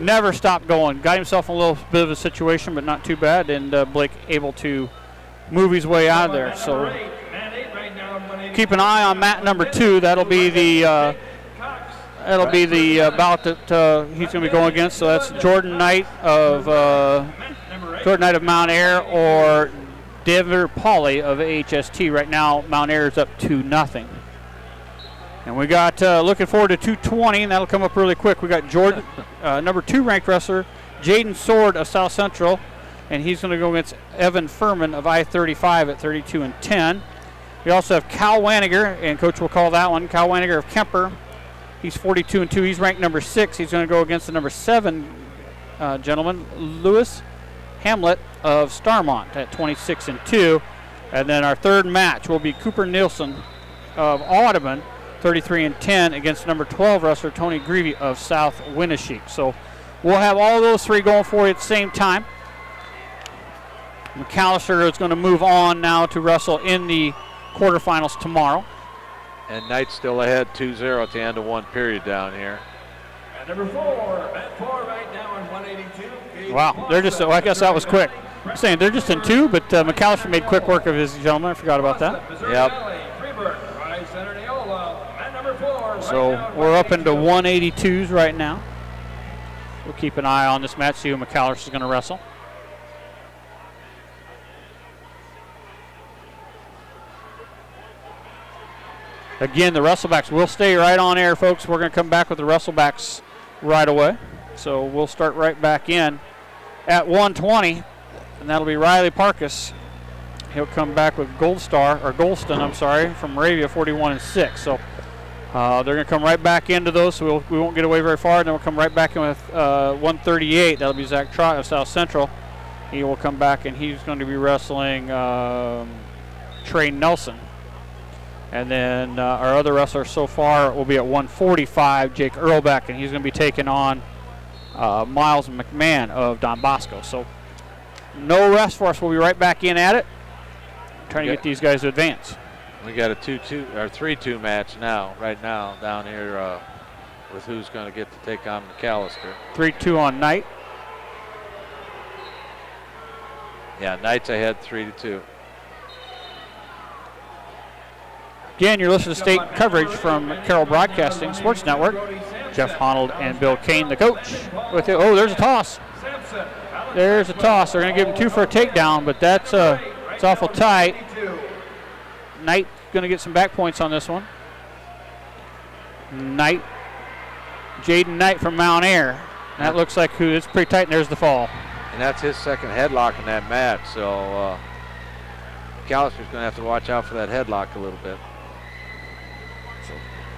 never stopped going. Got himself in a little bit of a situation, but not too bad. And Blake able to move his way out of there. So keep an eye on mat number 2. That'll be the bout that he's going to be going against. So that's Jordan Knight of Mount Air or Denver Pauley of HST. Right now, Mount Air is up 2-0. And we got looking forward to 2:20, and that'll come up really quick. We got Jordan, number 2 ranked wrestler, Jaden Sword of South Central, and he's going to go against Evan Furman of I-35 at 32-10. We also have Cal Waniger, and Coach will call that one, Cal Waniger of Kemper. He's 42-2. He's ranked number 6. He's going to go against the number 7 gentleman, Lewis Hamlet of Starmont at 26-2. And then our third match will be Cooper Nielsen of Audubon, 33-10, against number 12 wrestler Tony Greavy of South Winnesheek. So we'll have all those 3 going for you at the same time. McAllister is going to move on now to wrestle in the quarterfinals tomorrow. And Knight's still ahead 2-0 at the end of one period down here. And number 4, mat 4 right now in 182. Wow, they're just, I guess that was quick. I'm saying they're just in 2, but McAllister made quick work of his gentleman. I forgot about that. Yep. So we're up into 182s right now. We'll keep an eye on this match, see who McAllister is going to wrestle. Again, the wrestlebacks will stay right on air, folks. We're going to come back with the wrestlebacks right away. So we'll start right back in at 1:20, and that'll be Riley Parkus. He'll come back with Golston, from Moravia, 41-6. So they're going to come right back into those, so we won't get away very far. And then we'll come right back in with 138. That'll be Zach Trott of South Central. He will come back, and he's going to be wrestling Trey Nelson. And then our other wrestler so far will be at 145, Jake Earlbeck, and he's going to be taking on Miles McMahon of Don Bosco. So no rest for us. We'll be right back in at it, trying to get these guys to advance. We got a 2-2 or 3-2 match right now down here with who's going to get to take on McAllister. 3-2 on Knight. Yeah, Knight's ahead 3-2. Again, you're listening to state coverage from Carroll Broadcasting Sports Network. Jeff Honnold and Bill Kane, the coach. Oh, there's a toss. There's a toss. They're going to give him 2 for a takedown, but it's awful tight. Knight going to get some back points on this one. Knight, Jaden Knight from Mount Air. That looks like it's pretty tight, and there's the fall. And that's his second headlock in that match, so McAllister's going to have to watch out for that headlock a little bit.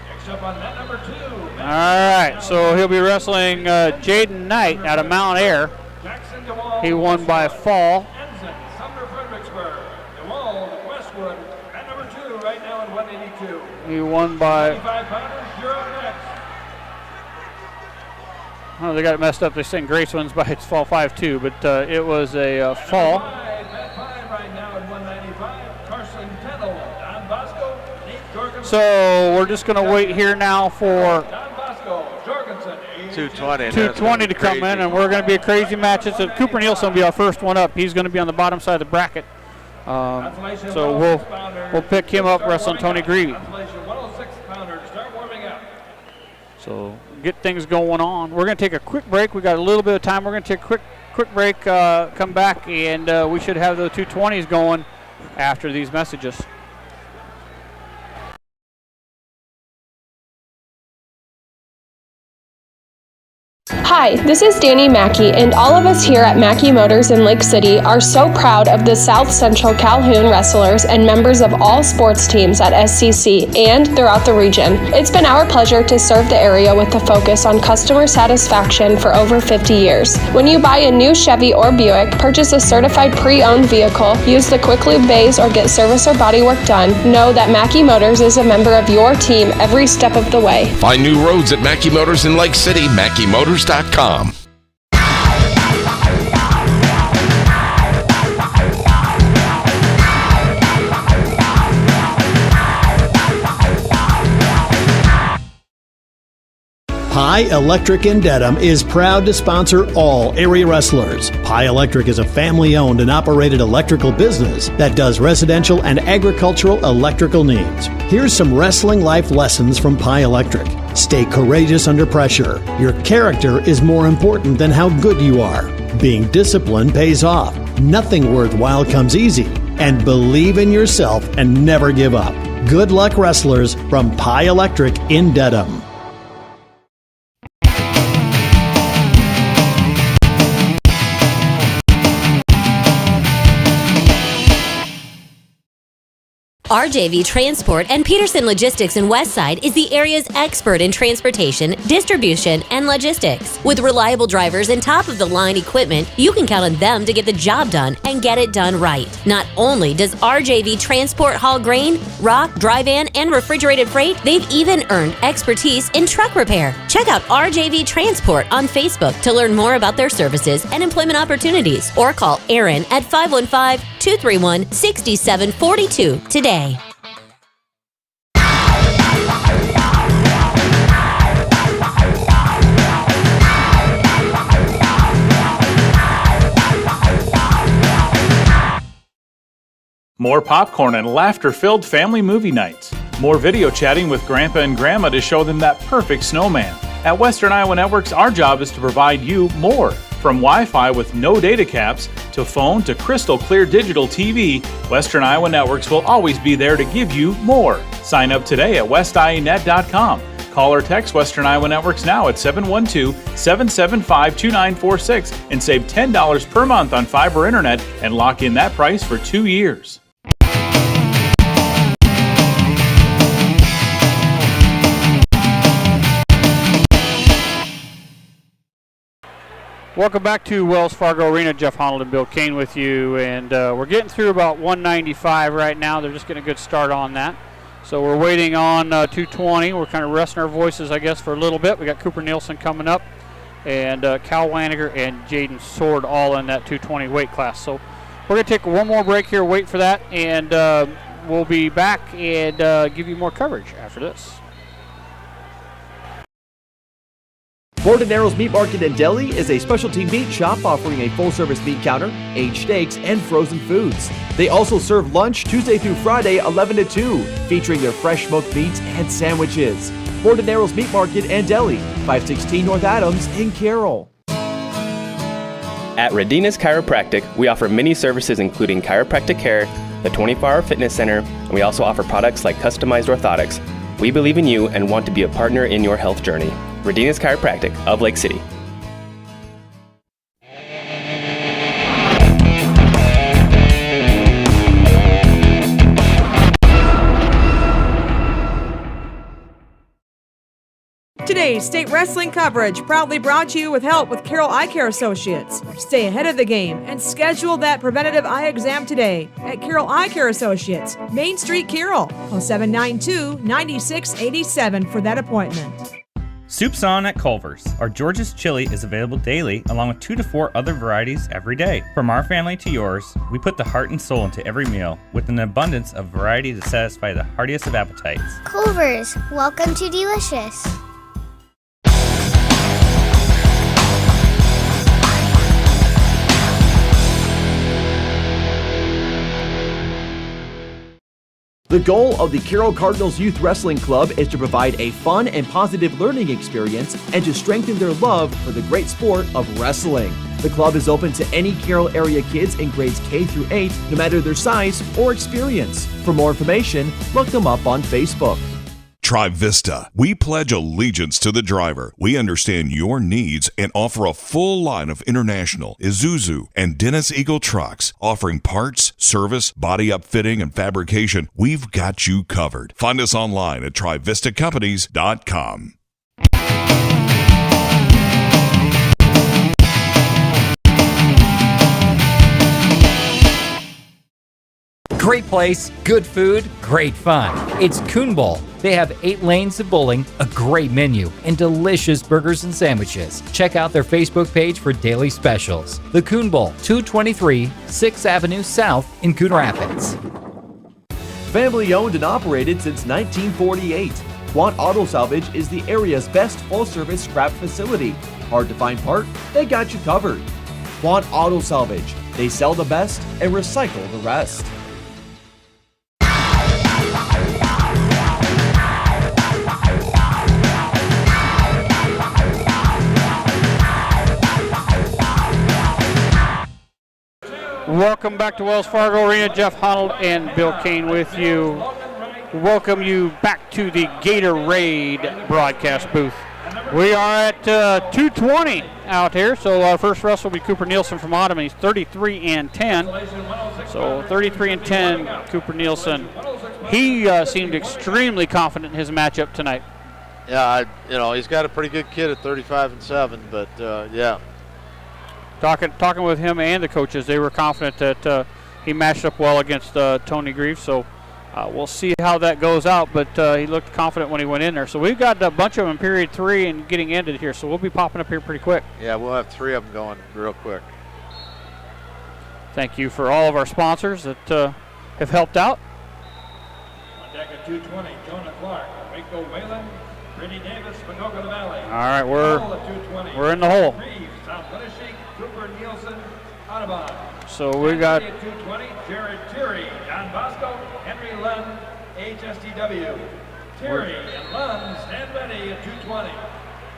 Next up on mat number 2. All right, so he'll be wrestling Jaden Knight out of Mount Air. Jackson DeWall, He won by fall. Ensign, Sumner Fredericksburg. DeWall, Westwood, mat number 2 right now at 182. He won by, 55 pounders, you're up next. oh, they got it messed up. They saying Grace wins by its fall 5-2, but it was a fall. Mat 5 right now at 195. Carson Tennell, Don Bosco, Nate Jorgensen. So we're just going to wait here now for Don Bosco, Jorgensen, 220. and that's 220 to come crazy. in, and we're going to be a crazy match. It's Cooper Nielsen will be our first one up. He's going to be on the bottom side of the bracket. So we'll pick him up wrestling Tony Greavy. 106 pounder, start warming up. So get things going on. We're going to take a quick break. We got a little bit of time. We're going to take a quick break, come back, and we should have the 220s going after these messages. Hi, this is Danny Mackey, and all of us here at Mackey Motors in Lake City are so proud of the South Central Calhoun wrestlers and members of all sports teams at SCC and throughout the region. It's been our pleasure to serve the area with a focus on customer satisfaction for over 50 years. When you buy a new Chevy or Buick, purchase a certified pre-owned vehicle, use the Quick Lube bays, or get service or body work done, know that Mackey Motors is a member of your team every step of the way. Find new roads at Mackey Motors in Lake City, MackeyMotors.com. Pye Electric in Dedham is proud to sponsor all area wrestlers. Pye Electric is a family-owned and operated electrical business that does residential and agricultural electrical needs. Here's some wrestling life lessons from Pye Electric. Stay courageous under pressure. Your character is more important than how good you are. Being disciplined pays off. Nothing worthwhile comes easy. And believe in yourself and never give up. Good luck, wrestlers, from Pye Electric in Dedham. RJV Transport and Peterson Logistics in Westside is the area's expert in transportation, distribution, and logistics. With reliable drivers and top-of-the-line equipment, you can count on them to get the job done and get it done right. Not only does RJV Transport haul grain, rock, dry van, and refrigerated freight, they've even earned expertise in truck repair. Check out RJV Transport on Facebook to learn more about their services and employment opportunities, or call Aaron at 515-231-6742 today. More popcorn and laughter-filled family movie nights. More video chatting with Grandpa and Grandma to show them that perfect snowman. At Western Iowa Networks, our job is to provide you more. From Wi-Fi with no data caps, to phone, to crystal clear digital TV, Western Iowa Networks will always be there to give you more. Sign up today at westianet.com. Call or text Western Iowa Networks now at 712-775-2946 and save $10 per month on fiber internet and lock in that price for 2 years. Welcome back to Wells Fargo Arena. Jeff Honnold and Bill Kane with you, and we're getting through about 195 right now. They're just getting a good start on that. So we're waiting on 220. We're kind of resting our voices, I guess, for a little bit. We got Cooper Nielsen coming up, and Cal Waniger and Jaden Sword all in that 220 weight class. So we're going to take one more break here, wait for that, and we'll be back and give you more coverage after this. Bordenero's Meat Market and Deli is a specialty meat shop offering a full-service meat counter, aged steaks, and frozen foods. They also serve lunch Tuesday through Friday, 11 to 2, featuring their fresh smoked meats and sandwiches. Bordenero's Meat Market and Deli, 516 North Adams in Carroll. At Radina's Chiropractic, we offer many services including chiropractic care, the 24-hour fitness center, and we also offer products like customized orthotics. We believe in you and want to be a partner in your health journey. Radina's Chiropractic of Lake City. Today's state wrestling coverage proudly brought to you with help with Carroll Eye Care Associates. Stay ahead of the game and schedule that preventative eye exam today at Carroll Eye Care Associates, Main Street, Carroll. Call 792-9687 for that appointment. Soup's on at Culver's. Our George's chili is available daily, along with 2 to 4 other varieties every day. From our family to yours, we put the heart and soul into every meal, with an abundance of variety to satisfy the heartiest of appetites. Culver's, welcome to Delicious. The goal of the Carroll Cardinals Youth Wrestling Club is to provide a fun and positive learning experience and to strengthen their love for the great sport of wrestling. The club is open to any Carroll area kids in grades K through 8, no matter their size or experience. For more information, look them up on Facebook. TriVista. We pledge allegiance to the driver. We understand your needs and offer a full line of International, Isuzu, and Dennis Eagle trucks, offering parts, service, body upfitting, and fabrication. We've got you covered. Find us online at TriVistaCompanies.com. Great place, good food, great fun. It's Coon Bowl. They have 8 lanes of bowling, a great menu, and delicious burgers and sandwiches. Check out their Facebook page for daily specials. The Coon Bowl, 223 6th Avenue South in Coon Rapids. Family owned and operated since 1948, Quant Auto Salvage is the area's best full-service scrap facility. Hard to find part? They got you covered. Quant Auto Salvage. They sell the best and recycle the rest. Welcome back to Wells Fargo Arena. Jeff Honnold and Bill Kane with you. Welcome you back to the Gatorade broadcast booth. We are at 2:20 out here. So our first wrestler will be Cooper Nielsen from Ottoman. He's 33-10. So 33-10, Cooper Nielsen. He seemed extremely confident in his matchup tonight. Yeah, he's got a pretty good kid at 35-7, but yeah. Talking with him and the coaches, they were confident that he matched up well against Tony Greaves. So we'll see how that goes out, but he looked confident when he went in there. So we've got a bunch of them in period 3 and getting ended here, so we'll be popping up here pretty quick. Yeah, we'll have 3 of them going real quick. Thank you for all of our sponsors that have helped out. On deck at 220, Jonah Clark, Waco Whalen, Brittany Davis, Winoka Valley. All right, we're in the hole. Cooper Nielsen, Audubon. So we got 220, Jared Terry, John Bosco, Henry Lund, HSTW. Terry and Lund stand ready at 220.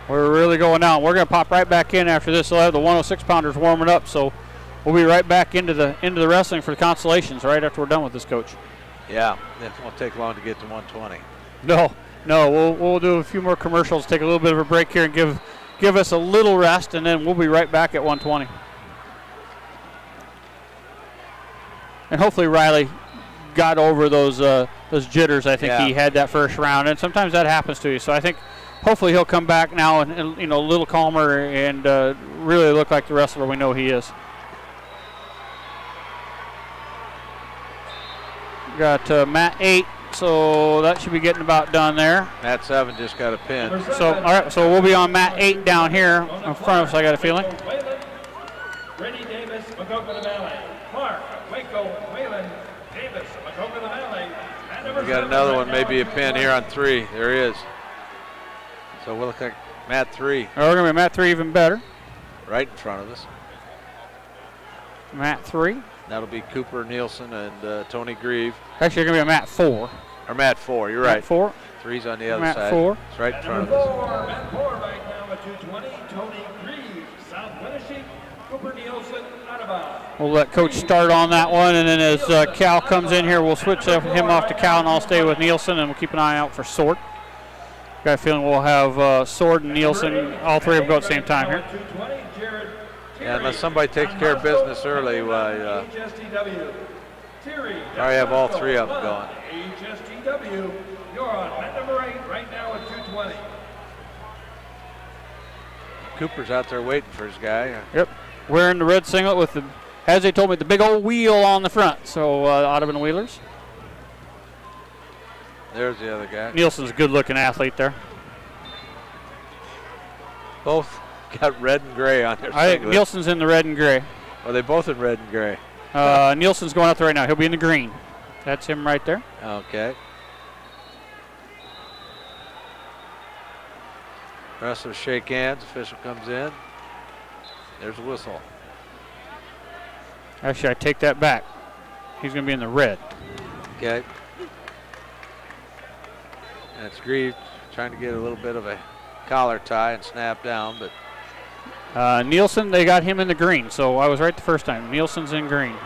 We're really going out. We're going to pop right back in after this. We'll have the 106-pounders warming up, so we'll be right back into the wrestling for the consolations right after we're done with this, Coach. Yeah, it won't take long to get to 120. No, we'll do a few more commercials, take a little bit of a break here, and give us a little rest, and then we'll be right back at 120. And hopefully Riley got over those jitters. I think he had that first round, and sometimes that happens to you. So I think hopefully he'll come back now and a little calmer and really look like the wrestler we know he is. Got Matt 8. So that should be getting about done there. Matt 7 just got a pin. So all right, so we'll be on Matt 8 down here in front of us, I got a feeling. Brittany Davis, Winoka Valley. Clark, Waco, Whalen, Davis, Winoka Valley. We got another one, maybe a pin here on 3. There he is. So we'll look like Matt 3. Oh, we're going to be Matt 3 even better. Right in front of us. Matt 3. That'll be Cooper Nielsen and Tony Grieve. Actually, you're going to be a Matt 4. Or Matt 4, you're right. Matt 4. 3's on the other Matt side. 4. It's right in front of us. Matt 4 right now at 220. Tony Grieve, South Winneshiek. Cooper Nielsen, Audubon. We'll let Coach start on that one, and then as Cal comes in here, we'll switch him off to Cal, and I'll stay with Nielsen, and we'll keep an eye out for Sword. Got a feeling we'll have Sword and Nielsen, all 3 of them go at the same time here. Yeah, unless somebody takes care of business early, I have all 3 of them going. HSTW, you're on mat number 8 right now at 220. Cooper's out there waiting for his guy. Yep. Wearing the red singlet with the, as they told me, the big old wheel on the front. So Audubon Wheelers. There's the other guy. Nielsen's a good-looking athlete there. Both got red and gray on their I think singlet. Nielsen's in the red and gray. Are they both in red and gray? Nielsen's going out there right now. He'll be in the green. That's him right there. Okay. Wrestlers shake hands. Official comes in. There's a whistle. Actually, I take that back. He's going to be in the red. Okay. And it's Grieve trying to get a little bit of a collar tie and snap down, but Nielsen, they got him in the green, so I was right the first time. Nielsen's in green.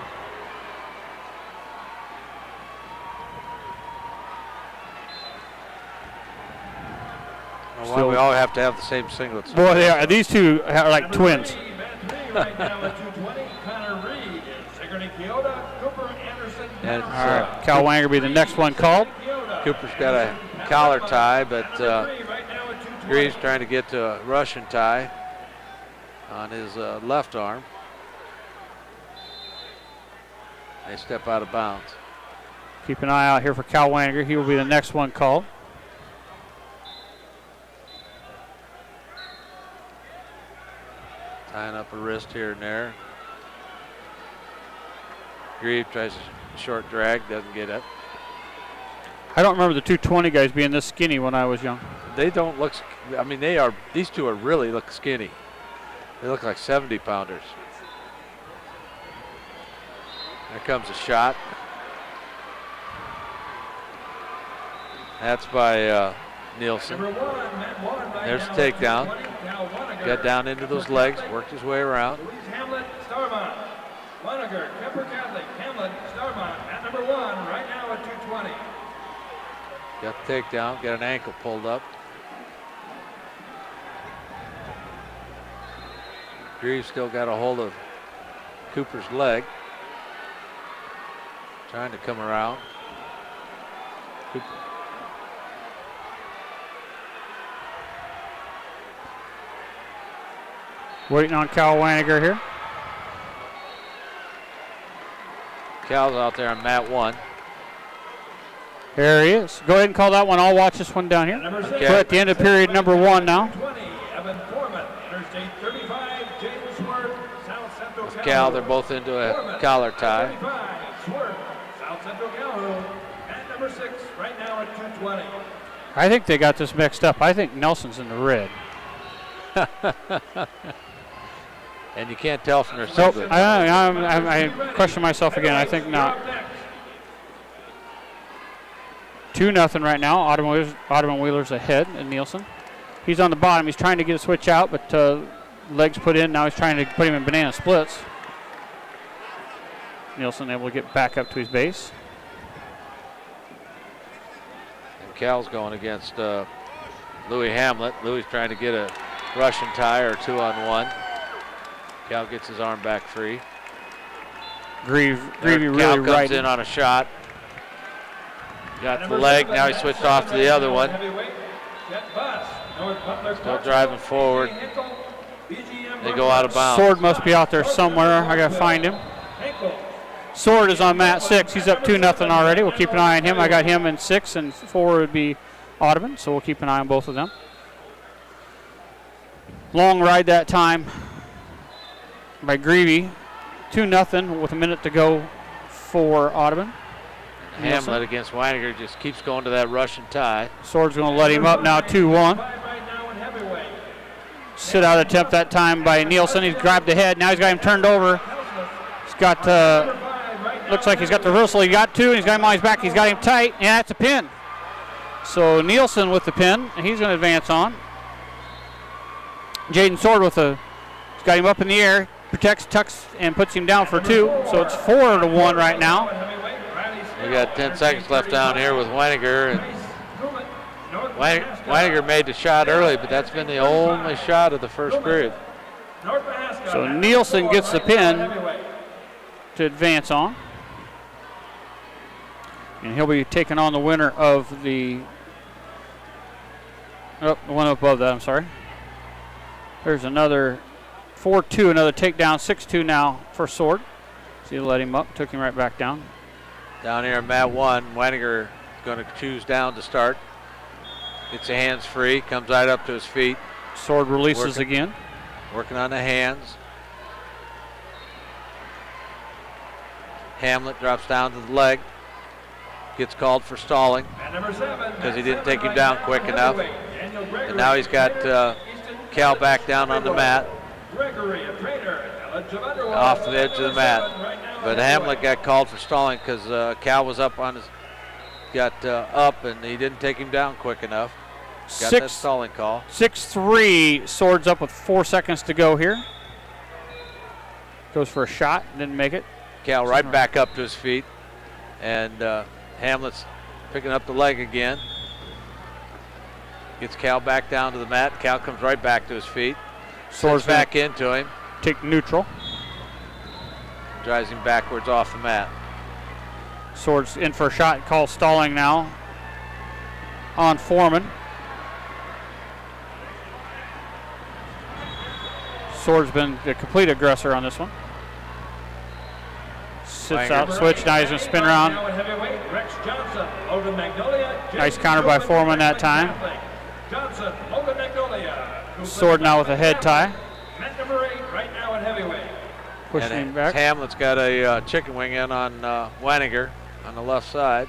well, we all have to have the same singlets. Boy, they are. These two are like twins. And all right, Cal Wanger will be the next one called. Cooper's got a collar tie, but Grieve's trying to get to a Russian tie on his left arm. They step out of bounds. Keep an eye out here for Cal Wanger. He will be the next one called. Tying up a wrist here and there. Grieve tries a short drag, doesn't get it. I don't remember the 220 guys being this skinny when I was young. They don't look, I mean, these two are really look skinny. They look like 70 pounders. There comes a shot. That's by Nielsen. There's a takedown. Got down into those legs, worked his way around. Wanager, Kemper Catholic, Hamlet, Starmont at number 1 right now at 220. Got the takedown, got an ankle pulled up. Grieve still got a hold of Cooper's leg. Trying to come around. Cooper. Waiting on Cal Waniger here. Cal's out there on mat 1. There he is. Go ahead and call that one. I'll watch this one down here. Okay. We're at the end of period number 1 now. With Cal, they're both into a collar tie. South Central Calhoun at number 6 right now at 220. I think they got this mixed up. I think Nelson's in the red. And you can't tell from their Nope. singlet. I question myself again. I think not. 2-0 right now. Audubon Wheelers ahead in Nielsen. He's on the bottom. He's trying to get a switch out, but legs put in. Now he's trying to put him in banana splits. Nielsen able to get back up to his base. And Cal's going against Louis Hamlet. Louis trying to get a Russian tie or 2-on-1. Cal gets his arm back free. Greavy really Cal comes right in on a shot. Got the leg. Now he switched off to the other one. Still driving forward. They go out of bounds. Sword must be out there somewhere. I got to find him. Sword is on mat 6. He's up 2-0 already. We'll keep an eye on him. I got him in 6, and 4 would be Audubon, so we'll keep an eye on both of them. Long ride that time by Greavy. 2-0 with a minute to go for Audubon. Hamlet against Weiniger just keeps going to that Russian tie. Sword's going to let him up now, 2-1. Sit out attempt that time by Nielsen. He's grabbed the head. Now he's got him turned over. He's got, looks like he's got the reversal. He got 2, and he's got him on his back. He's got him tight, and that's a pin. So Nielsen with the pin. He's going to advance on. Jaden Sword he's got him up in the air, protects, tucks, and puts him down for 2. So it's 4-1 right now. We got 10 seconds left down here with Weiniger. Weiniger made the shot early, but that's been the only shot of the first period. So Nielsen gets the pin to advance on. And he'll be taking on the winner of the one above that, I'm sorry. There's another 4-2, another takedown, 6-2 now for Sword. So he let him up, took him right back down. Down here in mat 1, Weininger going to choose down to start. Gets the hands free, comes right up to his feet. Sword releases again. Working on the hands. Hamlet drops down to the leg. Gets called for stalling because he didn't take him down quick enough. And now he's got Cal back down on the mat. Off the edge of the mat. But Hamlet got called for stalling because Cal was up on his, up and he didn't take him down quick enough. Got that stalling call. 6-3, Sword's up with 4 seconds to go here. Goes for a shot, didn't make it. Cal right back up to his feet. And Hamlet's picking up the leg again. Gets Cal back down to the mat. Cal comes right back to his feet. Sword's back into him. Take neutral. Drives him backwards off the mat. Sword's in for a shot. Calls stalling now on Foreman. Sword's been the complete aggressor on this one. Sits out, switch. Now he's going to spin around. Nice counter by Foreman that time. Sword now with a head tie. Pushing him back. Hamlet's got a chicken wing in on Weininger on the left side.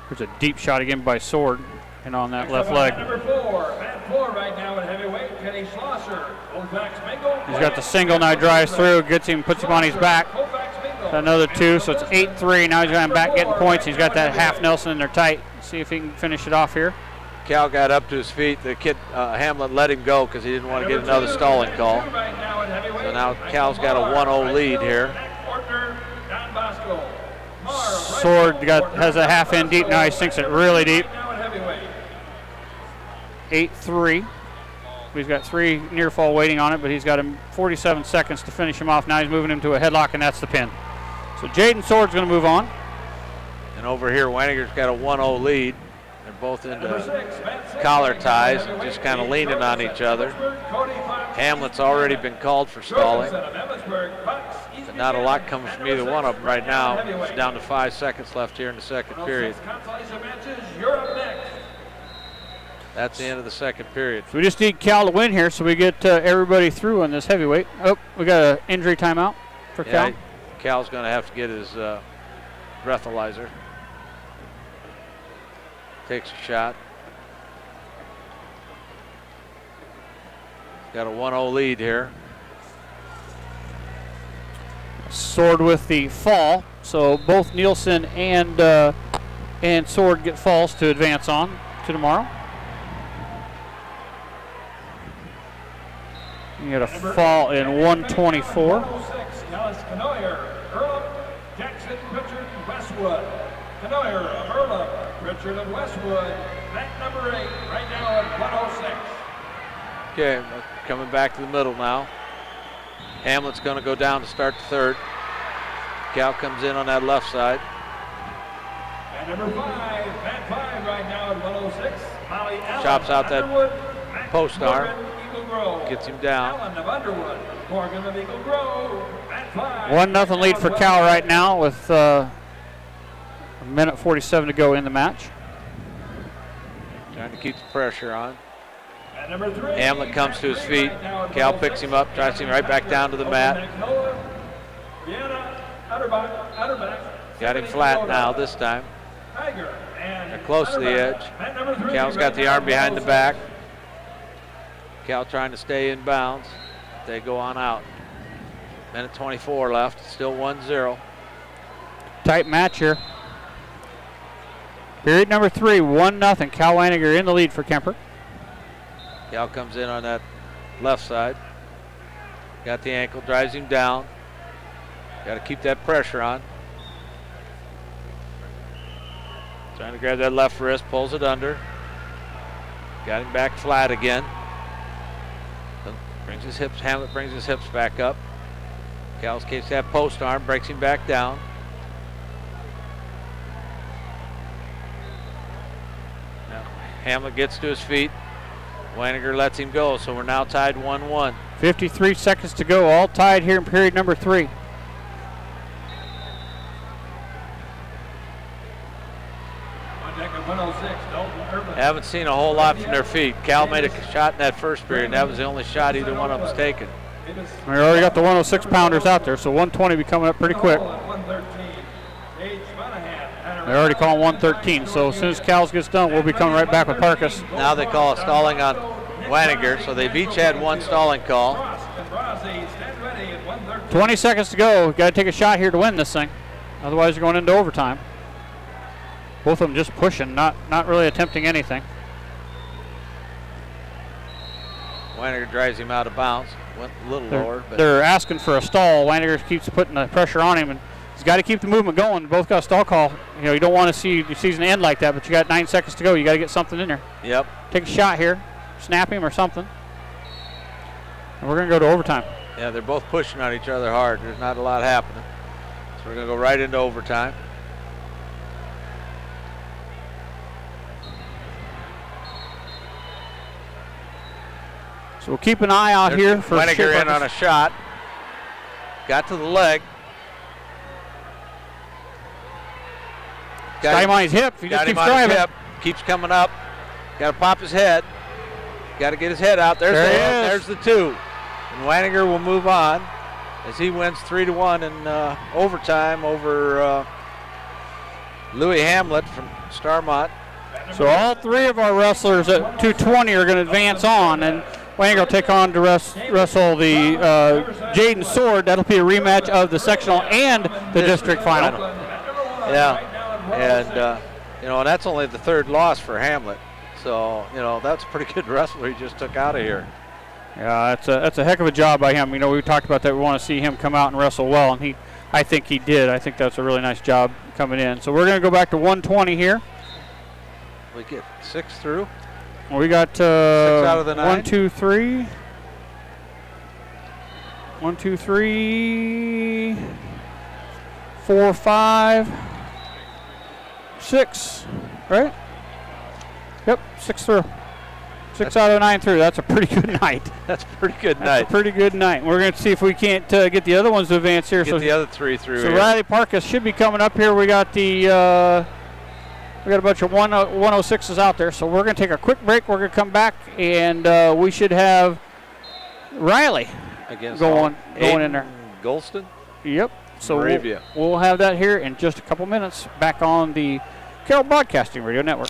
There's a deep shot again by Sword and on that left leg. Number 4, mat 4 right now at heavyweight, Kenny Schlosser. He's got the single, now he drives through, gets him, puts him on his back. Another 2, so it's 8-3. Now he's going back getting points. He's got that half Nielsen in there tight. See if he can finish it off here. Cal got up to his feet. The kid, Hamlet, let him go because he didn't want to get another stalling call. So now Cal's got a 1-0 lead here. Sword has a half in deep. Now he sinks it really deep. 8-3. He's got 3 near fall waiting on it, but he's got him 47 seconds to finish him off. Now he's moving him to a headlock, and that's the pin. So Jaden Sword's going to move on. And over here, Weininger's got a 1-0 lead. They're both into collar ties and just kind of leaning on each other. Hamlet's already been called for stalling. But not a lot comes from either one of them right now. It's down to 5 seconds left here in the second period. That's the end of the second period. So we just need Cal to win here so we get everybody through on this heavyweight. Oh, we got an injury timeout for Cal. Cal's going to have to get his breathalyzer. Takes a shot. Got a 1-0 lead here. Sword with the fall. So both Nielsen and Sword get falls to advance on to tomorrow. You got a fall in 124. Dallas Canoyer, Earl, Jackson, Richard, Westwood. Canoyer of Earl, Richard of Westwood. Mat number 8 right now at 106. Okay, coming back to the middle now. Hamlet's going to go down to start the third. Cal comes in on that left side. And number 5, mat 5 right now at 106. Molly Allen, Chops out that Underwood, post arm. Eagle Grove. Gets him down. Allen of Underwood, Morgan of Eagle Grove. Mat 5. 1-0 lead for Cal right now with a minute 47 to go in the match. Trying to keep the pressure on. And number 3, Hamlet comes to his feet. Cal picks him up, drives him right back down to the mat. Got him flat now this time. They're close to the edge. Cal's got the arm behind the back. Cal trying to stay in bounds. They go on out. Minute 24 left. Still 1-0. Tight match here. Period number 3, 1-0. Cal Weininger in the lead for Kemper. Cal comes in on that left side. Got the ankle, drives him down. Got to keep that pressure on. Trying to grab that left wrist, pulls it under. Got him back flat again. Brings his hips, Hamlet brings his hips back up. Cal's keeps that post arm, breaks him back down. Now Hamlet gets to his feet. Weininger lets him go, so we're now tied 1-1. 53 seconds to go, all tied here in period number 3. Haven't seen a whole lot from their feet. Cal made a shot in that first period, and that was the only shot either one of them's taken. We already got the 106 pounders out there, so 120 will be coming up pretty quick. They're already calling 113, so as soon as Cal's gets done, we'll be coming right back with Parkus. Now they call a stalling on Weininger, so they've each had one stalling call. 20 seconds to go. Got to take a shot here to win this thing. Otherwise, you're going into overtime. Both of them just pushing, not really attempting anything. Weininger drives him out of bounds. Went a little lower. But they're asking for a stall. Weininger keeps putting the pressure on him, and he's got to keep the movement going. Both got a stall call. You know, you don't want to see your season end like that, but you got 9 seconds to go. You got to get something in there. Yep. Take a shot here, snap him or something, and we're going to go to overtime. Yeah, they're both pushing on each other hard. There's not a lot happening. So we're going to go right into overtime. So we'll keep an eye out here for Weininger in on a shot. Got to the leg. Got him on his hip. He just keeps driving. Keeps coming up. Got to pop his head. Got to get his head out. There's the 2. And Weininger will move on as he wins 3-1 in overtime over Louis Hamlet from Starmont. So all 3 of our wrestlers at 220 are going to advance on, and Weininger will take on to wrestle the Jaden Sword. That'll be a rematch of the sectional and the district final. Yeah, and and that's only the 3rd loss for Hamlet. So that's a pretty good wrestler he just took out of here. Yeah, that's a heck of a job by him. We talked about that. We want to see him come out and wrestle well, and I think he did. I think that's a really nice job coming in. So we're going to go back to 120 here. We get 6 through. We got 6 out of the 9. 1, 2, 3. 1, 2, 3. 4, 5. 6. Right? Yep, 6 through. 6 out of 9 through. That's a pretty good night. That's a pretty good That's a pretty good night. We're going to see if we can't get the other ones to advance here. Get the other 3 through So here. Riley Parkus should be coming up here. We got we got a bunch of 106s out there. So we're going to take a quick break. We're going to come back, and we should have Riley going in there. Golson? Yep. So Moravia. we'll have that here in just a couple minutes back on the Carroll Broadcasting Radio Network.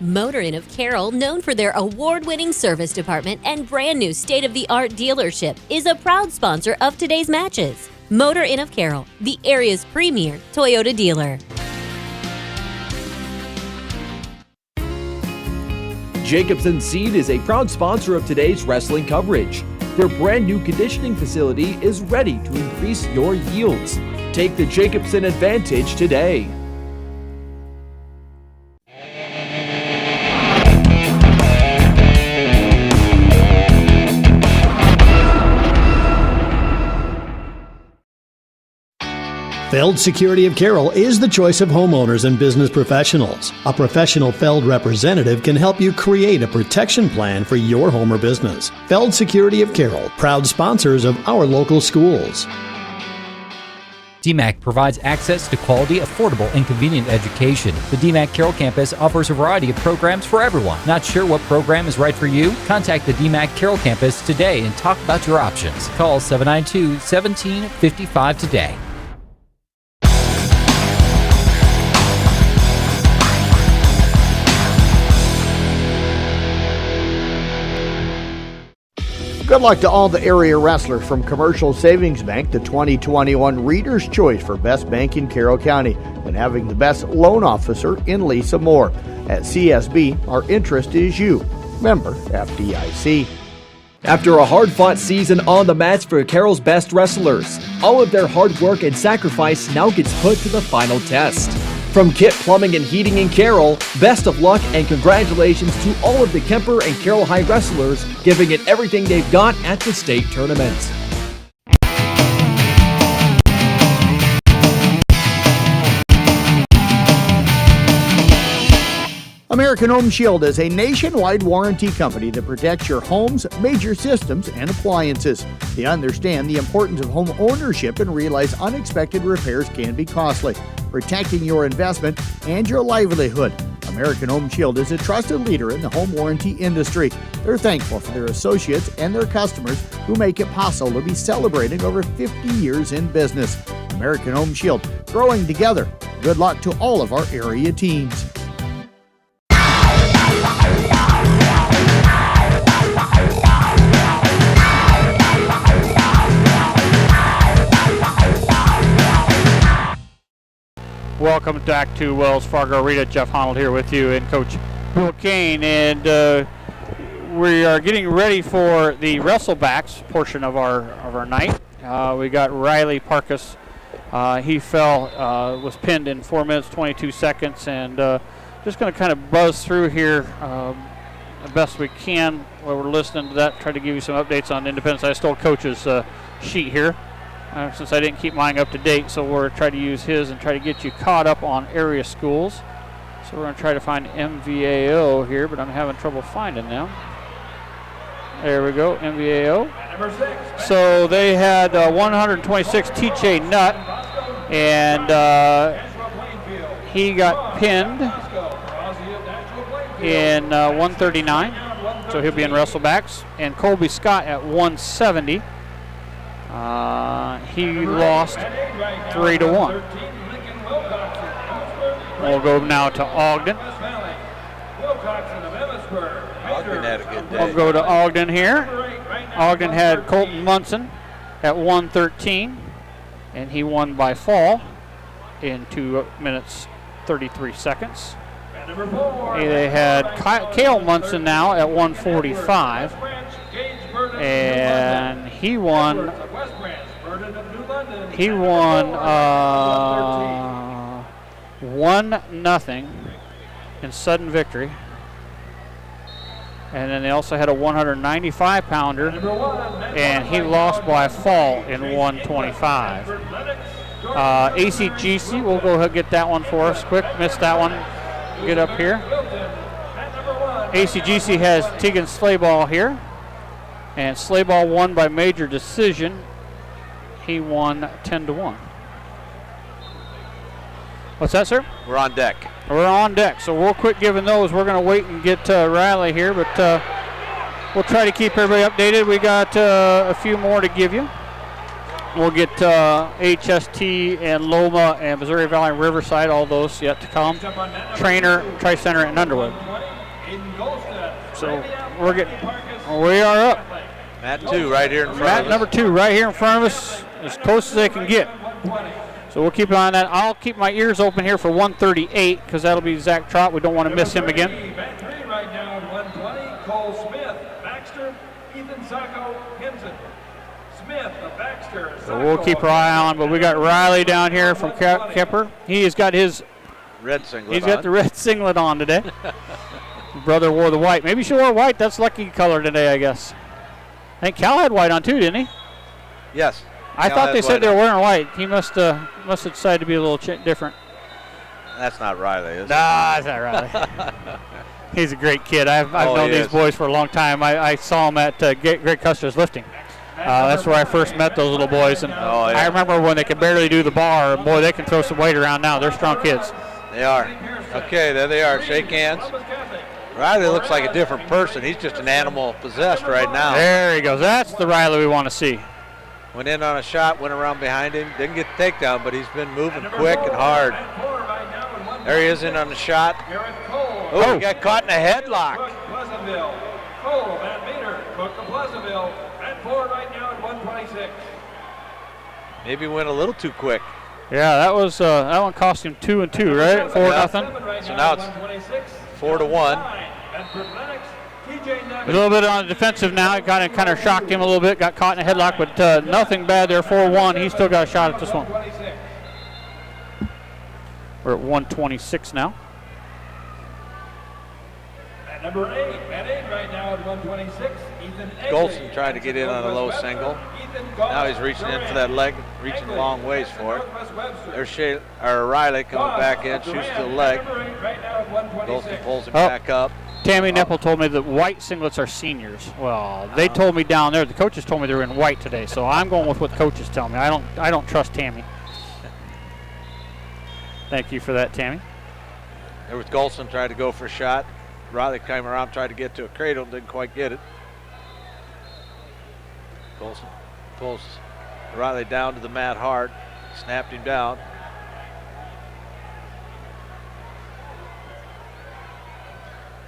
Motor Inn of Carroll, known for their award-winning service department and brand new state-of-the-art dealership, is a proud sponsor of today's matches. Motor Inn of Carroll, the area's premier Toyota dealer. Jacobson Seed is a proud sponsor of today's wrestling coverage. Their brand new conditioning facility is ready to increase your yields. Take the Jacobson advantage today. Feld Security of Carroll is the choice of homeowners and business professionals. A professional Feld representative can help you create a protection plan for your home or business. Feld Security of Carroll, proud sponsors of our local schools. DMAC provides access to quality, affordable, and convenient education. The DMAC Carroll campus offers a variety of programs for everyone. Not sure what program is right for you? Contact the DMAC Carroll campus today and talk about your options. Call 792-1755 today. Good luck to all the area wrestlers from Commercial Savings Bank, the 2021 Reader's Choice for Best Bank in Carroll County, and having the best loan officer in Lisa Moore. At CSB, our interest is you. Member FDIC. After a hard-fought season on the mats for Carroll's best wrestlers, all of their hard work and sacrifice now gets put to the final test. From Kit Plumbing and Heating in Carroll, best of luck and congratulations to all of the Kemper and Carroll High wrestlers giving it everything they've got at the state tournament. American Home Shield is a nationwide warranty company that protects your home's major systems and appliances. They understand the importance of home ownership and realize unexpected repairs can be costly, protecting your investment and your livelihood. American Home Shield is a trusted leader in the home warranty industry. They're thankful for their associates and their customers who make it possible to be celebrating over 50 years in business. American Home Shield, growing together. Good luck to all of our area teams. Welcome back to Wells Fargo Arena. Jeff Honnold here with you and Coach Bill Kane, and we are getting ready for the wrestlebacks portion of our night. We got Riley Parkus. He fell, was pinned in 4 minutes 22 seconds, and just going to kind of buzz through here the best we can while we're listening to that. Try to give you some updates on Independence. I stole Coach's sheet here. Since I didn't keep mine up to date, so we're trying to use his and try to get you caught up on area schools. So we're going to try to find MVAO here, but I'm having trouble finding them. There we go, MVAO. So they had 126 TJ Nutt, and he got pinned in 139, so he'll be in wrestlebacks. And Colby Scott at 170. He lost 3-1. We'll go now to Ogden. Ogden had a good day. We'll go to Ogden here. Ogden had Colton Munson at 113, and he won by fall in 2 minutes 33 seconds. They had Cale Munson now at 145, and he won 1-0 in sudden victory. And then they also had a 195-pounder, and he lost by a fall in 125. ACGC, we'll go ahead and get that one for us quick. Missed that one. Get up here. ACGC has Tegan Slayball here, and Slayball won by major decision. He won 10-1. What's that, sir? We're on deck. We're on deck, so we'll quit giving those. We're going to wait and get Riley here, but we'll try to keep everybody updated. We got a few more to give you. We'll get HST and Loma and Missouri Valley and Riverside, all those yet to come. Trainer, Tri-Center, and Underwood. So we are up. Mat 2 right here in front of us. Mat number 2 right here in front of us, as close as they can get. So we'll keep an eye on that. I'll keep my ears open here for 138 because that'll be Zach Trott. We don't want to miss him again. Mat 3 right now at 120. Cole Smith, Baxter, Ethan Sacco, Hinson. Smith, Baxter. So we'll keep our eye on, but we got Riley down here from Kepper. He has got his red singlet. He's got the red singlet on today. His brother wore the white. Maybe she wore white. That's lucky color today, I guess. I think Cal had white on too, didn't he? Yes. I thought they said they were wearing white. He must have decided to be a little different. That's not Riley, is it? Nah, that's not Riley. He's a great kid. I've known these boys for a long time. I saw him at Greg Custer's lifting. That's where I first met those little boys. And I remember when they could barely do the bar. And boy, they can throw some weight around now. They're strong kids. They are. Okay, there they are. Shake hands. Riley looks like a different person. He's just an animal possessed right now. There he goes. That's the Riley we want to see. Went in on a shot, went around behind him. Didn't get the takedown, but he's been moving quick and hard. There he is in on the shot. Oh, he got caught in a headlock. Pleasantville. Cole, Van Meter, Cook of Pleasantville. At 4 right now at 126. Maybe went a little too quick. Yeah, that was that one cost him 2 and 2, right? 4-0. So now it's 4-1. A little bit on the defensive now. It kind of shocked him a little bit. Got caught in a headlock, but nothing bad there. 4-1. He's still got a shot at this one. We're at 126 now. At number 8, Mat 8 right now at 126. Ethan Golson trying to get in on a low single. Now he's reaching in for that leg, reaching a long ways for it. There's Riley coming back in, shoots to the leg. Golson pulls him back up. Tammy Nipple told me that white singlets are seniors. Well, they told me down there, the coaches told me they were in white today, so I'm going with what the coaches tell me. I don't trust Tammy. Thank you for that, Tammy. There was Golson tried to go for a shot. Riley came around, tried to get to a cradle, didn't quite get it. Golson pulls Riley down to the mat hard, snapped him down.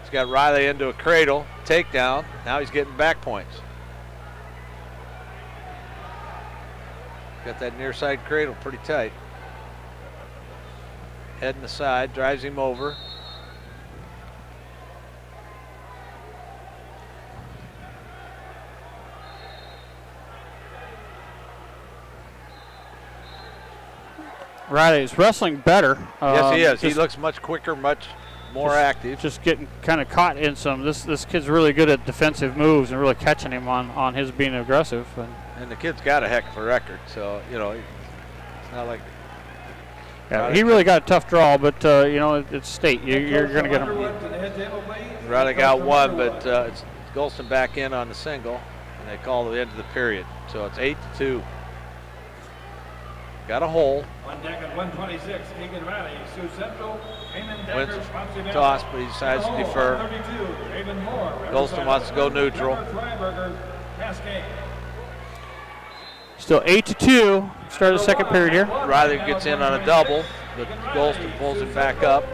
He's got Riley into a cradle, takedown. Now he's getting back points. Got that near side cradle pretty tight. Head in the side, drives him over. Riley is wrestling better. Yes, he is. He looks much quicker, much more active. Just getting kind of caught in some. This kid's really good at defensive moves and really catching him on his being aggressive. And the kid's got a heck of a record, so you know it's not like. Yeah, he really got a tough draw, but you know it's state. You're going to get him. Riley got one, but it's Golson back in on the single, and they call the end of the period. So it's 8-2. Got a hole. On deck at 126, Keegan Riley, Sioux Central, Wins the toss, but he decides to defer. Golson wants to go neutral. Still 8-2. Start of the second period here. Riley gets in on a double, but Golson pulls him back up.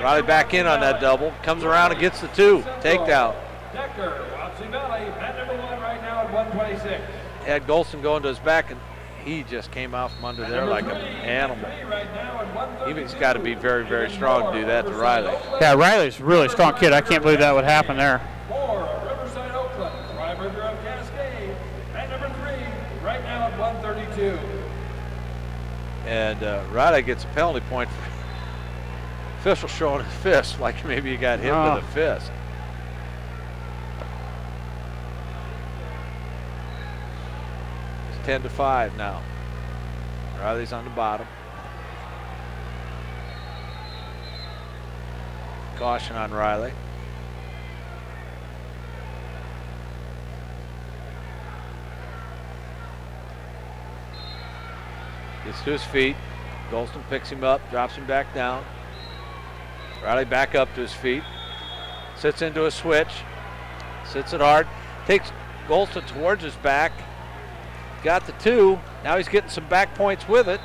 Riley back in on that double. Comes around and gets the two. Takedown. Decker, Wapsie Valley, mat number 1 right now at 126. Had Golson going to his back, and he just came out from under there like an animal. He's got to be very, very strong to do that to Riley. Yeah, Riley's a really strong kid. I can't believe that would happen there. 4, Riverside, Oakland, Freiburger of Cascade, mat number 3 right now at 132. And Riley gets a penalty point for official showing his fist, like maybe he got hit with a fist. It's 10-5 now. Riley's on the bottom. Caution on Riley. Gets to his feet. Golson picks him up, drops him back down. Riley back up to his feet. Sits into a switch. Sits it hard. Takes Golson towards his back. Got the two. Now he's getting some back points with it.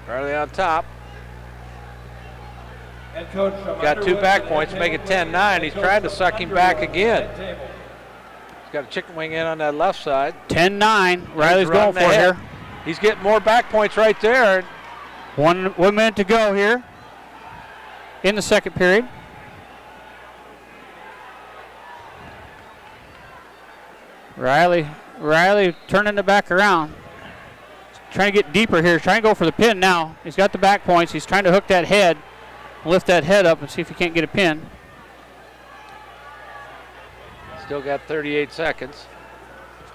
Riley on top. Got 2 back points, make it 10-9. He's trying to suck him back again. He's got a chicken wing in on that left side. 10-9. Riley's going for it here. He's getting more back points right there. 1 minute to go here in the second period. Riley turning it back around. Trying to get deeper here. Trying to go for the pin now. He's got the back points. He's trying to hook that head. Lift that head up and see if he can't get a pin. Still got 38 seconds.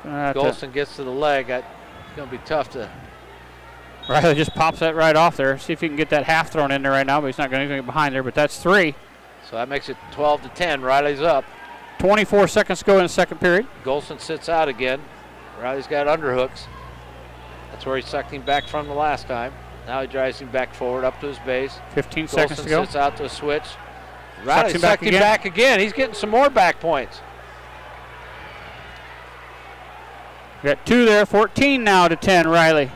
Golson gets to the leg. It's going to be tough to. Riley just pops that right off there. See if he can get that half thrown in there right now, but he's not going to get behind there. But that's 3. So that makes it 12-10. Riley's up. 24 seconds to go in the second period. Golson sits out again. Riley's got underhooks. That's where he sucked him back from the last time. Now he drives him back forward up to his base. 15 seconds to go. Golson sits out to a switch. Riley sucked him back again. He's getting some more back points. We got 2 there. 14 now to 10, Riley.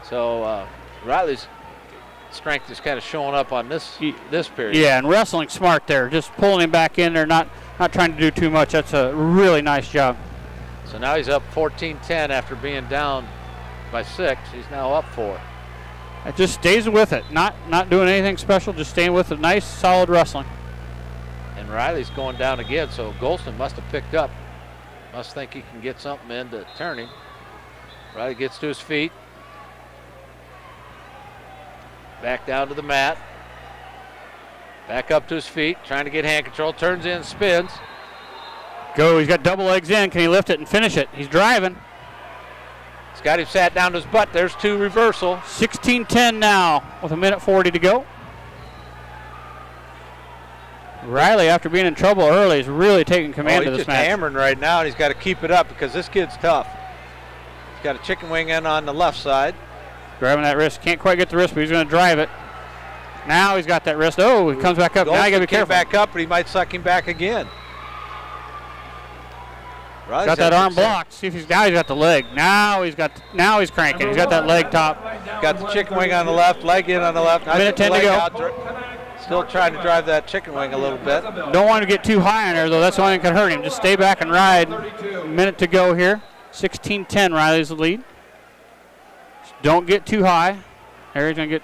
So Riley's strength is kind of showing up on this period. Yeah, and wrestling smart there. Just pulling him back in there, not trying to do too much. That's a really nice job. So now he's up 14-10 after being down by 6. He's now up 4. It just stays with it. Not doing anything special, just staying with it. Nice, solid wrestling. And Riley's going down again, so Golson must have picked up. Must think he can get something in to turn him. Riley gets to his feet. Back down to the mat. Back up to his feet, trying to get hand control. Turns in, spins. Go. He's got double legs in. Can he lift it and finish it? He's driving. He's got him sat down to his butt. There's 2 reversal. 16:10 now with 1:40 to go. Riley, after being in trouble early, is really taking command of this match. He's just hammering right now, and he's got to keep it up because this kid's tough. He's got a chicken wing in on the left side. Grabbing that wrist. Can't quite get the wrist, but he's going to drive it. Now he's got that wrist. Oh, he comes back up. Now you got to be careful. Back up, but he might suck him back again. Riley's got that arm blocked. See if he's now. He's got the leg. Now he's cranking. He's got that leg top. Got the chicken wing on the left, leg in on the left. Minute 10 to go. Still trying to drive that chicken wing a little bit. Don't want to get too high on there, though. That's the only thing that can hurt him. Just stay back and ride. Minute to go here. 16-10, Riley's the lead. Don't get too high. There he's going to get.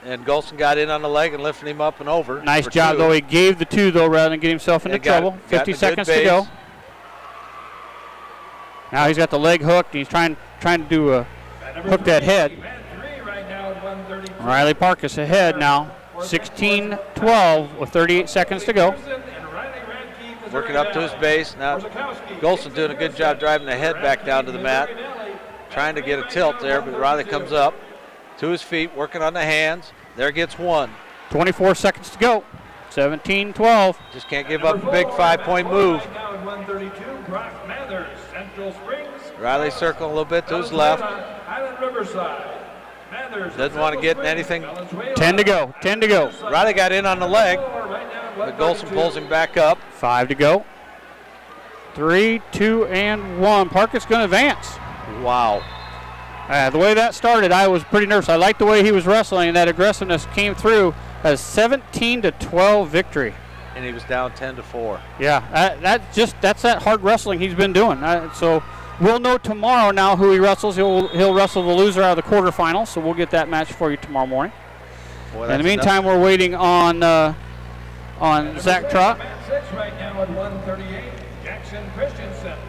And Golson got in on the leg and lifted him up and over. Nice job, though. He gave the 2, though, rather than get himself into trouble. 50 seconds to go. Now he's got the leg hooked. He's trying to do a hook that head. Riley Parkus ahead now. 16-12 with 38 seconds to go. Working up to his base. Now Golson doing a good job driving the head back down to the mat. Trying to get a tilt there, but Riley comes up to his feet, working on the hands. There gets 1. 24 seconds to go. 17-12. Just can't give up a big 5-point move. Riley circling a little bit to his left. Doesn't want to get anything. 10 to go. 10 to go. Riley got in on the leg, but Golson pulls him back up. 5 to go. 3, 2, and 1. Parker's going to advance. Wow. The way that started, I was pretty nervous. I liked the way he was wrestling, and that aggressiveness came through as 17-12 victory. And he was down 10-4. Yeah, that's that hard wrestling he's been doing. So we'll know tomorrow now who he wrestles. He'll wrestle the loser out of the quarterfinals, so we'll get that match for you tomorrow morning. Boy, in the meantime, we're waiting on Zach Trott.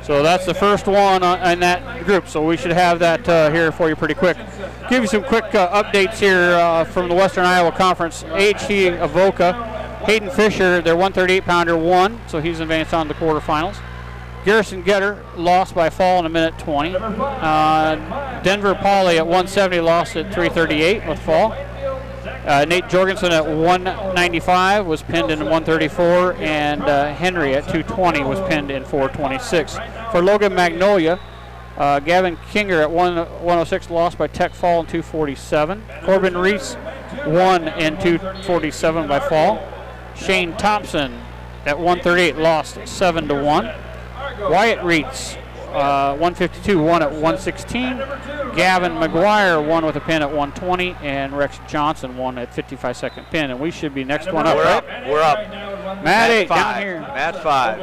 So that's the first one in that group, so we should have that here for you pretty quick. Give you some quick updates here from the Western Iowa Conference. AHT Avoca, Hayden Fisher, their 138-pounder won, so he's advanced on to the quarterfinals. Garrison Getter lost by fall in a minute 20. Denver Pauley at 170 lost at 3:38 with fall. Nate Jorgensen at 195 was pinned in 134, and Henry at 220 was pinned in 426. For Logan Magnolia, Gavin Kinger at 106 lost by tech fall in 247. Corbin Reese won in 247 by fall. Shane Thompson at 138 lost 7-1. Wyatt Reitz, 152, won at 116. Gavin McGuire won with a pin at 120, and Rex Johnson won at 55-second pin. And we should be next one up, right? We're up. Mat 8 5. down here. Mat 5.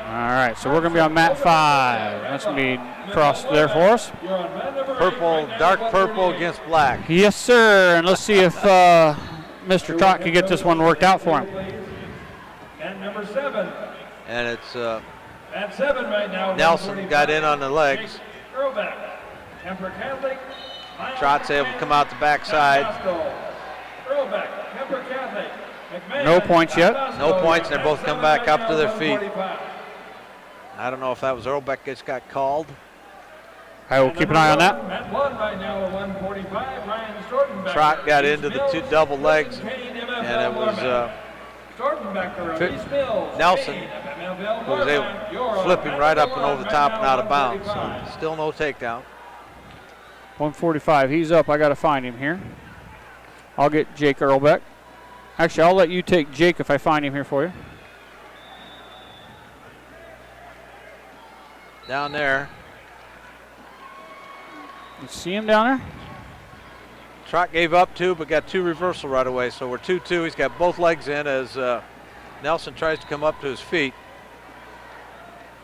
All right, so we're going to be on mat 5. That's going to be crossed there for us. Purple, dark purple against black. Yes, sir. And let's see if Mr. Trott can get this one worked out for him. And number 7. And it's at 7 right now. Nielsen got in on the legs. Throwback. Kemper Catholic. Trott's able to come out the backside. Throwback. Kemper Catholic. McMahon, no points yet. No points. They're both come back up to their feet. I don't know if that was Earlbeck just got called. I will keep an eye on that. At 1 right now at 145. Ryan Stortenbecker. Trott got into the 2 double legs, and it was Nelson who was able to flip him right up and over the top and out of bounds. So still no takedown. 145. He's up. I got to find him here. I'll get Jake Earlbeck. Actually, I'll let you take Jake if I find him here for you. Down there. You see him down there? Trott gave up 2, but got 2 reversal right away. So we're 2-2. He's got both legs in as Nelson tries to come up to his feet.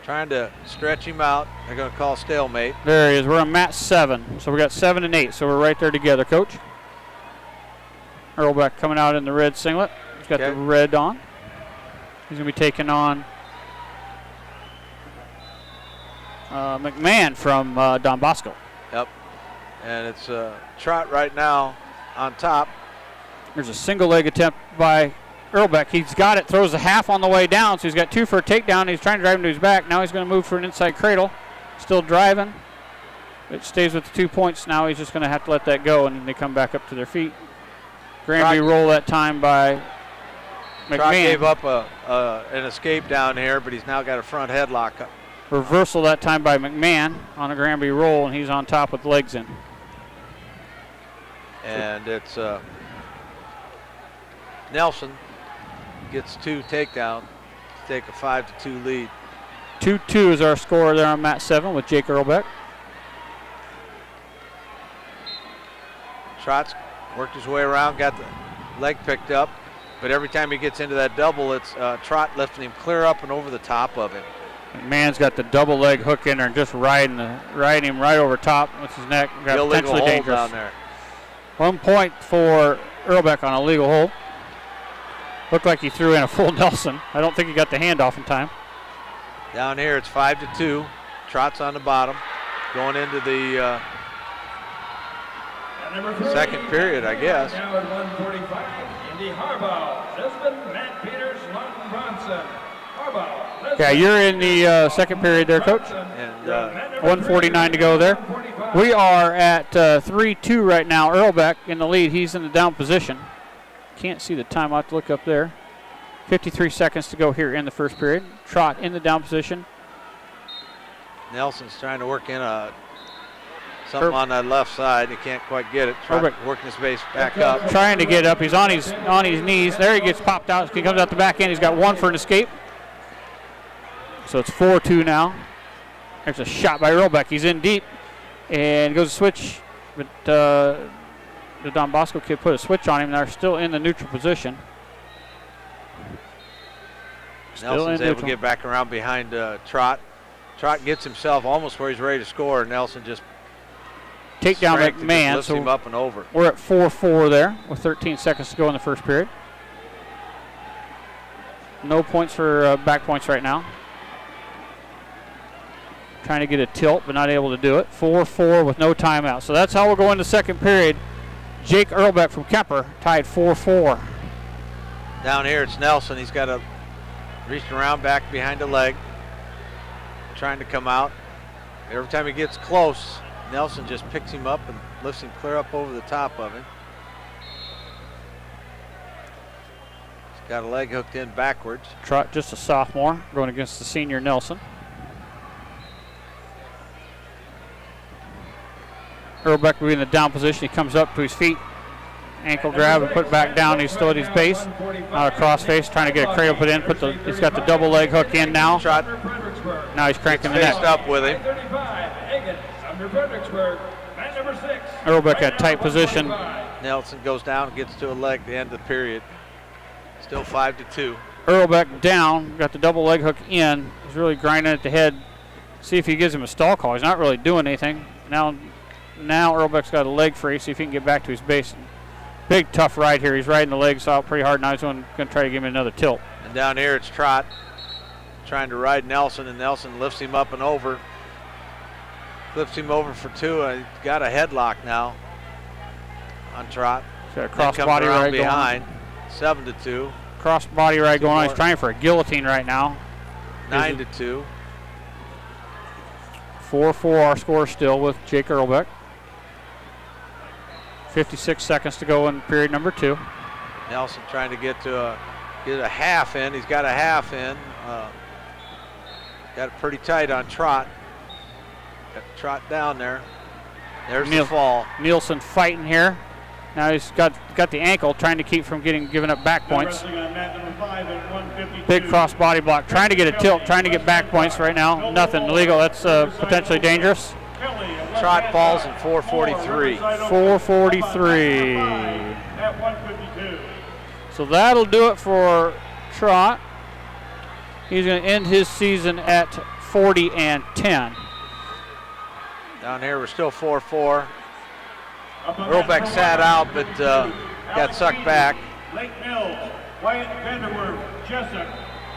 Trying to stretch him out. They're going to call stalemate. There he is. We're on mat 7. So we got 7 and 8. So we're right there together, Coach. Earlbeck coming out in the red singlet. He's got the red on. He's going to be taking on McMahon from Don Bosco. Yep. And it's Trott right now on top. There's a single leg attempt by Earlbeck. He's got it, throws a half on the way down, so he's got 2 for a takedown. He's trying to drive him to his back. Now he's going to move for an inside cradle. Still driving. It stays with the 2 points. Now he's just going to have to let that go, and then they come back up to their feet. Granby roll that time by McMahon. Trot gave up an escape down here, but he's now got a front headlock. Reversal that time by McMahon on a Granby roll, and he's on top with legs in. And it's Nielsen gets 2 takedowns to take a 5-2 lead. 2-2 is our score there on mat 7 with Jake Earlbeck. Trot's worked his way around, got the leg picked up, but every time he gets into that double, it's Trot lifting him clear up and over the top of him. McMahon's got the double leg hook in there and just riding him right over top with his neck. Got potentially dangerous. Down there. 1 point for Earlbeck on a legal hold. Looked like he threw in a full Nelson. I don't think he got the handoff in time. Down here it's 5-2. Trot's on the bottom, going into the second period, I guess. Now at 145, Indy Harbaugh, Lisbon, Matt Peters, London Bronson. Harbaugh, Lisbon. Yeah, you're in the second period there, Coach. And 1:49 to go there. We are at 3-2 right now. Earlbeck in the lead. He's in the down position. Can't see the time. I'll have to look up there. 53 seconds to go here in the first period. Trot in the down position. Nelson's trying to work in something on that left side. He can't quite get it. Trot working his base back up. Trying to get up. He's on his knees. There he gets popped out. He comes out the back end. He's got 1 for an escape. So it's 4-2 now. There's a shot by Earlbeck. He's in deep and goes to switch. But the Don Bosco kid put a switch on him. They're still in the neutral position. Nelson's able to get back around behind Trot. Trot gets himself almost where he's ready to score. Nelson just take down McMahon. Lifts him up and over. We're at 4-4 there with 13 seconds to go in the first period. No points for back points right now. Trying to get a tilt, but not able to do it. 4-4 with no timeout. So that's how we'll go into second period. Jake Earlbeck from Kemper tied 4-4. Down here it's Nelson. He's got to reach around back behind the leg, trying to come out. Every time he gets close, Nelson just picks him up and lifts him clear up over the top of him. He's got a leg hooked in backwards. Trot, just a sophomore, going against the senior Nelson. Earlbeck will be in the down position. He comes up to his feet. Ankle grab and put back down. He's still at his base. Not a cross face, trying to get a cradle put in. He's got the double leg hook in now. Trot. Now he's cranking the neck. Faced up with him. Earlbeck at tight position. Nelson goes down and gets to a leg at the end of the period. Still 5-2. Earlbeck down, got the double leg hook in. He's really grinding at the head. See if he gives him a stall call. He's not really doing anything. Now Earlbeck's got a leg free. See if he can get back to his base. Big tough ride here. He's riding the legs out pretty hard. Now he's going to try to give him another tilt. And down here it's Trot trying to ride Nelson, and Nelson lifts him up and over. Flips him over for 2. He's got a headlock now on Trot. He's got a cross body ride behind. 7-2. Cross body ride going on. He's trying for a guillotine right now. 9-2. 4-4 our score still with Jake Earlbeck. 56 seconds to go in period number 2. Nelson trying to get a half in. He's got a half in. Got it pretty tight on Trot. Got Trot down there. There's the fall. Nielsen fighting here. Now he's got the ankle, trying to keep from giving up back points. Big cross body block, trying to get a tilt, trying to get back points right now. Nothing illegal. That's potentially dangerous. Trot falls in 4:43. 4:43. So that'll do it for Trot. He's going to end his season at 40-10. Down here we're still 4-4. Earlbeck sat out, but got sucked back. Lake Mills, Wyatt Vanderwerf, Jessup,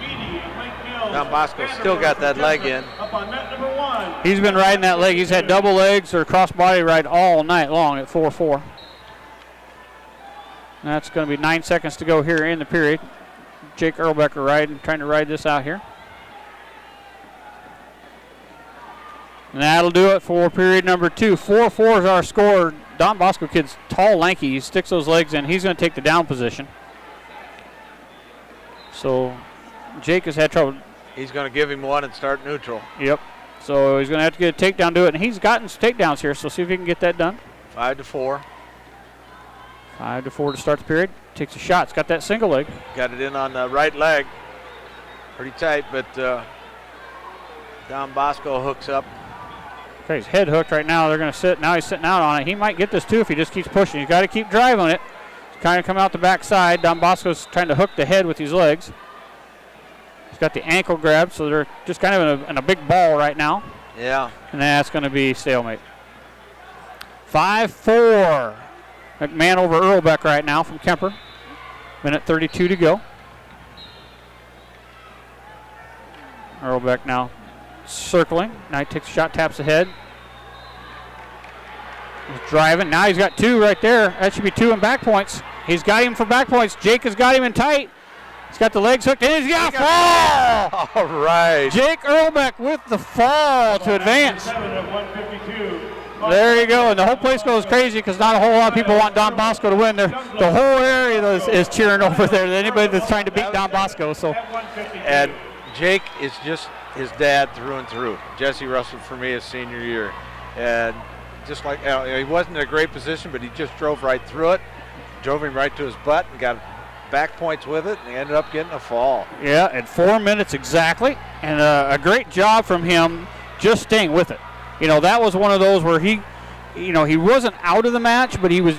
Beatty, and Lake Mills. Don Bosco still got that leg in. Up on net number 1. He's been riding that leg. He's had double legs or cross body ride all night long at 4-4. That's going to be 9 seconds to go here in the period. Jake Erlbecker trying to ride this out here. And that'll do it for period number 2. 4-4 is our score. Don Bosco kid's tall, lanky. He sticks those legs in. He's going to take the down position. So Jake has had trouble. He's going to give him one and start neutral. Yep. So he's going to have to get a takedown to it. And he's gotten some takedowns here, so see if he can get that done. 5-4. 5-4 to start the period. Takes a shot. It's got that single leg. Got it in on the right leg. Pretty tight, but Don Bosco hooks up. Okay, he's head hooked right now. They're going to sit. Now he's sitting out on it. He might get this too if he just keeps pushing. He's got to keep driving it. He's kind of come out the backside. Don Bosco's trying to hook the head with his legs. He's got the ankle grab, so they're just kind of in a big ball right now. Yeah. And that's going to be stalemate. 5-4. McMahon over Erlbeck right now from Kemper. Minute 32 to go. Erlbeck now circling. Now he takes a shot, taps the head. He's driving. Now he's got 2 right there. That should be 2 in back points. He's got him for back points. Jake has got him in tight. He's got the legs hooked, and he's got a fall! All right. Jake Erlbeck with the fall to advance. There you go, and the whole place goes crazy because not a whole lot of people want Don Bosco to win. The whole area is cheering over there. Anybody that's trying to beat Don Bosco. So, and Jake is just his dad through and through. Jesse wrestled for me his senior year, and just like he wasn't in a great position, but he just drove right through it, drove him right to his butt, and got back points with it, and he ended up getting a fall. Yeah, at 4 minutes exactly, and a great job from him just staying with it. You know, that was one of those where he wasn't out of the match, but he was,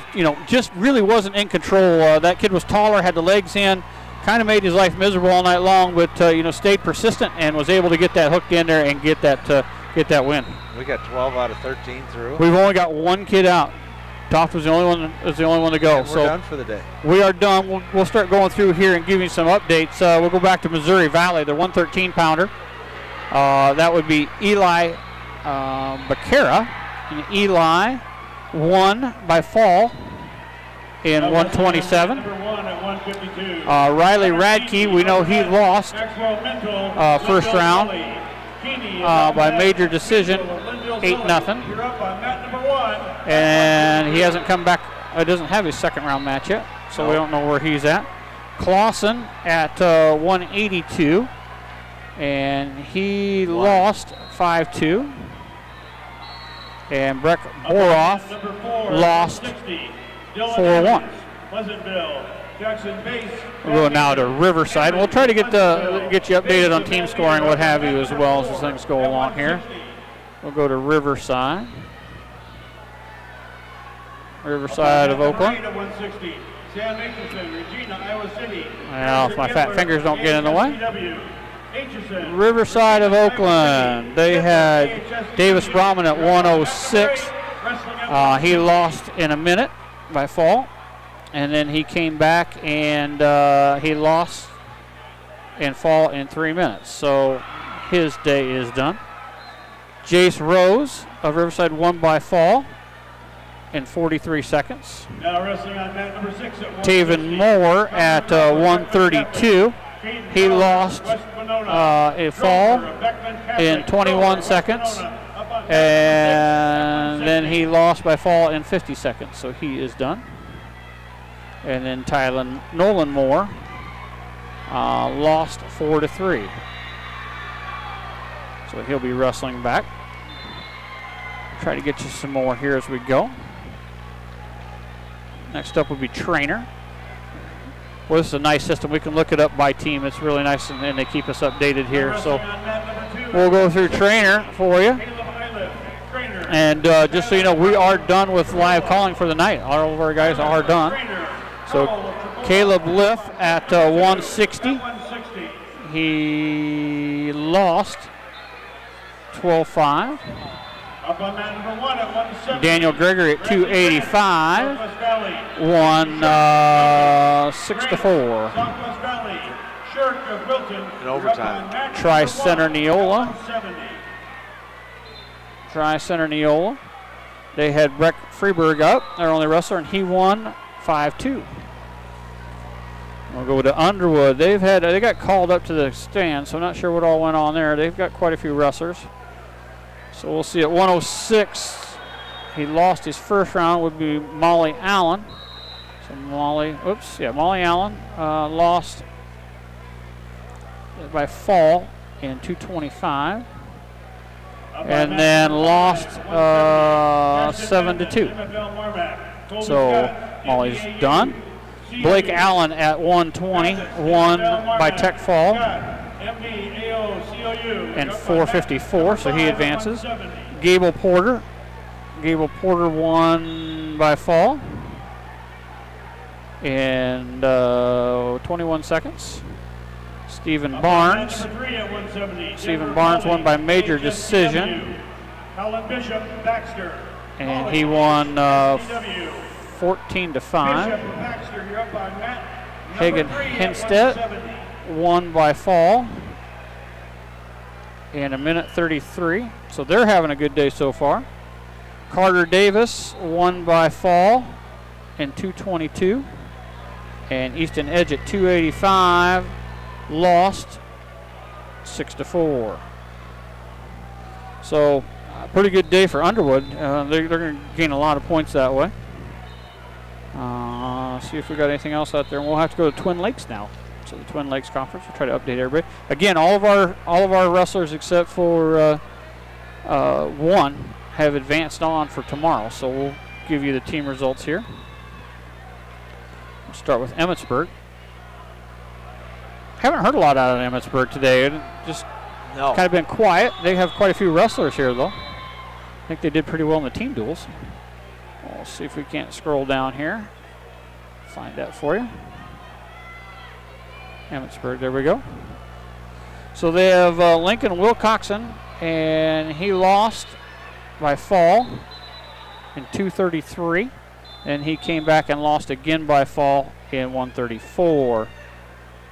just really wasn't in control. That kid was taller, had the legs in, kind of made his life miserable all night long, but, stayed persistent and was able to get that hooked in there and get that win. We got 12 out of 13 through. We've only got one kid out. Toft was the only one to go. And we're done for the day. We are done. We'll start going through here and giving you some updates. We'll go back to Missouri Valley, the 113-pounder. That would be Eli Becerra, and Eli won by fall in 127. Riley Radke, we know he lost first round by major decision, 8-0. And he hasn't come back. Doesn't have his second round match yet, so we don't know where he's at. Clausen at 182, and he lost 5-2. And Breck Boroff lost 4-1. We'll go now to Riverside. We'll try to get you updated on team scoring, what have you, as well as things go along here. We'll go to Riverside. Riverside of Oakland. Well, if my fat fingers don't get in the way. Riverside of Oakland. They had Davis Brahman at 106. He lost in a minute by fall. And then he came back and he lost and fall in 3 minutes. So his day is done. Jace Rose of Riverside won by fall in 43 seconds. Now wrestling on mat number 6 at Taven Moore at 132. He lost a fall in 21 seconds. And then he lost by fall in 50 seconds. So he is done. And then Tylen Nolan Moore lost 4-3. So he'll be wrestling back. Try to get you some more here as we go. Next up will be Trainer. Well, this is a nice system. We can look it up by team. It's really nice, and they keep us updated here. So we'll go through Trainer for you. And just so you know, we are done with live calling for the night. All of our guys are done. So Caleb Liff at 160. He lost 12-5. Daniel Gregory at 285. Won 6-4. In overtime. Tri-Center Neola. They had Breck Freeberg up, their only wrestler, and he won 5-2. We'll go to Underwood. They got called up to the stand, so I'm not sure what all went on there. They've got quite a few wrestlers. So we'll see at 106. He lost his first round, would be Molly Allen. So Molly Allen lost by fall in 225. And then lost 7-2. So Molly's done. Blake Allen at 120, won by tech fall and 454, so he advances. Gable Porter won by fall in 21 seconds. Stephen Barnes won by major decision, and he won 14-5. Hagen Henstedt won by fall in 1:33, so they're having a good day so far. Carter Davis won by fall in 2:22, and Easton Edge at 2:85 lost 6-4. So pretty good day for Underwood. They're going to gain a lot of points that way. See if we got anything else out there. And we'll have to go to Twin Lakes now. So the Twin Lakes Conference. We'll try to update everybody. Again, all of our wrestlers except for one have advanced on for tomorrow. So we'll give you the team results here. We'll start with Emmetsburg. Haven't heard a lot out of Emmetsburg today. Just kind of been quiet. They have quite a few wrestlers here, though. I think they did pretty well in the team duels. We'll see if we can't scroll down here. Find that for you. Emmetsburg, there we go. So they have Lincoln Wilcoxon, and he lost by fall in 2:33. And he came back and lost again by fall in 1:34.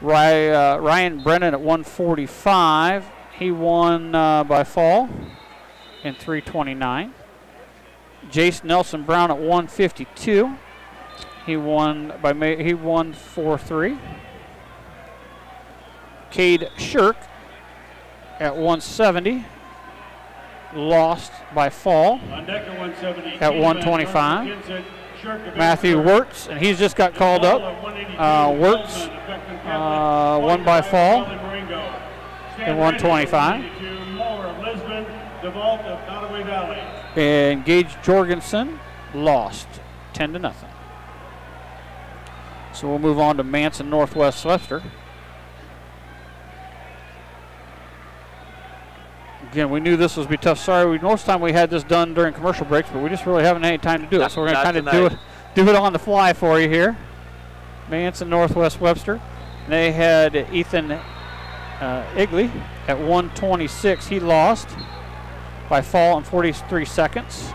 Ryan Brennan at 1:45. He won by fall in 3:29. Jace Nelson Brown at 1:52. He won 4-3. Cade Shirk at 170. Lost by fall at 125. Matthew Wirtz, and he's just got called up. Wirtz won by fall in 125. And Gage Jorgensen lost 10-0. So we'll move on to Manson Northwest Webster. Again, we knew this was be tough. Sorry, most of the time we had this done during commercial breaks, but we just really haven't had any time to do it. So we're going to kind of do it on the fly for you here. Manson Northwest Webster. They had Ethan Igley at 126. He lost by fall in 43 seconds.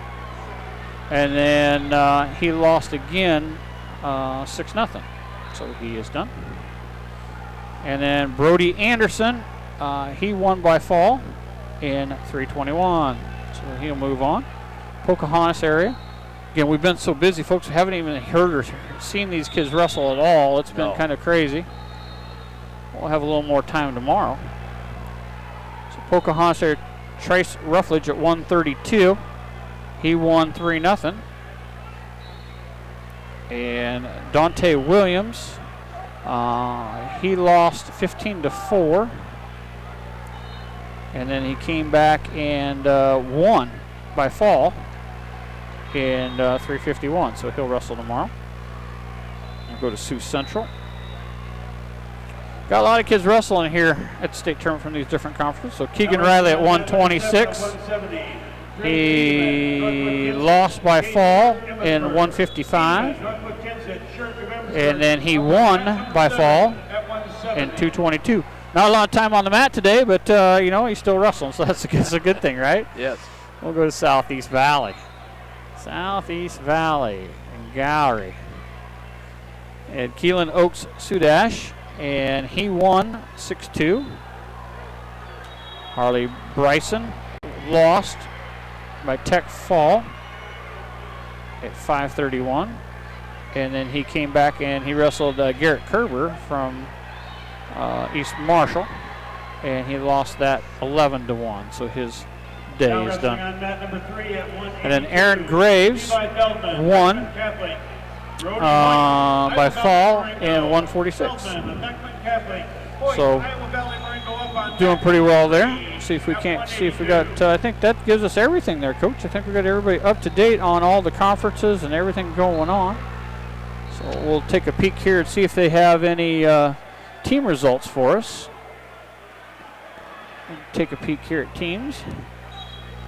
And then he lost again 6-0. So he is done. And then Brody Anderson, he won by fall in 3:21. So he'll move on. Pocahontas area. Again, we've been so busy, folks. We haven't even heard or seen these kids wrestle at all. It's been kind of crazy. We'll have a little more time tomorrow. So Pocahontas area, Trace Ruffledge at 132. He won 3-0. And Dante Williams, he lost 15-4. And then he came back and won by fall in 3:51. So he'll wrestle tomorrow. We'll go to Sioux Central. Got a lot of kids wrestling here at the state tournament from these different conferences. So Keegan Riley at 126. He lost by fall in 155. And then he won by fall in 222. Not a lot of time on the mat today, but, he's still wrestling, so that's a good thing, right? Yes. We'll go to Southeast Valley. Southeast Valley and Gowrie. And Keelan Oaks Sudash, and he won 6-2. Harley Bryson lost by tech fall at 5:31. And then he came back and he wrestled Garrett Kerber from East Marshall, and he lost that 11-1. So his day is done. And then Aaron Graves won by fall in 146. So doing pretty well there. See if we got. I think that gives us everything there, Coach. I think we got everybody up to date on all the conferences and everything going on. So we'll take a peek here and see if they have any team results for us. Take a peek here at teams.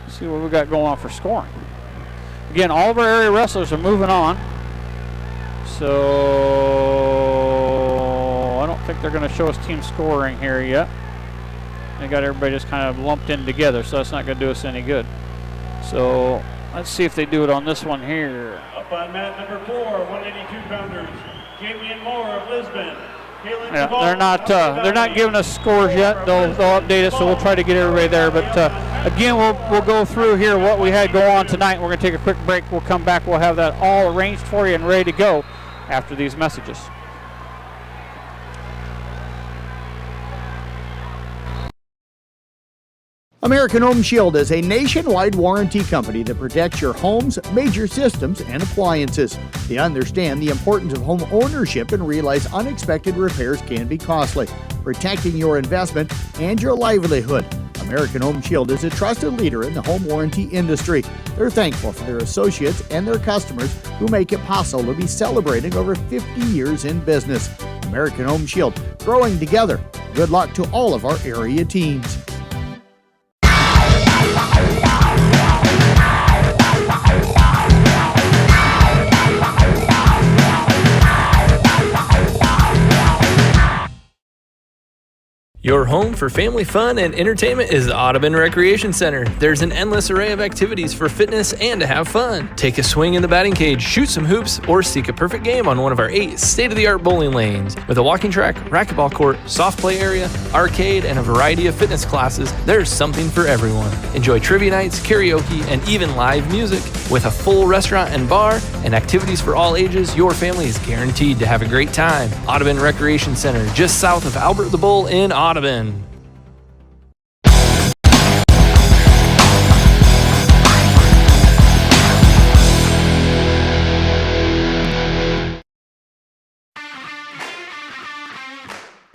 See what we got going on for scoring. Again, all of our area wrestlers are moving on. So I don't think they're going to show us team scoring here yet. They got everybody just kind of lumped in together, so that's not going to do us any good. So let's see if they do it on this one here. Up on mat number 4, 182-pounders, Jamie and Moore of Lisbon. Yeah, they're not giving us scores yet. They'll update us, so we'll try to get everybody there. But again, we'll go through here what we had go on tonight. We're going to take a quick break. We'll come back. We'll have that all arranged for you and ready to go after these messages. American Home Shield is a nationwide warranty company that protects your home's major systems and appliances. They understand the importance of home ownership and realize unexpected repairs can be costly, protecting your investment and your livelihood. American Home Shield is a trusted leader in the home warranty industry. They're thankful for their associates and their customers who make it possible to be celebrating over 50 years in business. American Home Shield, growing together. Good luck to all of our area teams. Your home for family fun and entertainment is the Audubon Recreation Center. There's an endless array of activities for fitness and to have fun. Take a swing in the batting cage, shoot some hoops, or seek a perfect game on one of our 8 state-of-the-art bowling lanes. With a walking track, racquetball court, soft play area, arcade, and a variety of fitness classes, there's something for everyone. Enjoy trivia nights, karaoke, and even live music. With a full restaurant and bar and activities for all ages, your family is guaranteed to have a great time. Audubon Recreation Center, just south of Albert the Bull in Audubon.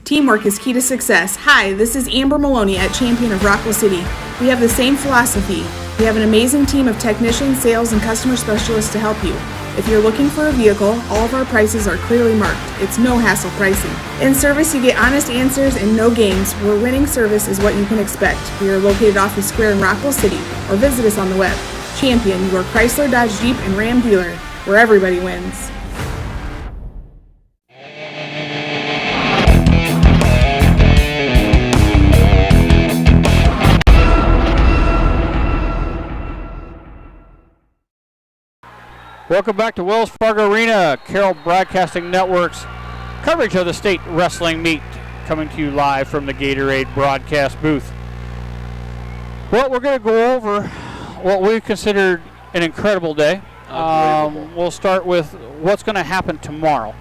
Teamwork is key to success. Hi, this is Amber Maloney at Champion of Rockwell City. We have the same philosophy. We have an amazing team of technicians, sales, and customer specialists to help you. If you're looking for a vehicle, all of our prices are clearly marked. It's no hassle pricing. In service, you get honest answers and no games, where winning service is what you can expect. We are located off the square in Rockwell City, or visit us on the web. Champion, your Chrysler, Dodge, Jeep, and Ram dealer, where everybody wins. Welcome back to Wells Fargo Arena, Carroll Broadcasting Network's coverage of the state wrestling meet, coming to you live from the Gatorade broadcast booth. Well, we're going to go over what we considered an incredible day. We'll start with what's going to happen tomorrow.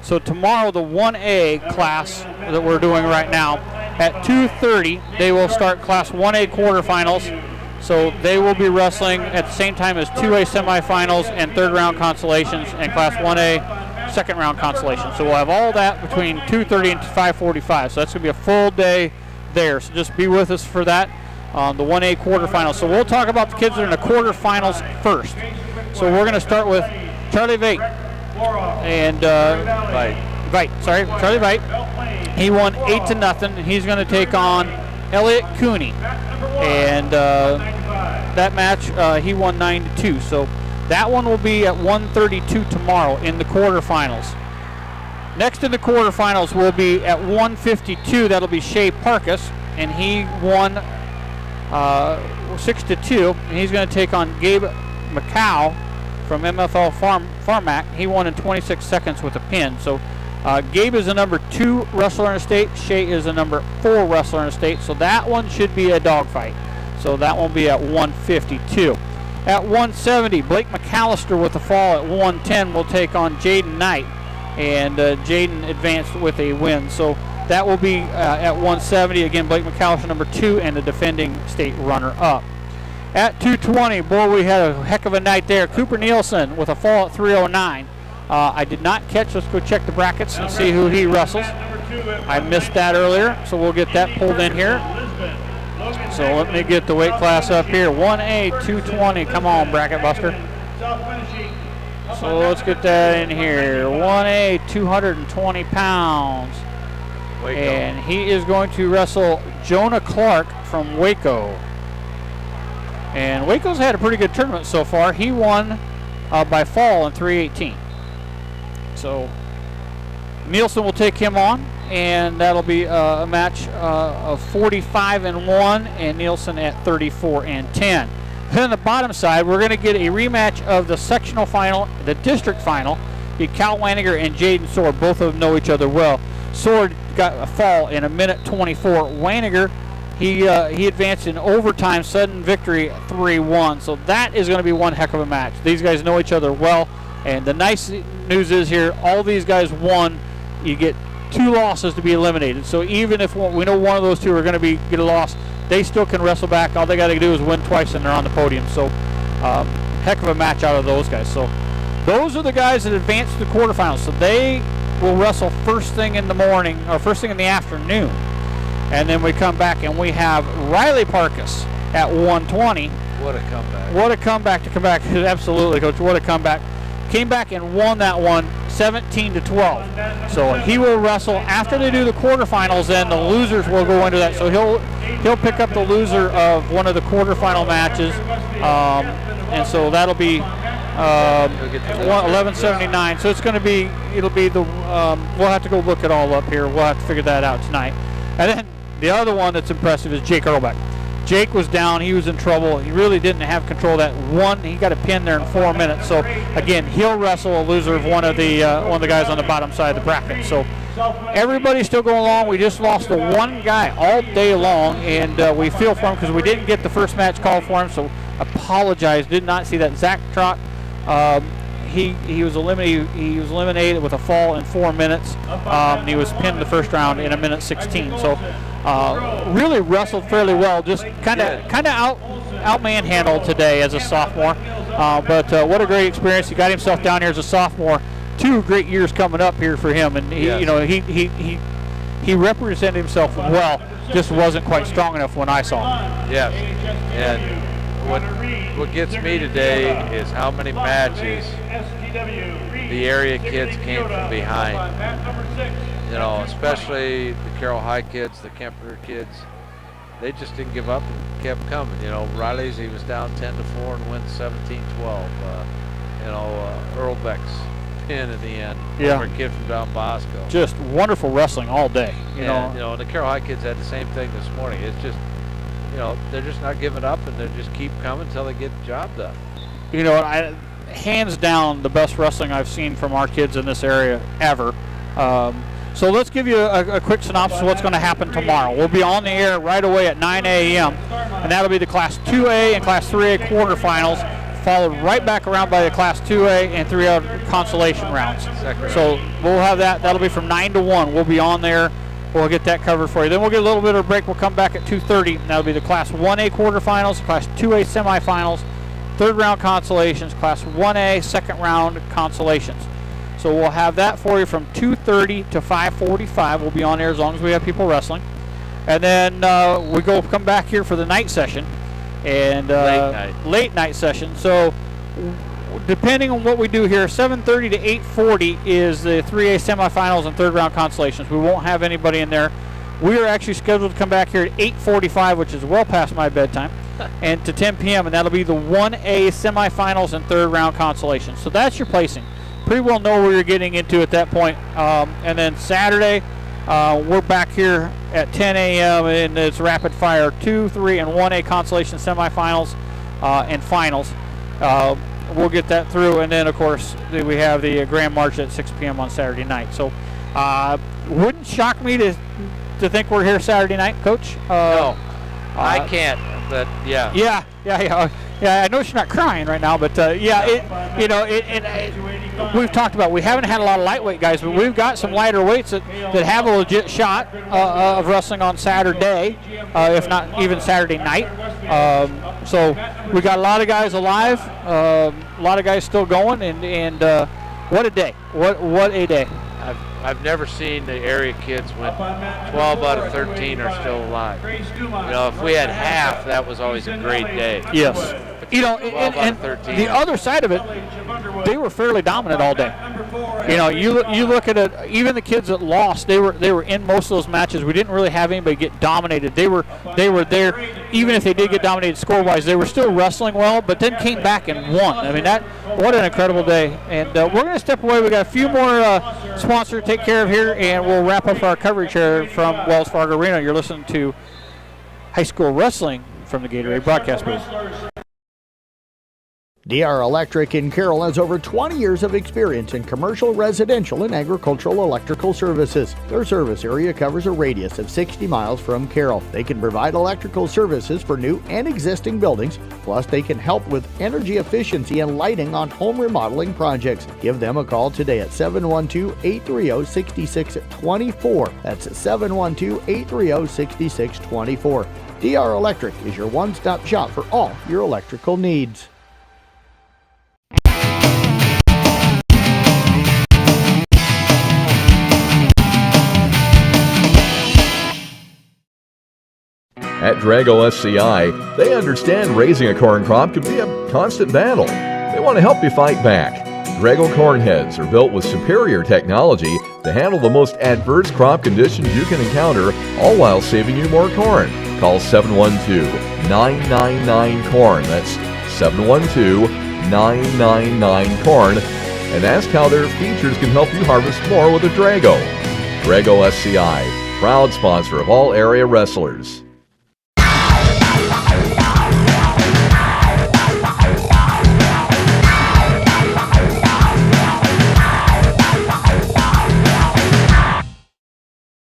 So tomorrow, the 1A class that we're doing right now, at 2:30, they will start Class 1A quarterfinals. So they will be wrestling at the same time as 2A semifinals and third round consolations and Class 1A second round consolations. So we'll have all that between 2:30 and 5:45. So that's going to be a full day there. So just be with us for that, the 1A quarterfinals. So we'll talk about the kids that are in the quarterfinals first. So we're going to start with Charlie Veit. And Charlie Veit. He won 8-0. He's going to take on Elliot Cooney. And that match, he won 9-2. So that one will be at 1:32 tomorrow in the quarterfinals. Next in the quarterfinals will be at 1:52. That'll be Shea Parkus, and he won 6-2. And he's going to take on Gabe McCow from MFL Farmac. He won in 26 seconds with a pin. So Gabe is a number 2 wrestler in the state. Shea is a number 4 wrestler in the state. So that one should be a dogfight. So that will be at 1:52. At 170, Blake McAllister with the fall at 110 will take on Jaden Knight. And Jaden advanced with a win. So that will be at 170. Again, Blake McAllister, number 2, and the defending state runner-up. At 220, boy, we had a heck of a night there. Cooper Nielsen with a fall at 309. I did not catch. Let's go check the brackets and see who he wrestles. I missed that earlier, so we'll get that pulled in here. So let me get the weight class up here. 1A, 220. Come on, bracket buster. So let's get that in here. 1A, 220 pounds. Waco. And he is going to wrestle Jonah Clark from Waco. And Waco's had a pretty good tournament so far. He won by fall in 318. So Nielsen will take him on, and that'll be a match of 45-1, and Nielsen at 34-10. Then on the bottom side, we're going to get a rematch of the sectional final, the district final. Be Cal Waniger and Jaden Sword. Both of them know each other well. Sword got a fall in 1:24. Waniger, he advanced in overtime, sudden victory, 3-1. So that is going to be one heck of a match. These guys know each other well. And the nice news is here, all these guys won. You get 2 losses to be eliminated. So even if we know one of those 2 are going to get a loss, they still can wrestle back. All they got to do is win twice, and they're on the podium. So heck of a match out of those guys. So those are the guys that advanced to the quarterfinals. So they will wrestle first thing in the morning, or first thing in the afternoon. And then we come back, and we have Riley Parkus at 120. What a comeback. What a comeback to come back. Absolutely, Coach. What a comeback. Came back and won that one 17-12. So he will wrestle after they do the quarterfinals, and the losers will go into that. So he'll pick up the loser of one of the quarterfinal matches, and so that'll be 11:79. So it'll be the we'll have to go look it all up here. We'll have to figure that out tonight. And then the other one that's impressive is Jake Earlbeck. Jake was down. He was in trouble. He really didn't have control of that one. He got a pin there in 4 minutes. So again, he'll wrestle a loser of one of the guys on the bottom side of the bracket. So everybody's still going along. We just lost the one guy all day long, and we feel for him because we didn't get the first match called for him. So apologize. Did not see that. Zach Trott. He was eliminated with a fall in 4 minutes. He was pinned the first round in 1:16. So really wrestled fairly well. Just kind of out manhandled today as a sophomore. But what a great experience. He got himself down here as a sophomore. 2 great years coming up here for him, and he represented himself well. Just wasn't quite strong enough when I saw him. Yes, and what gets me today is how many matches the area kids came from behind. Especially the Carroll High kids, the Kemper kids. They just didn't give up and kept coming. Riley's, he was down 10-4 and went 17-12. Earlbeck's pin in the end. Yeah. For a kid from down Bosco. Just wonderful wrestling all day. And the Carroll High kids had the same thing this morning. It's just, they're just not giving up, and they just keep coming until they get the job done. Hands down, the best wrestling I've seen from our kids in this area ever. So let's give you a quick synopsis of what's going to happen tomorrow. We'll be on the air right away at 9 a.m., and that'll be the Class 2A and Class 3A quarterfinals, followed right back around by the Class 2A and 3A consolation rounds. So we'll have that. That'll be from 9 to 1. We'll be on there. We'll get that covered for you. Then we'll get a little bit of a break. We'll come back at 2:30, and that'll be the Class 1A quarterfinals, Class 2A semifinals, third round consolations, Class 1A second round consolations. So we'll have that for you from 2:30 to 5:45. We'll be on there as long as we have people wrestling. And then we come back here for the night session. And late night session. So depending on what we do here, 7:30 to 8:40 is the 3A semifinals and third round consolations. We won't have anybody in there. We are actually scheduled to come back here at 8:45, which is well past my bedtime, and to 10 p.m., and that'll be the 1A semifinals and third round consolations. So that's your placing. Pretty well know where you're getting into at that point. And then Saturday, we're back here at 10 a.m. and it's rapid fire 2, 3, and 1A consolation semifinals and finals. We'll get that through, and then of course we have the Grand March at 6 p.m. on Saturday night. So wouldn't shock me to think we're here Saturday night, Coach. No, I can't. but yeah. Yeah. I know she's not crying right now, but we've talked about, we haven't had a lot of lightweight guys, but we've got some lighter weights that have a legit shot of wrestling on Saturday, if not even Saturday night. So we got a lot of guys alive, a lot of guys still going, and what a day! What a day! I've never seen the area kids when 12 out of 13 are still alive. If we had half, that was always a great day. Yes. And the other side of it, they were fairly dominant all day. You look at it, even the kids that lost, they were in most of those matches. We didn't really have anybody get dominated. They were there, even if they did get dominated score-wise, they were still wrestling well, but then came back and won. I mean, what an incredible day. And we're going to step away. We got a few more sponsors to take care of here, and we'll wrap up our coverage here from Wells Fargo Arena. You're listening to high school wrestling from the Gatorade broadcast booth. DR Electric in Carroll has over 20 years of experience in commercial, residential, and agricultural electrical services. Their service area covers a radius of 60 miles from Carroll. They can provide electrical services for new and existing buildings, plus they can help with energy efficiency and lighting on home remodeling projects. Give them a call today at 712-830-6624. That's 712-830-6624. DR Electric is your one-stop shop for all your electrical needs. At Drago SCI, they understand raising a corn crop can be a constant battle. They want to help you fight back. Drago corn heads are built with superior technology to handle the most adverse crop conditions you can encounter, all while saving you more corn. Call 712-999-CORN. That's 712-999-CORN. And ask how their features can help you harvest more with a Drago. Drago SCI, proud sponsor of all area wrestlers.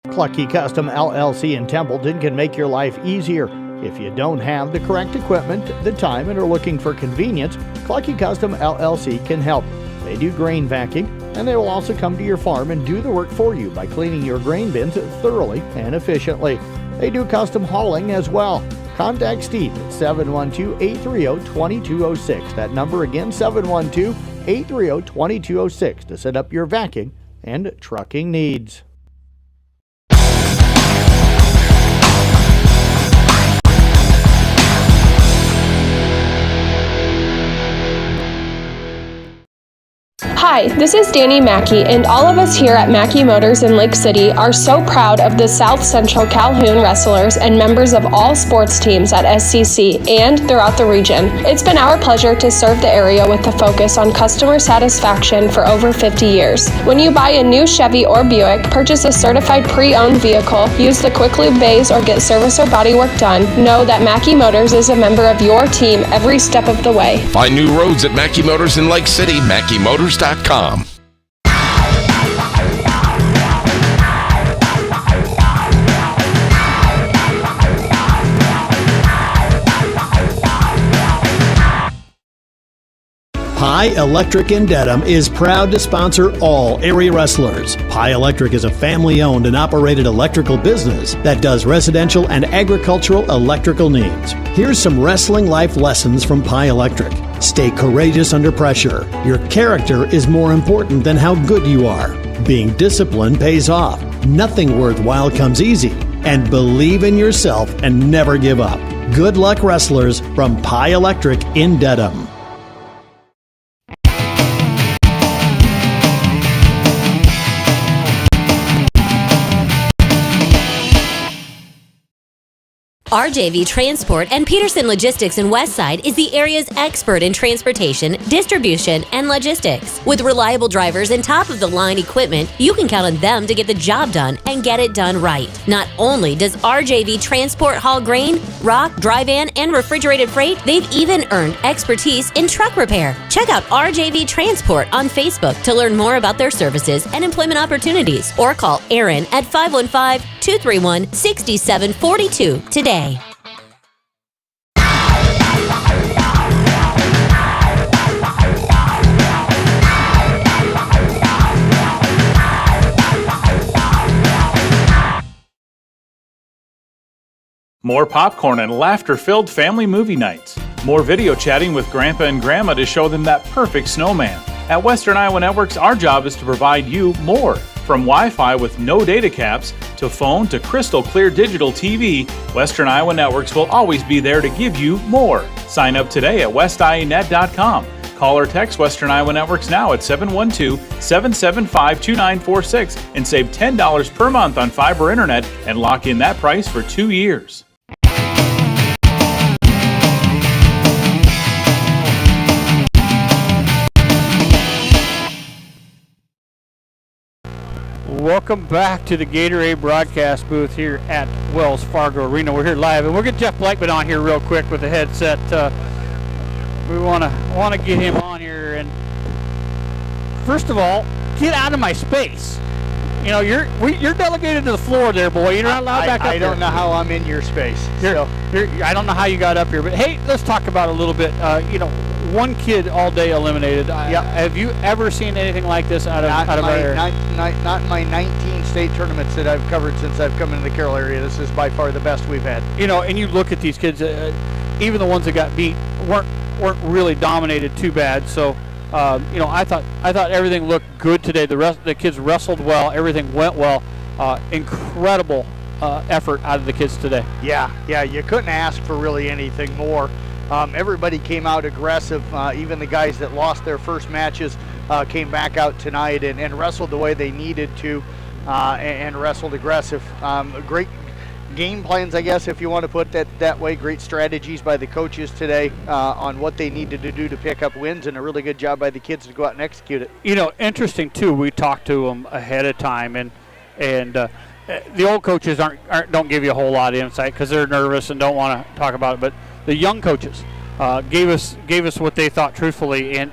Clucky Custom LLC in Templeton can make your life easier. If you don't have the correct equipment, the time, and are looking for convenience, Clucky Custom LLC can help. They do grain vacuuming, and they will also come to your farm and do the work for you by cleaning your grain bins thoroughly and efficiently. They do custom hauling as well. Contact Steve at 712-830-2206. That number again, 712-830-2206 to set up your vacuuming and trucking needs. Hi, this is Danny Mackey, and all of us here at Mackey Motors in Lake City are so proud of the South Central Calhoun wrestlers and members of all sports teams at SCC and throughout the region. It's been our pleasure to serve the area with a focus on customer satisfaction for over 50 years. When you buy a new Chevy or Buick, purchase a certified pre-owned vehicle, use the Quick Lube bays, or get service or body work done, know that Mackey Motors is a member of your team every step of the way. Find new roads at Mackey Motors in Lake City, MackeyMotors.com. Pye Electric in Dedham is proud to sponsor all area wrestlers. Pye Electric is a family-owned and operated electrical business that does residential and agricultural electrical needs. Here's some wrestling life lessons from Pye Electric. Stay courageous under pressure. Your character is more important than how good you are. Being disciplined pays off. Nothing worthwhile comes easy. And believe in yourself and never give up. Good luck, wrestlers, from Pye Electric in Dedham. RJV Transport and Peterson Logistics in Westside is the area's expert in transportation, distribution, and logistics. With reliable drivers and top-of-the-line equipment, you can count on them to get the job done and get it done right. Not only does RJV Transport haul grain, rock, dry van, and refrigerated freight, they've even earned expertise in truck repair. Check out RJV Transport on Facebook to learn more about their services and employment opportunities, or call Aaron at 515-231-6742 today. More popcorn and laughter-filled family movie nights. More video chatting with Grandpa and Grandma to show them that perfect snowman. At Western Iowa Networks, our job is to provide you more. From Wi-Fi with no data caps, to phone, to crystal clear digital TV, Western Iowa Networks will always be there to give you more. Sign up today at westianet.com. Call or text Western Iowa Networks now at 712-775-2946 and save $10 per month on fiber internet and lock in that price for 2 years. Welcome back to the Gatorade broadcast booth here at Wells Fargo Arena. We're here live, and we'll get Jeff Blackman on here real quick with the headset. We want to get him on here, and first of all, get out of my space. You know, you're delegated to the floor there, boy. You're not allowed back up here. I don't know how I'm in your space. I don't know how you got up here, but hey, let's talk about a little bit. One kid all day eliminated. Yep. Have you ever seen anything like this out of our area? Not in my 19 state tournaments that I've covered since I've come into the Carroll area. This is by far the best we've had. And you look at these kids, even the ones that got beat weren't really dominated too bad. So, I thought everything looked good today. The kids wrestled well. Everything went well. Incredible effort out of the kids today. Yeah. You couldn't ask for really anything more. Everybody came out aggressive. Even the guys that lost their first matches came back out tonight and wrestled the way they needed to and wrestled aggressive. Great game plans, I guess, if you want to put that way. Great strategies by the coaches today on what they needed to do to pick up wins, and a really good job by the kids to go out and execute it. Interesting, too, we talked to them ahead of time, and the old coaches don't give you a whole lot of insight because they're nervous and don't want to talk about it, but the young coaches gave us what they thought truthfully, and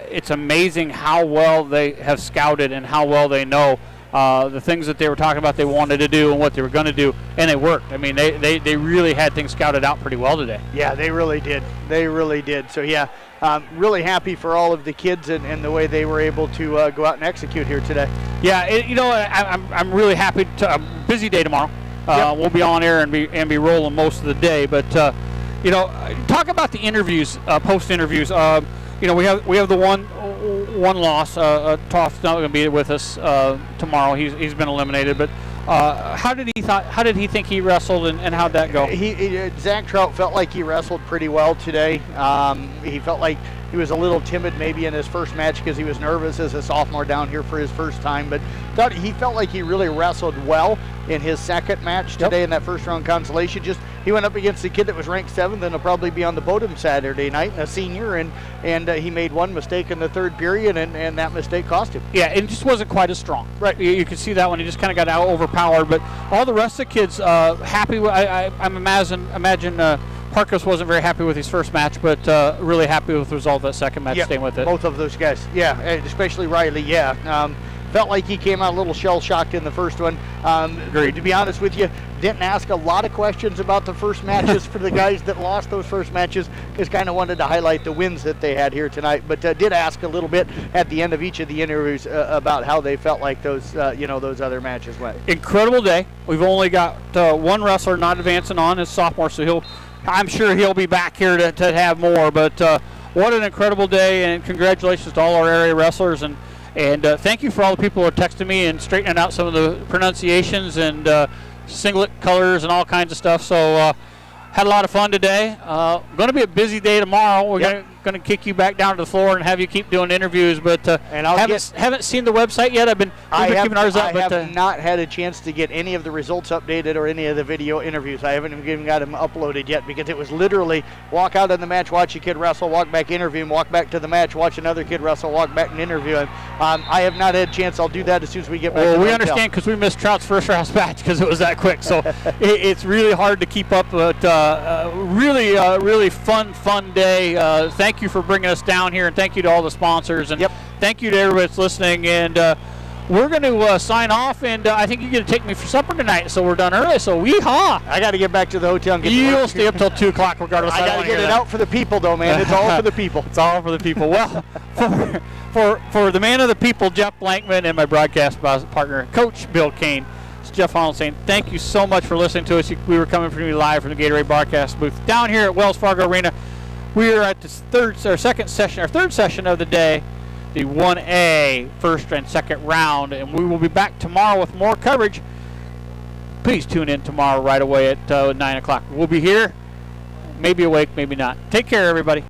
it's amazing how well they have scouted and how well they know the things that they were talking about they wanted to do and what they were going to do, and it worked. I mean, they really had things scouted out pretty well today. Yeah, they really did. So, yeah, really happy for all of the kids and the way they were able to go out and execute here today. Yeah, I'm really happy. Busy day tomorrow. We'll be on air and be rolling most of the day, but talk about the interviews, post interviews. We have the one loss. Toff's not going to be with us tomorrow. He's been eliminated. But how did he think he wrestled, and how'd that go? Zach Trout felt like he wrestled pretty well today. He felt like he was a little timid maybe in his first match because he was nervous as a sophomore down here for his first time, but he felt like he really wrestled well in his second match today in that first round consolation. He went up against a kid that was ranked 7th and will probably be on the podium Saturday night, a senior, and he made one mistake in the third period, and that mistake cost him. Yeah, it just wasn't quite as strong. Right, you could see that one. He just kind of got overpowered, but all the rest of the kids happy. I imagine Parkus wasn't very happy with his first match, but really happy with the result of that second match, staying with it. Both of those guys, especially Riley, felt like he came out a little shell-shocked in the first one. To be honest with you, didn't ask a lot of questions about the first matches for the guys that lost those first matches, because kind of wanted to highlight the wins that they had here tonight, but did ask a little bit at the end of each of the interviews about how they felt like those other matches went. Incredible day. We've only got one wrestler not advancing on, his sophomore, so I'm sure he'll be back here to have more, but what an incredible day, and congratulations to all our area wrestlers, and thank you for all the people who are texting me and straightening out some of the pronunciations and singlet colors and all kinds of stuff. So had a lot of fun today. Going to be a busy day tomorrow. We're going to kick you back down to the floor and have you keep doing interviews. But haven't seen the website yet. We've been keeping ours up. I have not had a chance to get any of the results updated or any of the video interviews. I haven't even got them uploaded yet, because it was literally walk out in the match, watch a kid wrestle, walk back, interview him, walk back to the match, watch another kid wrestle, walk back and interview him. I have not had a chance. I'll do that as soon as we get back to the hotel. We understand, because we missed Trout's first round match because it was that quick. So it's really hard to keep up, but really fun day. Thank you for bringing us down here, and thank you to all the sponsors, and thank you to everybody that's listening. And we're going to sign off, and I think you're going to take me for supper tonight, so we're done early. So weehaw! I got to get back to the hotel and get You'll stay up till 2 o'clock regardless. I got to get it out for the people, though, man. It's all for the people. It's all for the people. Well, for the man of the people, Jeff Blankman, and my broadcast partner, Coach Bill Kane, It's Jeff Arnold saying thank you so much for listening to us. We were coming from you live from the Gatorade broadcast booth down here at Wells Fargo Arena. We are at the third session of the day, the 1A first and second round, and we will be back tomorrow with more coverage. Please tune in tomorrow right away at 9 o'clock. We'll be here, maybe awake, maybe not. Take care, everybody.